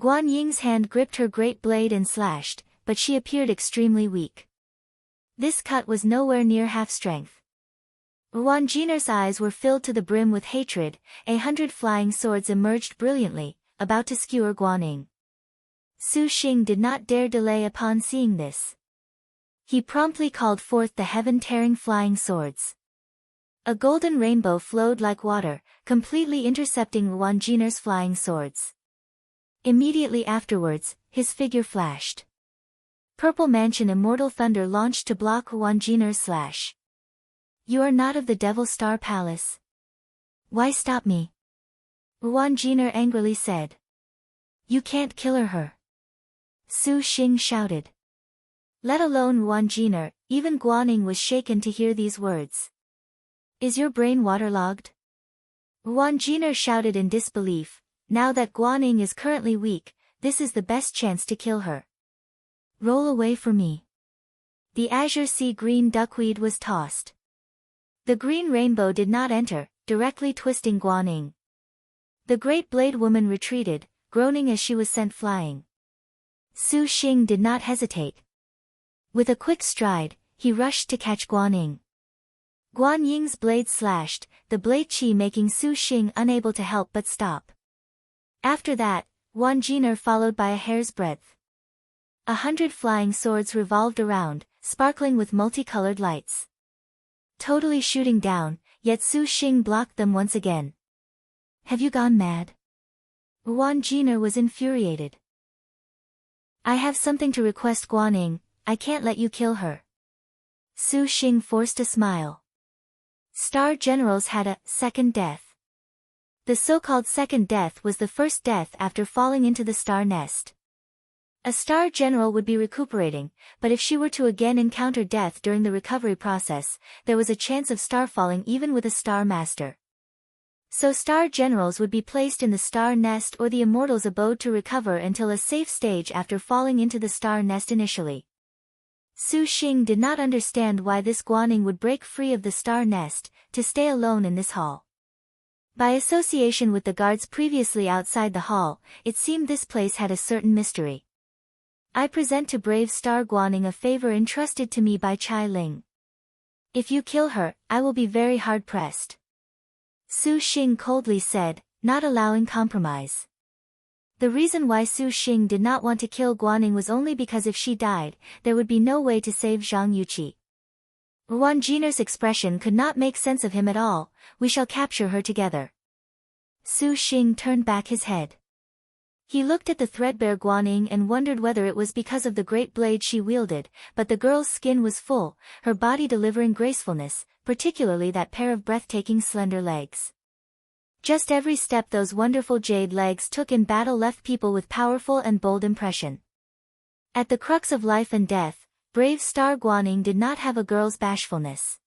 Guan Ying's hand gripped her great blade and slashed, but she appeared extremely weak. This cut was nowhere near half strength. Ruanjiner's eyes were filled to the brim with hatred, 100 flying swords emerged brilliantly, about to skewer Guan. Su Xing did not dare delay upon seeing this. He promptly called forth the heaven-tearing flying swords. A golden rainbow flowed like water, completely intercepting Ruanjiner's flying swords. Immediately afterwards, his figure flashed. Purple Mansion Immortal Thunder launched to block Ruanjiner's slash. You are not of the Devil Star Palace. Why stop me? Ruanjiner angrily said. You can't kill her. Su Xing shouted. Let alone Ruanjiner, even Guan was shaken to hear these words. Is your brain waterlogged? Ruanjiner shouted in disbelief. Now that Guan is currently weak, this is the best chance to kill her. Roll away for me. The azure sea green duckweed was tossed. The green rainbow did not enter, directly twisting Guan Ying. The great blade woman retreated, groaning as she was sent flying. Su Xing did not hesitate. With a quick stride, he rushed to catch Guan Ying. Guan Ying's blade slashed, the blade chi making Su Xing unable to help but stop. After that, Wan Jiner followed by a hair's breadth. 100 flying swords revolved around, sparkling with multicolored lights. Totally shooting down, yet Su Xing blocked them once again. Have you gone mad? Wan Jiner was infuriated. I have something to request Guan Ying, I can't let you kill her. Su Xing forced a smile. Star generals had a second death. The so-called second death was the first death after falling into the star nest. A star general would be recuperating, but if she were to again encounter death during the recovery process, there was a chance of star falling even with a star master. So star generals would be placed in the star nest or the immortal's abode to recover until a safe stage after falling into the star nest initially. Su Xing did not understand why this Guan Ying would break free of the star nest, to stay alone in this hall. By association with the guards previously outside the hall, it seemed this place had a certain mystery. I present to brave star Guan Ying a favor entrusted to me by Chai Ling. If you kill her, I will be very hard-pressed. Su Xing coldly said, not allowing compromise. The reason why Su Xing did not want to kill Guan Ying was only because if she died, there would be no way to save Zhang Yuqi. Wan Jiner's expression could not make sense of him at all. We shall capture her together. Su Xing turned back his head. He looked at the threadbare Guan Ying and wondered whether it was because of the great blade she wielded, but the girl's skin was full, her body delivering gracefulness, particularly that pair of breathtaking slender legs. Just every step those wonderful jade legs took in battle left people with powerful and bold impression. At the crux of life and death, brave star Guan Ying did not have a girl's bashfulness.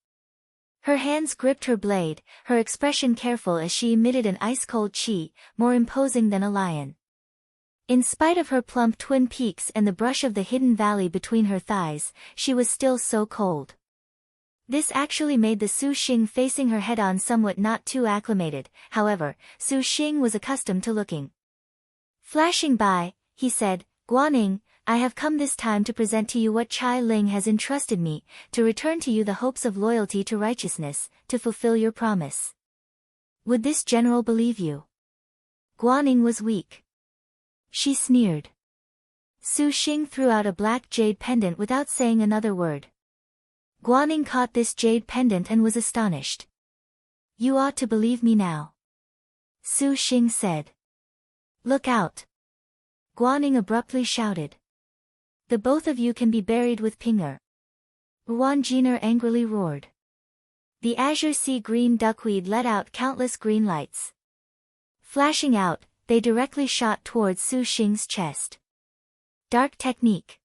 Her hands gripped her blade, her expression careful as she emitted an ice-cold chi, more imposing than a lion. In spite of her plump twin peaks and the brush of the hidden valley between her thighs, she was still so cold. This actually made the Su Xing facing her head-on somewhat not too acclimated, however, Su Xing was accustomed to looking. Flashing by, he said, Guan Ying, I have come this time to present to you what Chai Ling has entrusted me, to return to you the hopes of loyalty to righteousness, to fulfill your promise. Would this general believe you? Guan Ying was weak. She sneered. Su Xing threw out a black jade pendant without saying another word. Guan Ying caught this jade pendant and was astonished. You ought to believe me now. Su Xing said. Look out. Guan Ying abruptly shouted. The both of you can be buried with Pinger. Wan Jiner angrily roared. The azure sea green duckweed let out countless green lights. Flashing out, they directly shot towards Su Xing's chest. Dark technique.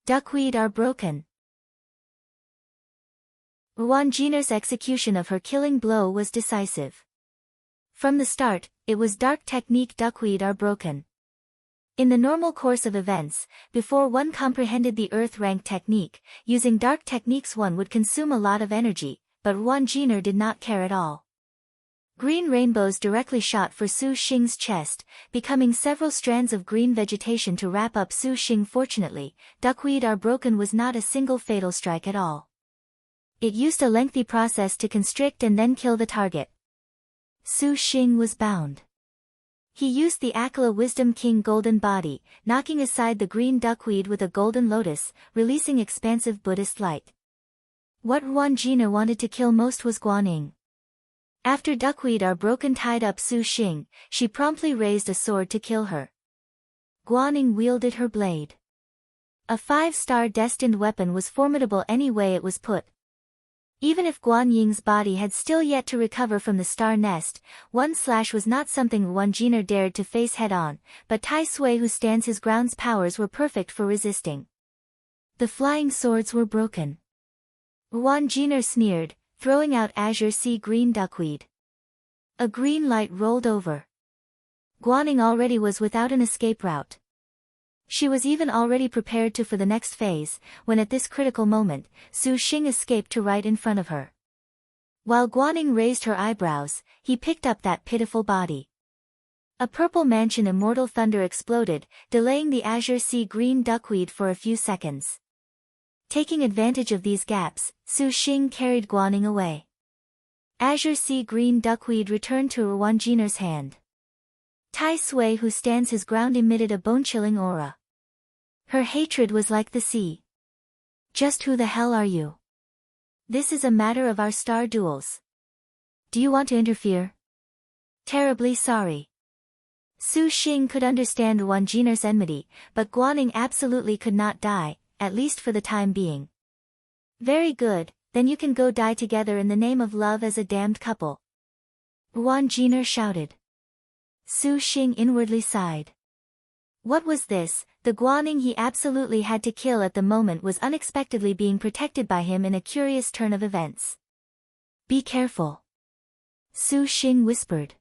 Duckweed are broken. Wan Jiner's execution of her killing blow was decisive. From the start, it was dark technique duckweed are broken. In the normal course of events, before one comprehended the earth rank technique, using dark techniques one would consume a lot of energy, but Wan Jiner did not care at all. Green rainbows directly shot for Su Xing's chest, becoming several strands of green vegetation to wrap up Su Xing. Fortunately, duckweed are broken was not a single fatal strike at all. It used a lengthy process to constrict and then kill the target. Su Xing was bound. He used the Akala Wisdom King golden body, knocking aside the green duckweed with a golden lotus, releasing expansive Buddhist light. What Wan Jiner wanted to kill most was Guan Ying. After duckweed are broken tied up Su Xing, she promptly raised a sword to kill her. Guan Ying wielded her blade. A 5-star destined weapon was formidable any way it was put. Even if Guan Ying's body had still yet to recover from the star nest, one slash was not something Wan Jiner dared to face head-on, but Tai Sui who stands his ground's powers were perfect for resisting. The flying swords were broken. Wan Jiner sneered, throwing out azure sea green duckweed. A green light rolled over. Guan Ying already was without an escape route. She was even already prepared for the next phase, when at this critical moment, Su Xing escaped to right in front of her. While Guan raised her eyebrows, he picked up that pitiful body. A purple mansion immortal thunder exploded, delaying the azure sea green duckweed for a few seconds. Taking advantage of these gaps, Su Xing carried Guan away. Azure sea green duckweed returned to Wanjiner's hand. Tai Sui, who stands his ground, emitted a bone-chilling aura. Her hatred was like the sea. Just who the hell are you? This is a matter of our star duels. Do you want to interfere? Terribly sorry. Su Xing could understand Wanjiner's enmity, but Guan absolutely could not die, at least for the time being. Very good, then you can go die together in the name of love as a damned couple. Wanjiner shouted. Su Xing inwardly sighed. What was this? The Guan he absolutely had to kill at the moment was unexpectedly being protected by him in a curious turn of events. Be careful. Su Xing whispered.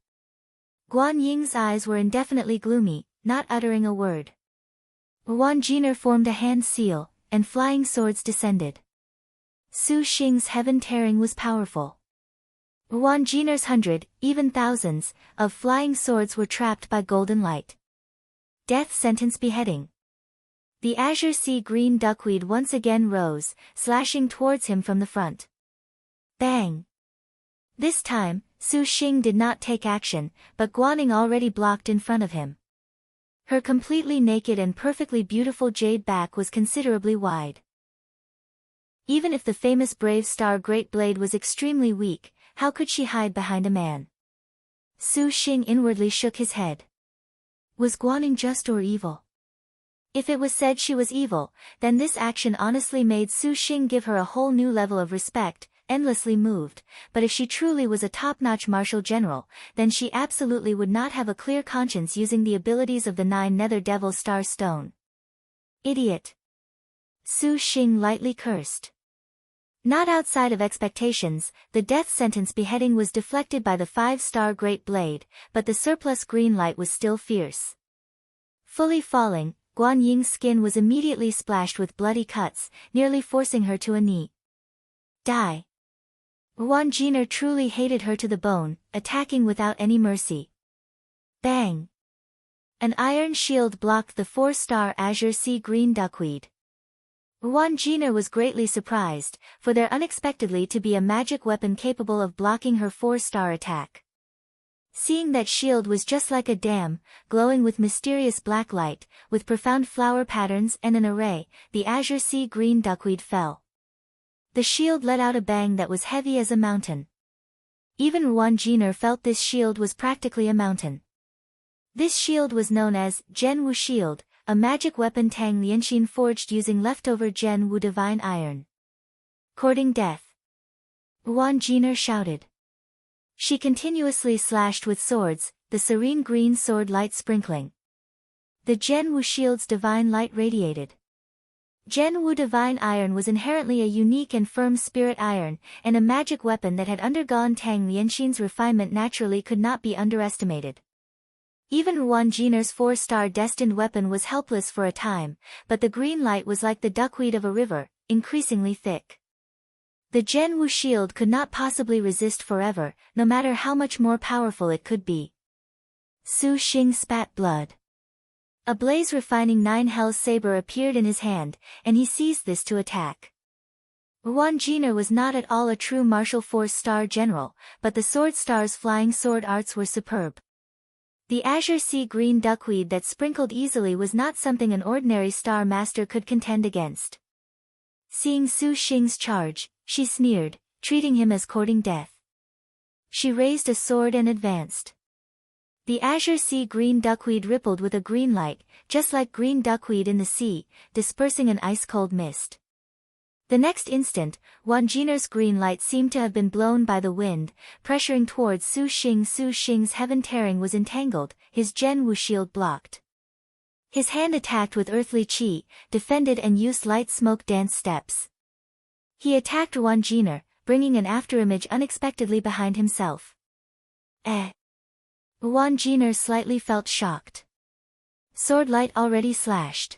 Guan Ying's eyes were indefinitely gloomy, not uttering a word. Wanjiner formed a hand seal, and flying swords descended. Su Xing's heaven tearing was powerful. Wanjiner's 100, even thousands, of flying swords were trapped by golden light. Death sentence beheading. The azure sea green duckweed once again rose, slashing towards him from the front. Bang! This time, Su Xing did not take action, but Guan already blocked in front of him. Her completely naked and perfectly beautiful jade back was considerably wide. Even if the famous brave star Great Blade was extremely weak, how could she hide behind a man? Su Xing inwardly shook his head. Was Guan just or evil? If it was said she was evil, then this action honestly made Su Xing give her a whole new level of respect, endlessly moved, but if she truly was a top-notch martial general, then she absolutely would not have a clear conscience using the abilities of the 9 Nether Devil Star Stone. Idiot! Su Xing lightly cursed. Not outside of expectations, the death sentence beheading was deflected by the 5-star Great Blade, but the surplus green light was still fierce. Fully falling, Guan Ying's skin was immediately splashed with bloody cuts, nearly forcing her to a knee. Die! Wanjiner truly hated her to the bone, attacking without any mercy. Bang! An iron shield blocked the 4-star azure sea green duckweed. Wanjiner was greatly surprised, for there unexpectedly to be a magic weapon capable of blocking her 4-star attack. Seeing that shield was just like a dam, glowing with mysterious black light, with profound flower patterns and an array, the azure sea green duckweed fell. The shield let out a bang that was heavy as a mountain. Even Wanjiner felt this shield was practically a mountain. This shield was known as Zhen Wu Shield, a magic weapon Tang Lianxin forged using leftover Zhen Wu divine iron. Courting death. Wanjiner shouted. She continuously slashed with swords, the serene green sword light sprinkling. The Zhen Wu shield's divine light radiated. Zhen Wu divine iron was inherently a unique and firm spirit iron, and a magic weapon that had undergone Tang Lianxin's refinement naturally could not be underestimated. Even Wanjiner's 4-star destined weapon was helpless for a time, but the green light was like the duckweed of a river, increasingly thick. The Zhen Wu shield could not possibly resist forever, no matter how much more powerful it could be. Su Xing spat blood. A blaze refining 9 Hell's saber appeared in his hand, and he seized this to attack. Wanjiner was not at all a true martial 4-star general, but the sword star's flying sword arts were superb. The azure sea green duckweed that sprinkled easily was not something an ordinary star master could contend against. Seeing Su Xing's charge, she sneered, treating him as courting death. She raised a sword and advanced. The azure sea green duckweed rippled with a green light, just like green duckweed in the sea, dispersing an ice-cold mist. The next instant, Wanjiner's green light seemed to have been blown by the wind, pressuring towards Su Xing. Su Xing's heaven tearing was entangled, his Zhen Wu shield blocked. His hand attacked with earthly chi, defended and used light smoke dance steps. He attacked Wanjiner, bringing an afterimage unexpectedly behind himself. Wanjiner slightly felt shocked. Sword light already slashed.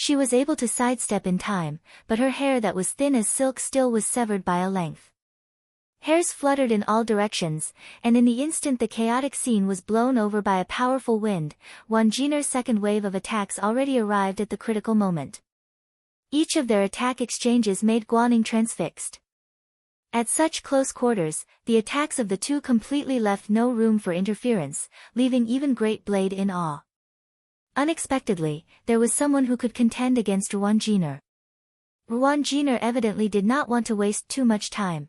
She was able to sidestep in time, but her hair that was thin as silk still was severed by a length. Hairs fluttered in all directions, and in the instant the chaotic scene was blown over by a powerful wind. Wangjiner's second wave of attacks already arrived at the critical moment. Each of their attack exchanges made Guan transfixed. At such close quarters, the attacks of the two completely left no room for interference, leaving even Great Blade in awe. Unexpectedly, there was someone who could contend against Wangjier. Wangjier evidently did not want to waste too much time.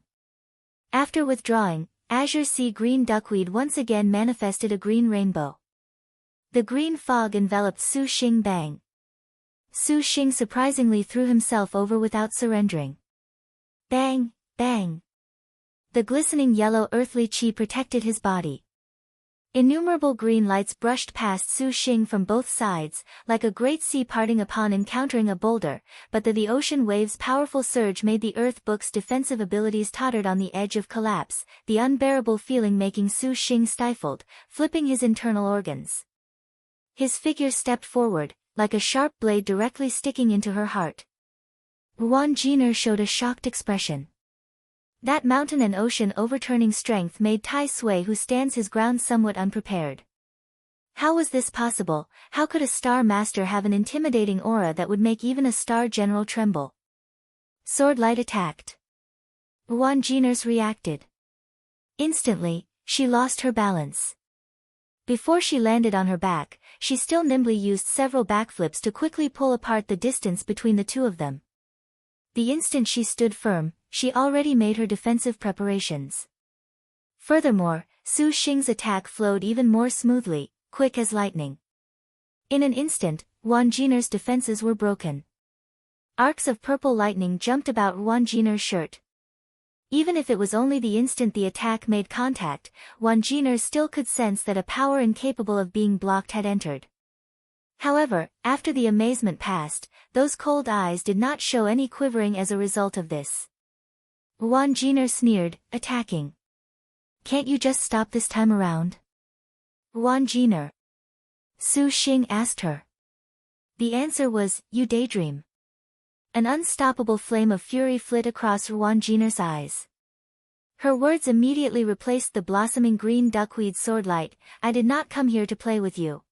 After withdrawing, azure sea green duckweed once again manifested a green rainbow. The green fog enveloped Su Xing bang. Su Xing surprisingly threw himself over without surrendering. Bang, bang. The glistening yellow earthly chi protected his body. Innumerable green lights brushed past Su Xing from both sides, like a great sea parting upon encountering a boulder, but the ocean wave's powerful surge made the Earth Book's defensive abilities tottered on the edge of collapse, the unbearable feeling making Su Xing stifled, flipping his internal organs. His figure stepped forward, like a sharp blade directly sticking into her heart. Wangjier showed a shocked expression. That mountain and ocean overturning strength made Tai Sui who stands his ground somewhat unprepared. How was this possible? How could a star master have an intimidating aura that would make even a star general tremble? Sword light attacked. Wangjier reacted. Instantly, she lost her balance. Before she landed on her back, she still nimbly used several backflips to quickly pull apart the distance between the two of them. The instant she stood firm, she already made her defensive preparations. Furthermore, Su Xing's attack flowed even more smoothly, quick as lightning. In an instant, Wangjier's defenses were broken. Arcs of purple lightning jumped about Wangjier's shirt. Even if it was only the instant the attack made contact, Wangjier still could sense that a power incapable of being blocked had entered. However, after the amazement passed, those cold eyes did not show any quivering as a result of this. Wangjier sneered, attacking. Can't you just stop this time around? Wangjier. Su Xing asked her. The answer was, you daydream. An unstoppable flame of fury flit across Wangjiner's eyes. Her words immediately replaced the blossoming green duckweed swordlight. I did not come here to play with you.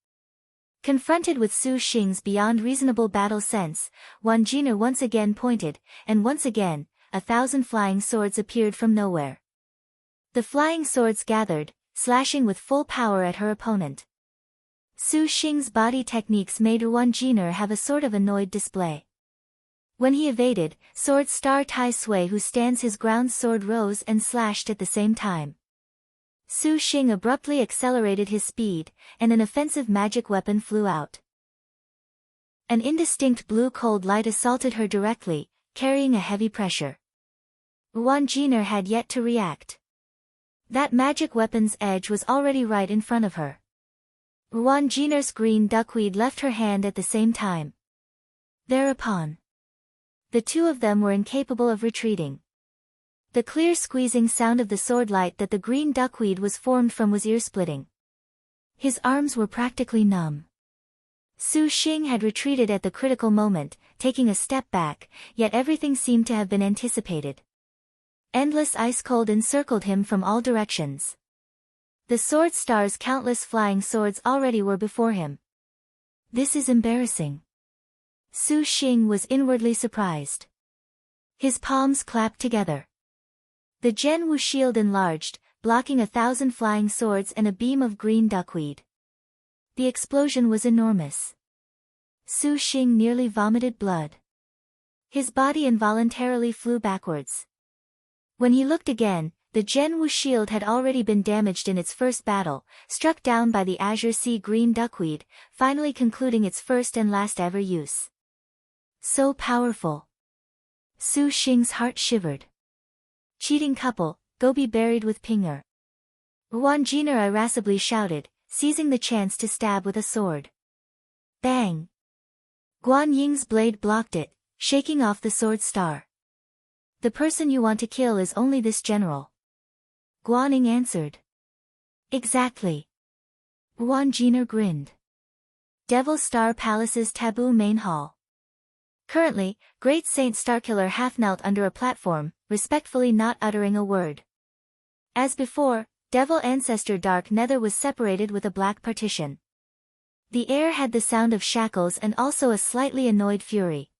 Confronted with Su Xing's beyond reasonable battle sense, Wangjier once again pointed, and once again, 1,000 flying swords appeared from nowhere. The flying swords gathered, slashing with full power at her opponent. Su Xing's body techniques made Wangjier have a sort of annoyed display. When he evaded, Sword Star Tai Sui who stands his ground sword rose and slashed at the same time. Su Xing abruptly accelerated his speed, and an offensive magic weapon flew out. An indistinct blue cold light assaulted her directly, carrying a heavy pressure. Wangjier had yet to react. That magic weapon's edge was already right in front of her. Wangjiner's green duckweed left her hand at the same time. Thereupon, the two of them were incapable of retreating. The clear squeezing sound of the sword light that the green duckweed was formed from was ear-splitting. His arms were practically numb. Su Xing had retreated at the critical moment, taking a step back, yet everything seemed to have been anticipated. Endless ice cold encircled him from all directions. The Sword Star's countless flying swords already were before him. This is embarrassing. Su Xing was inwardly surprised. His palms clapped together. The Zhenwu shield enlarged, blocking 1,000 flying swords and a beam of green duckweed. The explosion was enormous. Su Xing nearly vomited blood. His body involuntarily flew backwards. When he looked again, the Zhenwu shield had already been damaged in its first battle, struck down by the azure sea green duckweed, finally concluding its first and last ever use. So powerful. Su Xing's heart shivered. Cheating couple, go be buried with Pinger. Wangjier irascibly shouted, seizing the chance to stab with a sword. Bang! Guan Ying's blade blocked it, shaking off the sword star. The person you want to kill is only this general. Guan Ying answered. Exactly. Wangjier grinned. Devil Star Palace's taboo main hall. Currently, Great Saint Starkiller half knelt under a platform, respectfully not uttering a word. As before, Devil Ancestor Dark Nether was separated with a black partition. The air had the sound of shackles and also a slightly annoyed fury.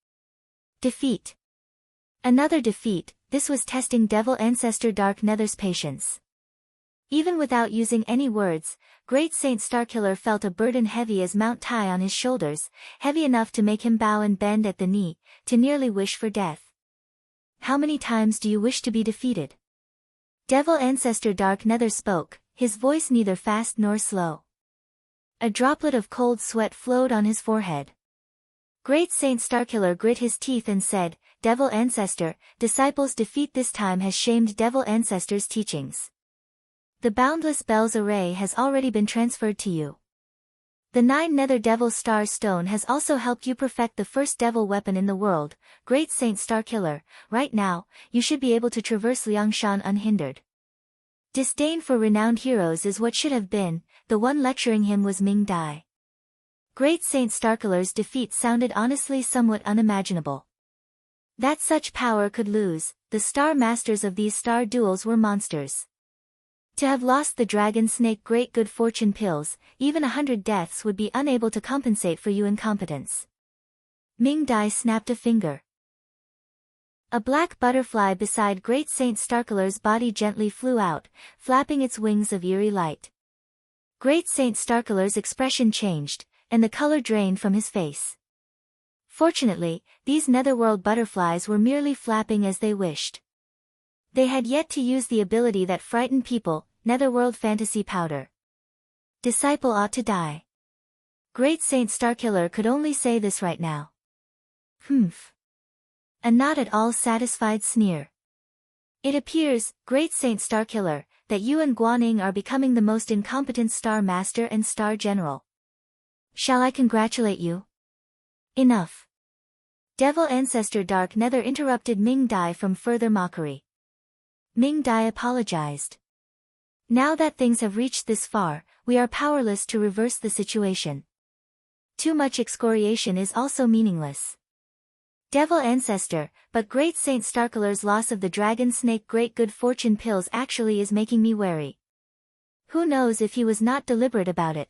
Defeat. Another defeat. This was testing Devil Ancestor Dark Nether's patience. Even without using any words, Great Saint Starkiller felt a burden heavy as Mount Tai on his shoulders, heavy enough to make him bow and bend at the knee, to nearly wish for death. How many times do you wish to be defeated? Devil Ancestor Dark Nether spoke, his voice neither fast nor slow. A droplet of cold sweat flowed on his forehead. Great Saint Starkiller grit his teeth and said, Devil Ancestor, disciples' defeat this time has shamed Devil Ancestor's teachings. The Boundless Bells array has already been transferred to you. The 9 Nether Devil Star Stone has also helped you perfect the first devil weapon in the world, Great Saint Starkiller. Right now, you should be able to traverse Liangshan unhindered. Disdain for renowned heroes is what should have been, the one lecturing him was Ming Dai. Great Saint Starkiller's defeat sounded honestly somewhat unimaginable. That such power could lose, the star masters of these star duels were monsters. To have lost the dragon snake great good fortune pills, even 100 deaths would be unable to compensate for your incompetence. Ming Dai snapped a finger. A black butterfly beside Great Saint Starkiller's body gently flew out, flapping its wings of eerie light. Great Saint Starkiller's expression changed, and the color drained from his face. Fortunately, these netherworld butterflies were merely flapping as they wished. They had yet to use the ability that frightened people, netherworld fantasy powder. Disciple ought to die. Great Saint Starkiller could only say this right now. Humph. A not at all satisfied sneer. It appears, Great Saint Starkiller, that you and Guan are becoming the most incompetent Star Master and Star General. Shall I congratulate you? Enough. Devil Ancestor Dark Nether interrupted Ming Dai from further mockery. Ming Dai apologized. Now that things have reached this far, we are powerless to reverse the situation. Too much excoriation is also meaningless. Devil Ancestor, but Great Saint Starkiller's loss of the dragon snake great good fortune pills actually is making me wary. Who knows if he was not deliberate about it?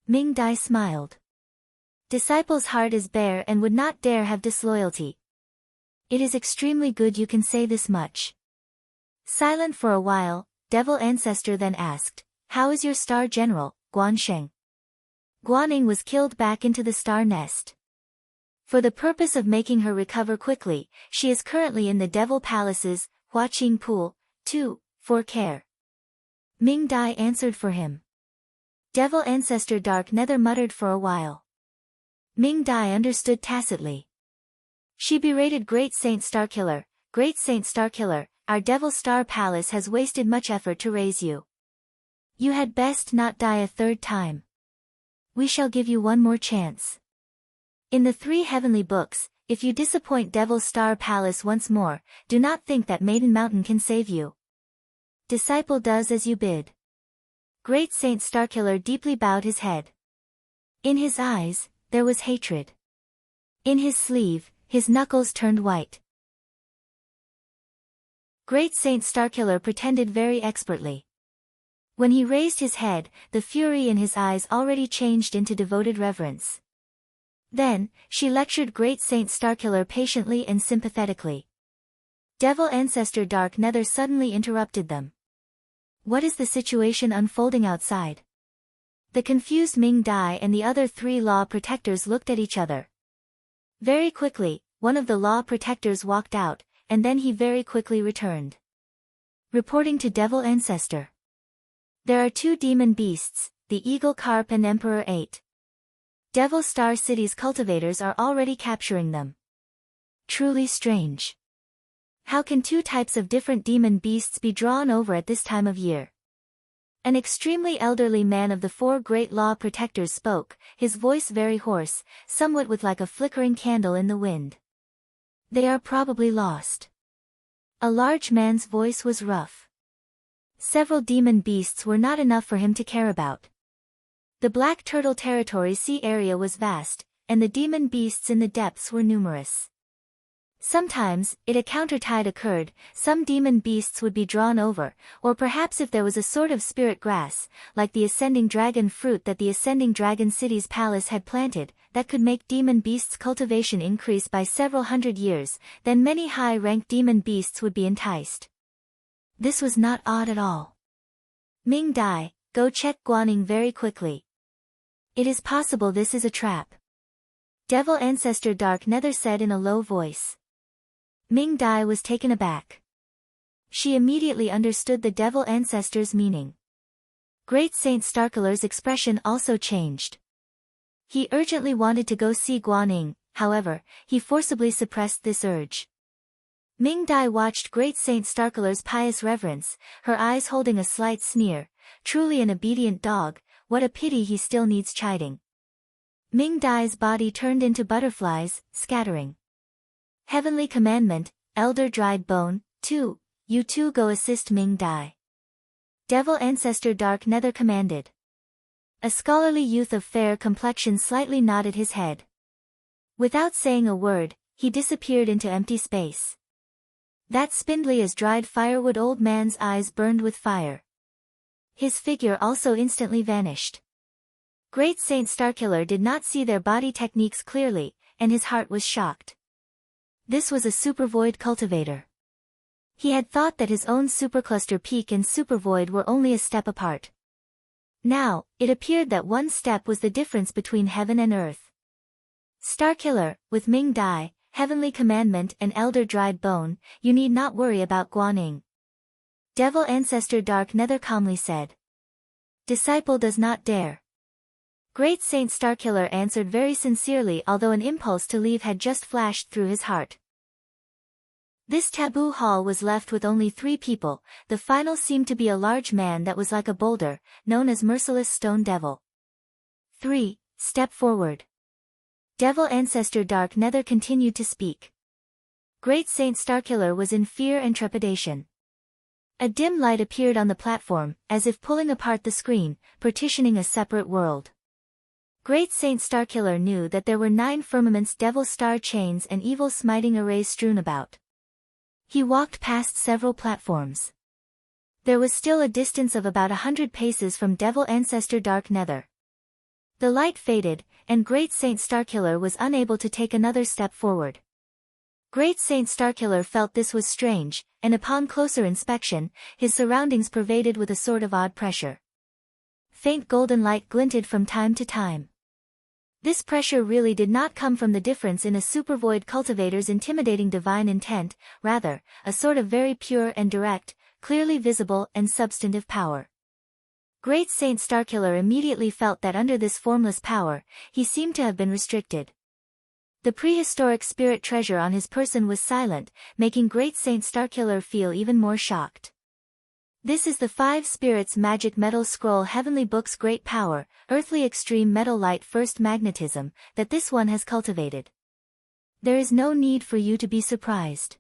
Ming Dai smiled. Disciple's heart is bare and would not dare have disloyalty. It is extremely good you can say this much. Silent for a while, Devil Ancestor then asked, how is your Star General, Guan Sheng? Guan was killed back into the star nest. For the purpose of making her recover quickly, she is currently in the Devil Palace's Huaqing Pool, 2, for care. Ming Dai answered for him. Devil Ancestor Dark Nether muttered for a while. Ming Dai understood tacitly. She berated Great Saint Starkiller, Great Saint Starkiller, our Devil Star Palace has wasted much effort to raise you. You had best not die a third time. We shall give you one more chance. In the 3 heavenly books, if you disappoint Devil Star Palace once more, do not think that Maiden Mountain can save you. Disciple does as you bid. Great Saint Starkiller deeply bowed his head. In his eyes, there was hatred. In his sleeve, his knuckles turned white. Great Saint Starkiller pretended very expertly. When he raised his head, the fury in his eyes already changed into devoted reverence. Then, she lectured Great Saint Starkiller patiently and sympathetically. Devil Ancestor Dark Nether suddenly interrupted them. What is the situation unfolding outside? The confused Ming Dai and the other 3 law protectors looked at each other. Very quickly, one of the law protectors walked out, and then he very quickly returned. Reporting to Devil Ancestor. There are 2 demon beasts, the Eagle Carp and Emperor 8. Devil Star City's cultivators are already capturing them. Truly strange. How can 2 types of different demon beasts be drawn over at this time of year? An extremely elderly man of the 4 great law protectors spoke, his voice very hoarse, somewhat with like a flickering candle in the wind. They are probably lost. A large man's voice was rough. Several demon beasts were not enough for him to care about. The Black Turtle Territory sea area was vast, and the demon beasts in the depths were numerous. Sometimes, if a countertide occurred, some demon beasts would be drawn over, or perhaps if there was a sort of spirit grass, like the ascending dragon fruit that the ascending dragon city's palace had planted, that could make demon beasts' cultivation increase by several hundred years, then many high-ranked demon beasts would be enticed. This was not odd at all. Ming Dai, go check Guan very quickly. It is possible this is a trap. Devil Ancestor Dark Nether said in a low voice. Ming Dai was taken aback. She immediately understood the Devil Ancestor's meaning. Great Saint Starkiller's expression also changed. He urgently wanted to go see Guan, however, he forcibly suppressed this urge. Ming Dai watched Great Saint Starkiller's pious reverence, her eyes holding a slight sneer. Truly an obedient dog, what a pity he still needs chiding. Ming Dai's body turned into butterflies, scattering. Heavenly commandment, Elder Dried Bone, 2, you two go assist Ming Dai. Devil Ancestor Dark Nether commanded. A scholarly youth of fair complexion slightly nodded his head. Without saying a word, he disappeared into empty space. That spindly as dried firewood old man's eyes burned with fire. His figure also instantly vanished. Great Saint Starkiller did not see their body techniques clearly, and his heart was shocked. This was a supervoid cultivator. He had thought that his own supercluster peak and supervoid were only a step apart. Now, it appeared that one step was the difference between heaven and earth. Starkiller, with Ming Dai, Heavenly Commandment and Elder Dried Bone, you need not worry about Guan. Devil Ancestor Dark Nether calmly said. Disciple does not dare. Great Saint Starkiller answered very sincerely, although an impulse to leave had just flashed through his heart. This taboo hall was left with only 3 people. The final seemed to be a large man that was like a boulder, known as Merciless Stone Devil. 3. Step forward. Devil Ancestor Dark Nether continued to speak. Great Saint Starkiller was in fear and trepidation. A dim light appeared on the platform, as if pulling apart the screen, partitioning a separate world. Great Saint Starkiller knew that there were 9 firmaments, devil star chains and evil smiting arrays strewn about. He walked past several platforms. There was still a distance of about 100 paces from Devil Ancestor Dark Nether. The light faded, and Great Saint Starkiller was unable to take another step forward. Great Saint Starkiller felt this was strange, and upon closer inspection, his surroundings pervaded with a sort of odd pressure. Faint golden light glinted from time to time. This pressure really did not come from the difference in a supervoid cultivator's intimidating divine intent, rather, a sort of very pure and direct, clearly visible and substantive power. Great Saint Starkiller immediately felt that under this formless power, he seemed to have been restricted. The prehistoric spirit treasure on his person was silent, making Great Saint Starkiller feel even more shocked. This is the 5 Spirits Magic Metal Scroll Heavenly Book's great power, Earthly Extreme Metal Light First Magnetism, that this one has cultivated. There is no need for you to be surprised.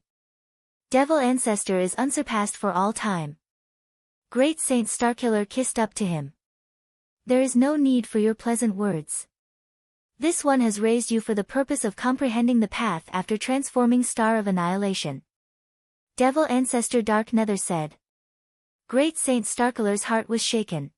Devil Ancestor is unsurpassed for all time. Great Saint Starkiller kissed up to him. There is no need for your pleasant words. This one has raised you for the purpose of comprehending the path after transforming Star of Annihilation. Devil Ancestor Dark Nether said. Great Saint Starkiller's heart was shaken.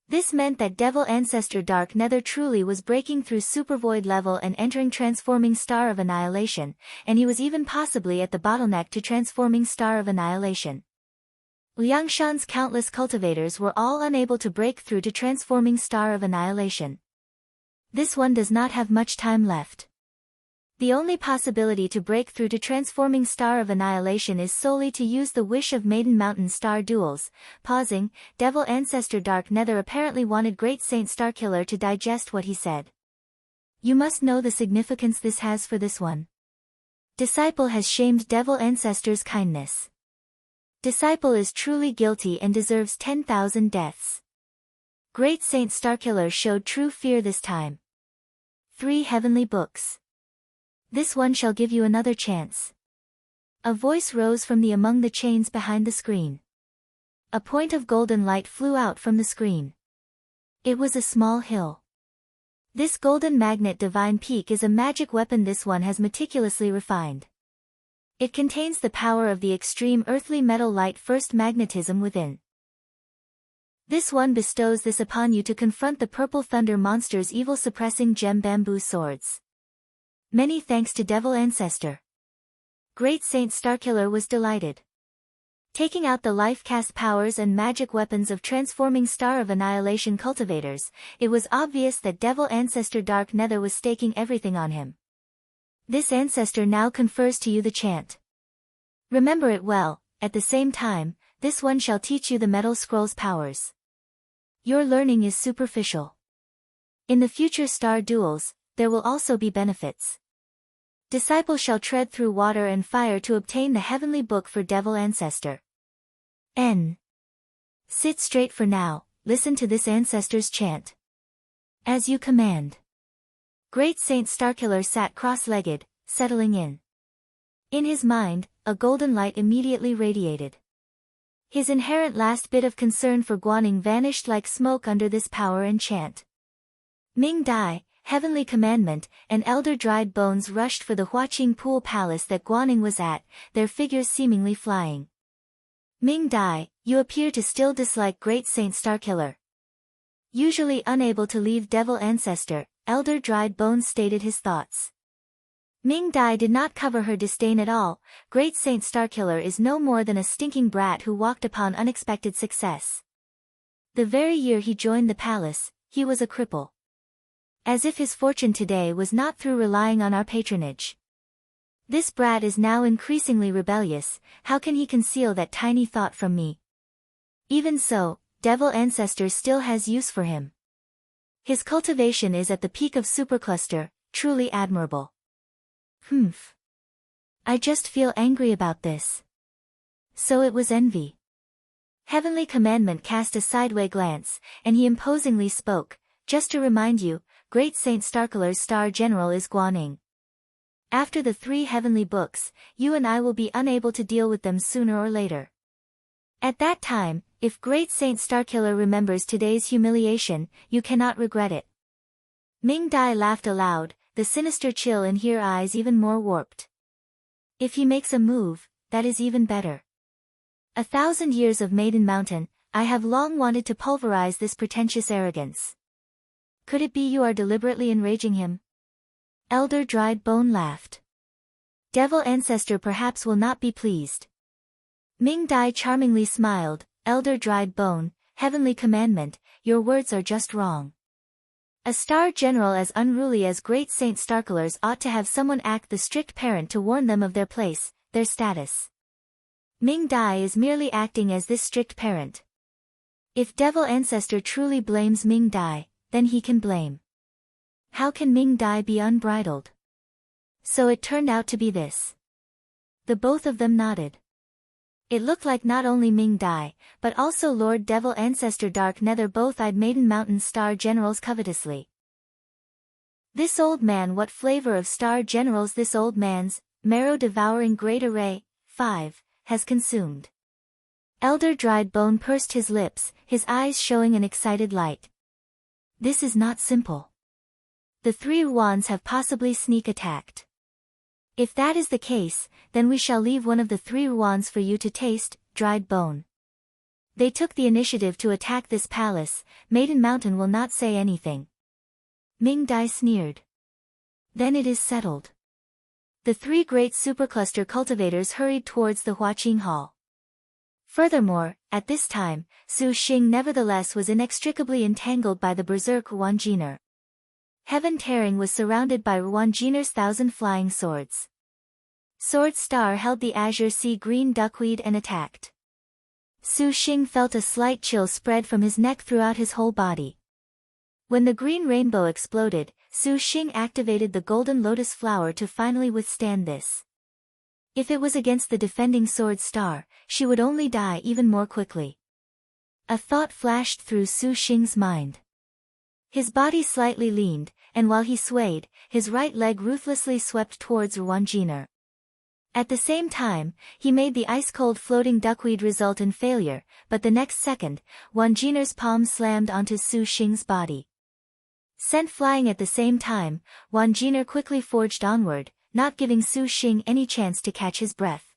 This meant that Devil Ancestor Dark Nether truly was breaking through Supervoid level and entering Transforming Star of Annihilation, and he was even possibly at the bottleneck to Transforming Star of Annihilation. Liangshan's countless cultivators were all unable to break through to Transforming Star of Annihilation. This one does not have much time left. The only possibility to break through to Transforming Star of Annihilation is solely to use the Wish of Maiden Mountain Star Duels. Pausing, Devil Ancestor Dark Nether apparently wanted Great Saint Starkiller to digest what he said. You must know the significance this has for this one. Disciple has shamed Devil Ancestor's kindness. Disciple is truly guilty and deserves 10,000 deaths. Great Saint Starkiller showed true fear this time. 3 Heavenly Books. This one shall give you another chance. A voice rose from among the chains behind the screen. A point of golden light flew out from the screen. It was a small hill. This golden magnet divine peak is a magic weapon this one has meticulously refined. It contains the power of the extreme earthly metal light first magnetism within. This one bestows this upon you to confront the purple thunder monster's evil suppressing gem bamboo swords. Many thanks to Devil Ancestor. Great Saint Starkiller was delighted. Taking out the life-cast powers and magic weapons of transforming Star of Annihilation cultivators, it was obvious that Devil Ancestor Dark Nether was staking everything on him. This ancestor now confers to you the chant. Remember it well, at the same time, this one shall teach you the Metal Scroll's powers. Your learning is superficial. In the future star duels, there will also be benefits. Disciples shall tread through water and fire to obtain the heavenly book for Devil Ancestor. N. Sit straight for now, listen to this ancestor's chant. As you command. Great Saint Starkiller sat cross-legged, settling in. In his mind, a golden light immediately radiated. His inherent last bit of concern for Guan vanished like smoke under this power and chant. Ming Dai, Heavenly Commandment, and Elder Dried Bones rushed for the Huaqing Pool Palace that Guan was at, their figures seemingly flying. Ming Dai, you appear to still dislike Great Saint Starkiller. Usually unable to leave Devil Ancestor, Elder Dried Bones stated his thoughts. Ming Dai did not cover her disdain at all. Great Saint Starkiller is no more than a stinking brat who walked upon unexpected success. The very year he joined the palace, he was a cripple. As if his fortune today was not through relying on our patronage. This brat is now increasingly rebellious, how can he conceal that tiny thought from me? Even so, Devil Ancestor still has use for him. His cultivation is at the peak of supercluster, truly admirable. Humph. I just feel angry about this. So it was envy. Heavenly Commandment cast a sideway glance, and he imposingly spoke, just to remind you, Great Saint Starkiller's Star General is Guan. After the 3 heavenly books, you and I will be unable to deal with them sooner or later. At that time, if Great Saint Starkiller remembers today's humiliation, you cannot regret it. Ming Dai laughed aloud, the sinister chill in her eyes even more warped. If he makes a move, that is even better. 1,000 years of Maiden Mountain, I have long wanted to pulverize this pretentious arrogance. Could it be you are deliberately enraging him? Elder Dried Bone laughed. Devil Ancestor perhaps will not be pleased. Ming Dai charmingly smiled, Elder Dried Bone, Heavenly Commandment, your words are just wrong. A Star General as unruly as Great Saint Starkillers ought to have someone act the strict parent to warn them of their place, their status. Ming Dai is merely acting as this strict parent. If Devil Ancestor truly blames Ming Dai, then he can blame. How can Ming Dai be unbridled? So it turned out to be this. The both of them nodded. It looked like not only Ming Dai, but also Lord Devil Ancestor Dark Nether both eyed Maiden Mountain Star Generals covetously. This old man, what flavor of Star Generals this old man's, marrow-devouring great array, 5, has consumed. Elder Dried Bone pursed his lips, his eyes showing an excited light. This is not simple. The 3 Ruans have possibly sneak attacked. If that is the case, then we shall leave one of the 3 Ruans for you to taste, Dried Bone. They took the initiative to attack this palace, Maiden Mountain will not say anything. Ming Dai sneered. Then it is settled. The 3 great supercluster cultivators hurried towards the Huaqing Hall. Furthermore, at this time, Su Xing nevertheless was inextricably entangled by the berserk Ruanjiner. Heaven Tearing was surrounded by Ruanjiner's 1,000 flying swords. Sword Star held the azure sea green duckweed and attacked. Su Xing felt a slight chill spread from his neck throughout his whole body. When the green rainbow exploded, Su Xing activated the golden lotus flower to finally withstand this. If it was against the defending Sword Star, she would only die even more quickly. A thought flashed through Su Xing's mind. His body slightly leaned, and while he swayed, his right leg ruthlessly swept towards Ruanjiner. At the same time, he made the ice-cold floating duckweed result in failure, but the next second, Ruanjiner's palm slammed onto Su Xing's body. Sent flying at the same time, Guan Jiner quickly forged onward, not giving Su Xing any chance to catch his breath.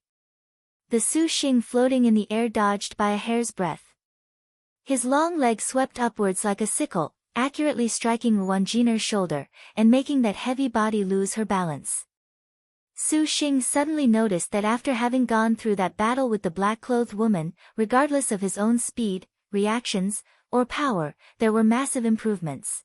The Su Xing floating in the air dodged by a hair's breadth. His long leg swept upwards like a sickle, accurately striking Guan Jiner's shoulder, and making that heavy body lose her balance. Su Xing suddenly noticed that after having gone through that battle with the black-clothed woman, regardless of his own speed, reactions, or power, there were massive improvements.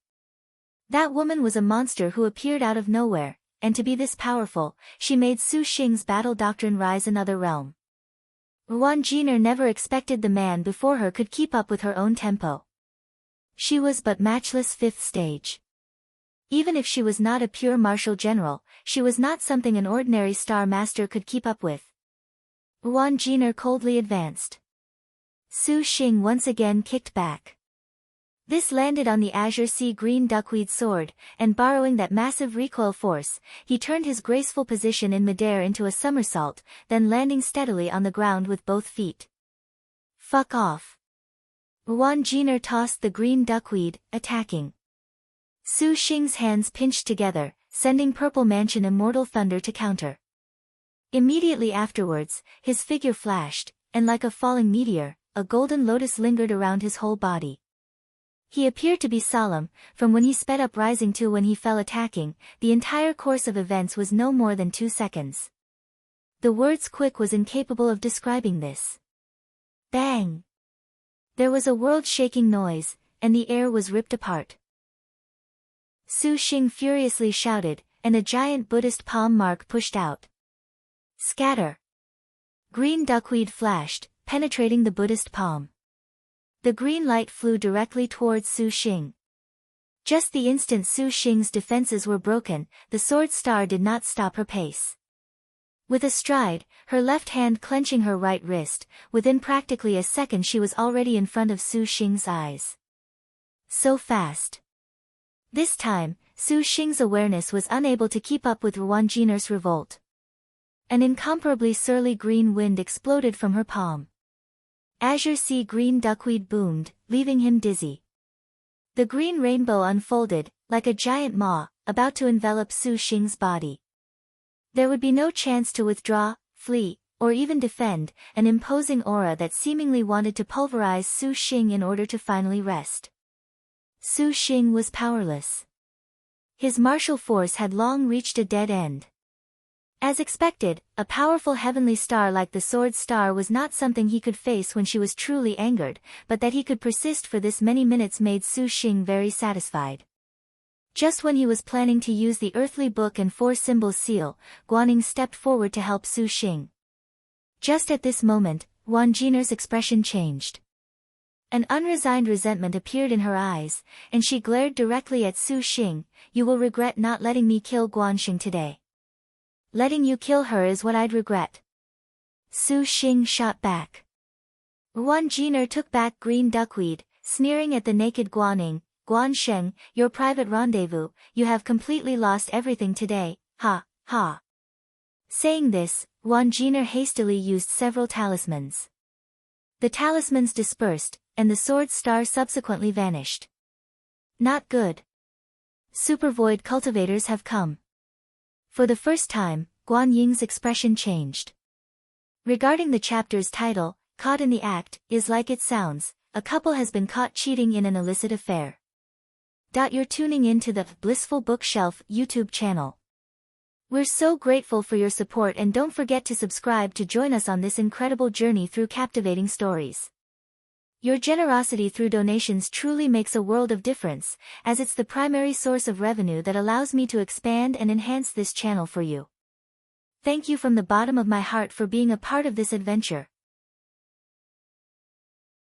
That woman was a monster who appeared out of nowhere, and to be this powerful, she made Su Xing's battle doctrine rise another realm. Guan Jiner never expected the man before her could keep up with her own tempo. She was but matchless fifth stage. Even if she was not a pure martial general, she was not something an ordinary star master could keep up with. Guan Jiner coldly advanced. Su Xing once again kicked back. This landed on the azure sea green duckweed sword, and borrowing that massive recoil force, he turned his graceful position in midair into a somersault, then landing steadily on the ground with both feet. Fuck off. Guan Jiner tossed the green duckweed, attacking. Su Xing's hands pinched together, sending Purple Mansion immortal thunder to counter. Immediately afterwards, his figure flashed, and like a falling meteor, a golden lotus lingered around his whole body. He appeared to be solemn, from when he sped up rising to when he fell attacking, the entire course of events was no more than 2 seconds. The words quick was incapable of describing this. Bang! There was a world-shaking noise, and the air was ripped apart. Su Xing furiously shouted, and a giant Buddhist palm mark pushed out. Scatter! Green duckweed flashed, penetrating the Buddhist palm. The green light flew directly towards Su Xing. Just the instant Su Xing's defenses were broken, the sword star did not stop her pace. With a stride, her left hand clenching her right wrist, within practically a second she was already in front of Su Xing's eyes. So fast. This time, Su Xing's awareness was unable to keep up with Guan Jiner's revolt. An incomparably surly green wind exploded from her palm. Azure sea green duckweed boomed, leaving him dizzy. The green rainbow unfolded, like a giant maw, about to envelop Su Xing's body. There would be no chance to withdraw, flee, or even defend, an imposing aura that seemingly wanted to pulverize Su Xing in order to finally rest. Su Xing was powerless. His martial force had long reached a dead end. As expected, a powerful heavenly star like the sword star was not something he could face when she was truly angered, but that he could persist for this many minutes made Su Xing very satisfied. Just when he was planning to use the earthly book and 4-symbol seal, Guan stepped forward to help Su Xing. Just at this moment, Guan Jiner's expression changed. An unresigned resentment appeared in her eyes, and she glared directly at Su Xing. You will regret not letting me kill Guanxing today. Letting you kill her is what I'd regret. Su Xing shot back. Guan Jiner took back green duckweed, sneering at the naked Guanxing. Guansheng, your private rendezvous, you have completely lost everything today, ha, ha. Saying this, Guan Jiner hastily used several talismans. The talismans dispersed, and the sword star subsequently vanished. Not good. Supervoid cultivators have come. For the first time, Guan Ying's expression changed. Regarding the chapter's title, Caught in the Act, is like it sounds, a couple has been caught cheating in an illicit affair. You're tuning in to the Blissful Bookshelf YouTube channel. We're so grateful for your support, and don't forget to subscribe to join us on this incredible journey through captivating stories. Your generosity through donations truly makes a world of difference, as it's the primary source of revenue that allows me to expand and enhance this channel for you. Thank you from the bottom of my heart for being a part of this adventure.